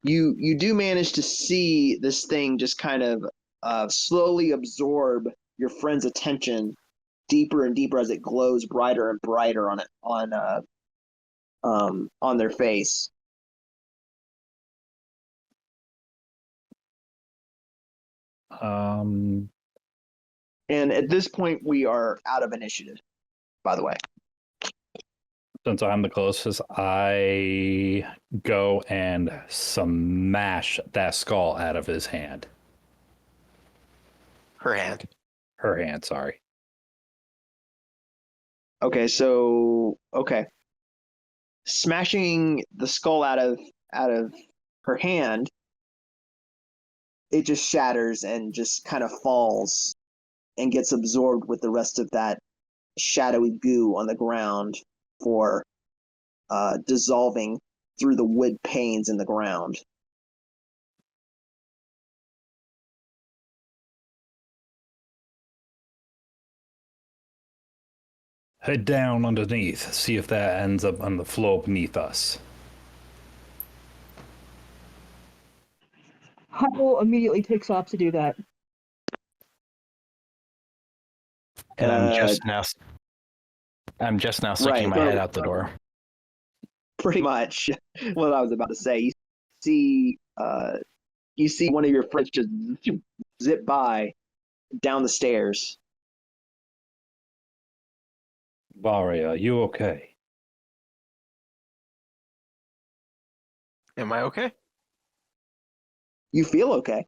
you do manage to see this thing just kind of slowly absorb your friend's attention deeper and deeper as it glows brighter and brighter on their face. And at this point, we are out of initiative, by the way. Since I'm the closest, I go and smash that skull out of his hand. Her hand. Her hand, sorry. Okay, so smashing the skull out of her hand, it just shatters and just kind of falls and gets absorbed with the rest of that shadowy goo on the ground for dissolving through the wood panes in the ground. Head down underneath, see if that ends up on the floor beneath us. Huddle immediately takes off to do that. And I'm just now sticking right, my head out the door. Pretty much what I was about to say. You see one of your friends just zip by down the stairs. Varia, are you okay? Am I okay? You feel okay.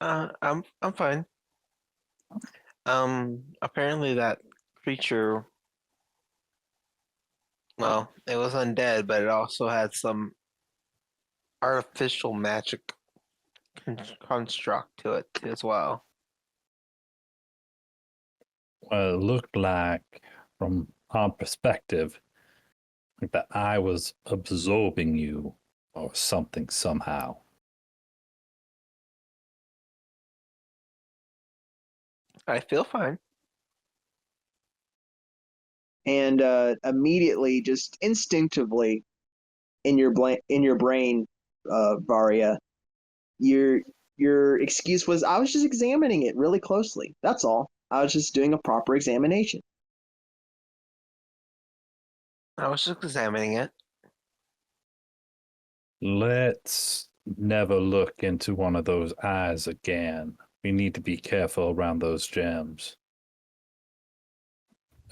I'm fine. Apparently that creature, well, it was undead, but it also had some artificial magic construct to it as well. Well, it looked like, from our perspective, like that I was absorbing you or something somehow. I feel fine. And immediately, just instinctively, in your brain, Varia, your excuse was, I was just examining it really closely. That's all. I was just doing a proper examination. I was just examining it. Let's never look into one of those eyes again. We need to be careful around those gems.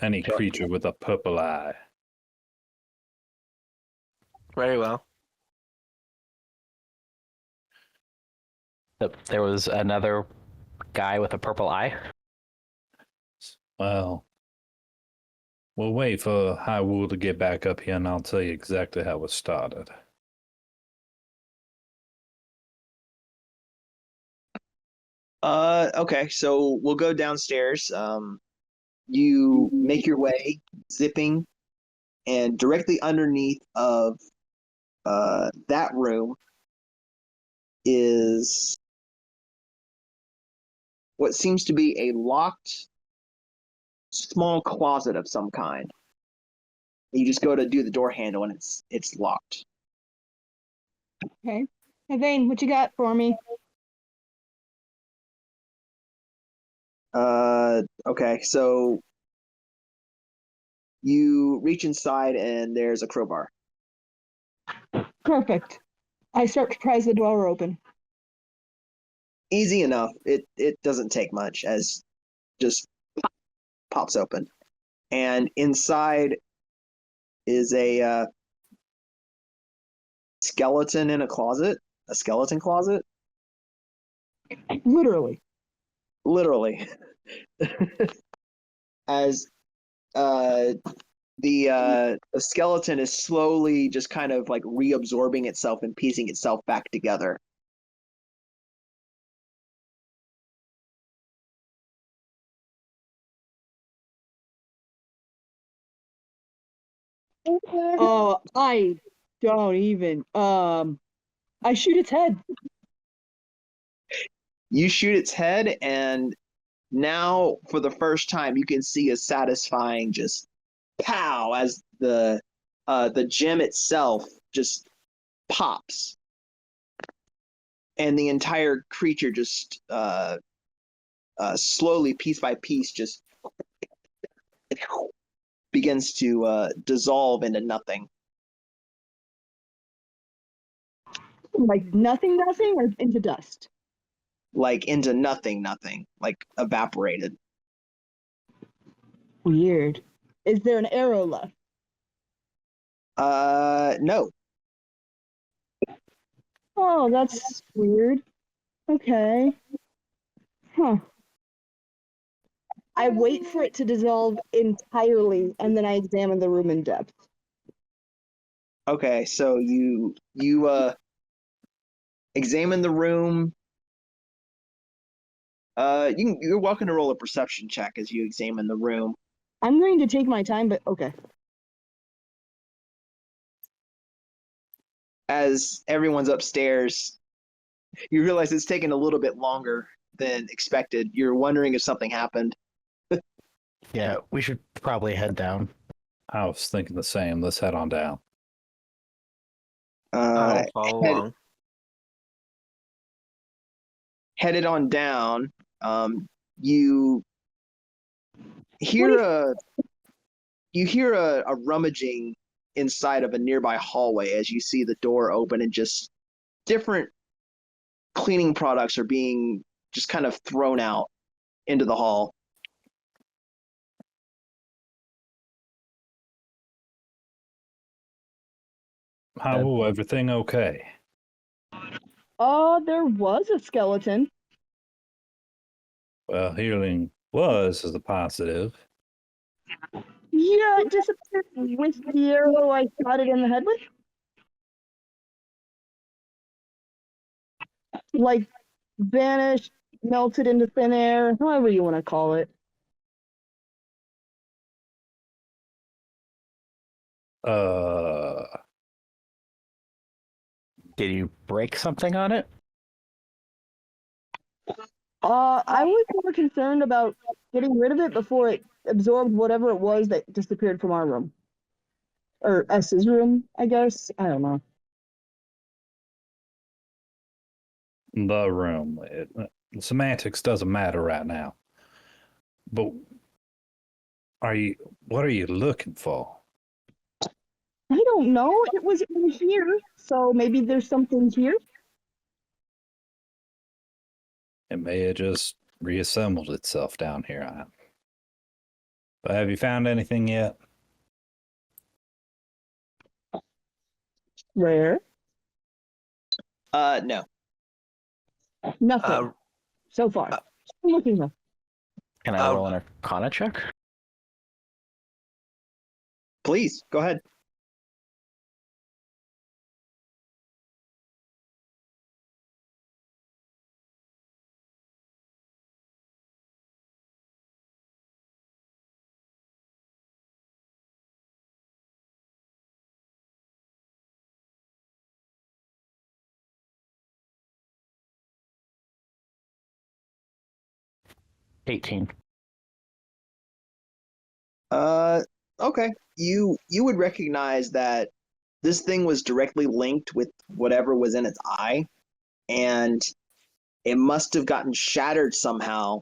Any creature with a purple eye. Very well. There was another guy with a purple eye. Well, we'll wait for Hyrule to get back up here and I'll tell you exactly how it started. Okay, so we'll go downstairs. You make your way, zipping, and directly underneath of that room is what seems to be a locked small closet of some kind. You just go to do the door handle and it's locked. Okay. Hey, Vane, what you got for me? Okay, so you reach inside and there's a crowbar. Perfect. I start to prise the door open. Easy enough. It doesn't take much as just pops open. And inside is a skeleton in a closet, a skeleton closet. Literally. Literally. As the skeleton is slowly just kind of like reabsorbing itself and piecing itself back together. Oh, I don't even. I shoot its head. You shoot its head, and now for the first time you can see a satisfying just pow as the gem itself just pops, and the entire creature just slowly, piece by piece, just begins to dissolve into nothing. Like nothing, or into dust. Like into nothing, like evaporated. Weird. Is there an arrow left? No. Oh, that's weird. Okay. Huh. I wait for it to dissolve entirely, and then I examine the room in depth. Okay, so you examine the room. You're welcome to roll a perception check as you examine the room. I'm going to take my time, but okay. As everyone's upstairs, you realize it's taken a little bit longer than expected. You're wondering if something happened. Yeah, we should probably head down. I was thinking the same. Let's head on down. I'll follow along. Headed on down, you hear a rummaging inside of a nearby hallway as you see the door open and just different cleaning products are being just kind of thrown out into the hall. How everything okay? Oh, there was a skeleton. Well, healing was as a positive. Yeah, it disappeared with the arrow I shot it in the head with. Like, vanished, melted into thin air, however you want to call it. Did you break something on it? I was more concerned about getting rid of it before it absorbed whatever it was that disappeared from our room. Or S's room, I guess. I don't know. The room. Semantics doesn't matter right now. But what are you looking for? I don't know. It was in here, so maybe there's something here. It may have just reassembled itself down here. But have you found anything yet? Rare. No. Nothing Uh, so far. uh, I'm looking though. Can I roll an Arcana check? Please, go ahead. $18. Okay. You would recognize that this thing was directly linked with whatever was in its eye, and it must have gotten shattered somehow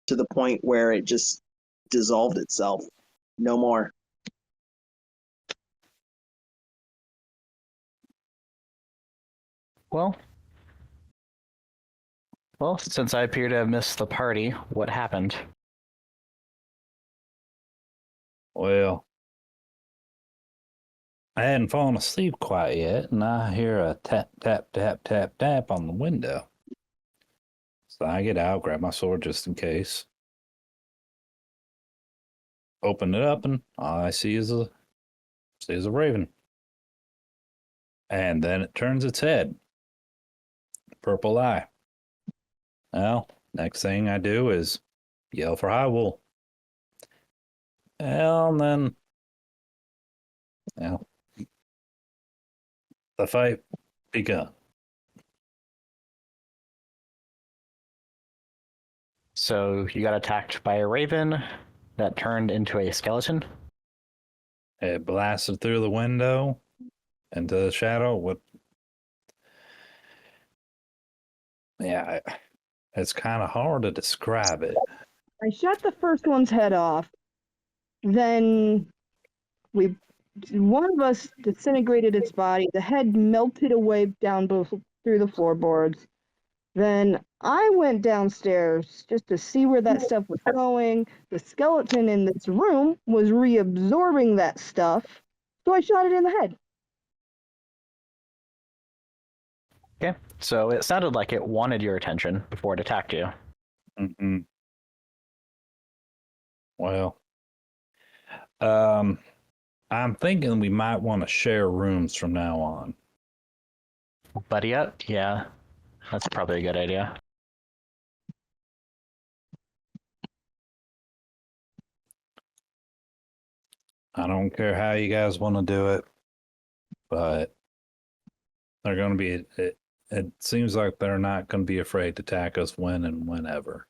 to the point where it just dissolved itself. No more. Well, since I appear to have missed the party, what happened? Well, I hadn't fallen asleep quite yet, and I hear a tap, tap, tap, tap, tap on the window. So I get out, grab my sword just in case. Open it up, and all I see is a raven. And then it turns its head. Purple eye. Well, next thing I do is yell for high wool. Well, and then, well, the fight begun. So you got attacked by a raven that turned into a skeleton? It blasted through the window into the shadow. Yeah, it's kind of hard to describe it. I shot the first one's head off. Then one of us disintegrated its body. The head melted away down both through the floorboards. Then I went downstairs just to see where that stuff was going. The skeleton in this room was reabsorbing that stuff, so I shot it in the head. Okay, so it sounded like it wanted your attention before it attacked you. Mm-hmm. Well, I'm thinking we might want to share rooms from now on. Buddy up? Yeah, that's probably a good idea. I don't care how you guys want to do it, but they're going to be. It seems like they're not going to be afraid to attack us when and whenever.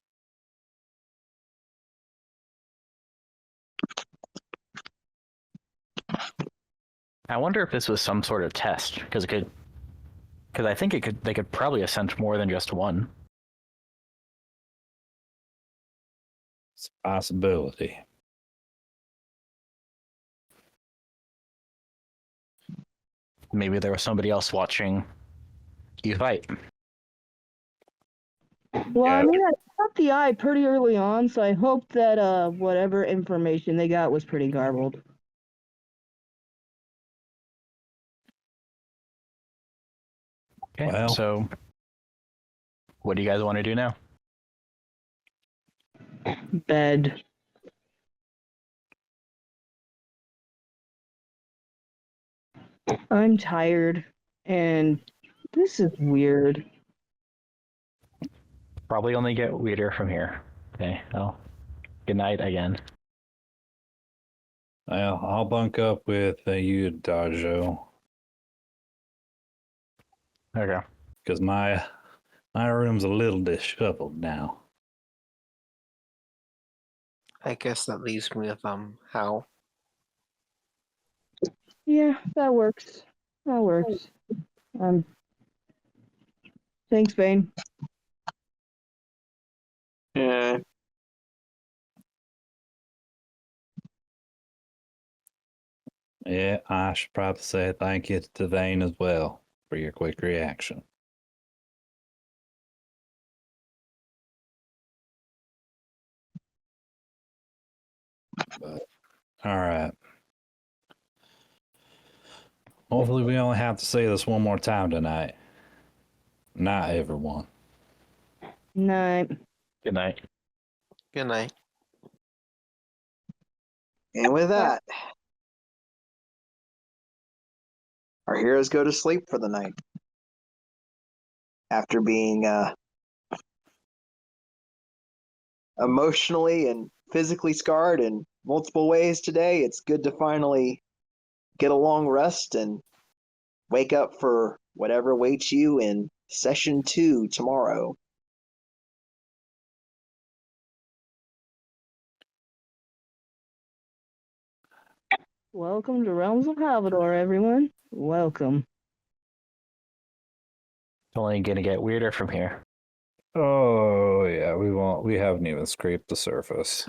I wonder if this was some sort of test, because I think they could probably ascend more than just one. It's a possibility. Maybe there was somebody else watching you fight. Well, Yeah. I mean, I shot the eye pretty early on, so I hope that whatever information they got was pretty garbled. Okay, Well, so what do you guys want to do now? Bed. I'm tired, and this is weird. Probably only get weirder from here. Okay, well, good night again. well, I'll bunk up with you, Dajo, Okay. because my room's a little disheveled now. I guess that leaves me with How. Yeah, that works. That works. Thanks, Bane. Yeah. Yeah, I should probably say thank you to Vane as well for your quick reaction. But, all right. Hopefully, we only have to say this one more time tonight. Not everyone. Night. Good night. Good night. And with that, our heroes go to sleep for the night. After being emotionally and physically scarred in multiple ways today, it's good to finally get a long rest and wake up for whatever awaits you in session 2 tomorrow. Welcome to Realms of Halvidor, everyone. Welcome. It's only gonna get weirder from here. Oh, yeah, we won't. We haven't even scraped the surface.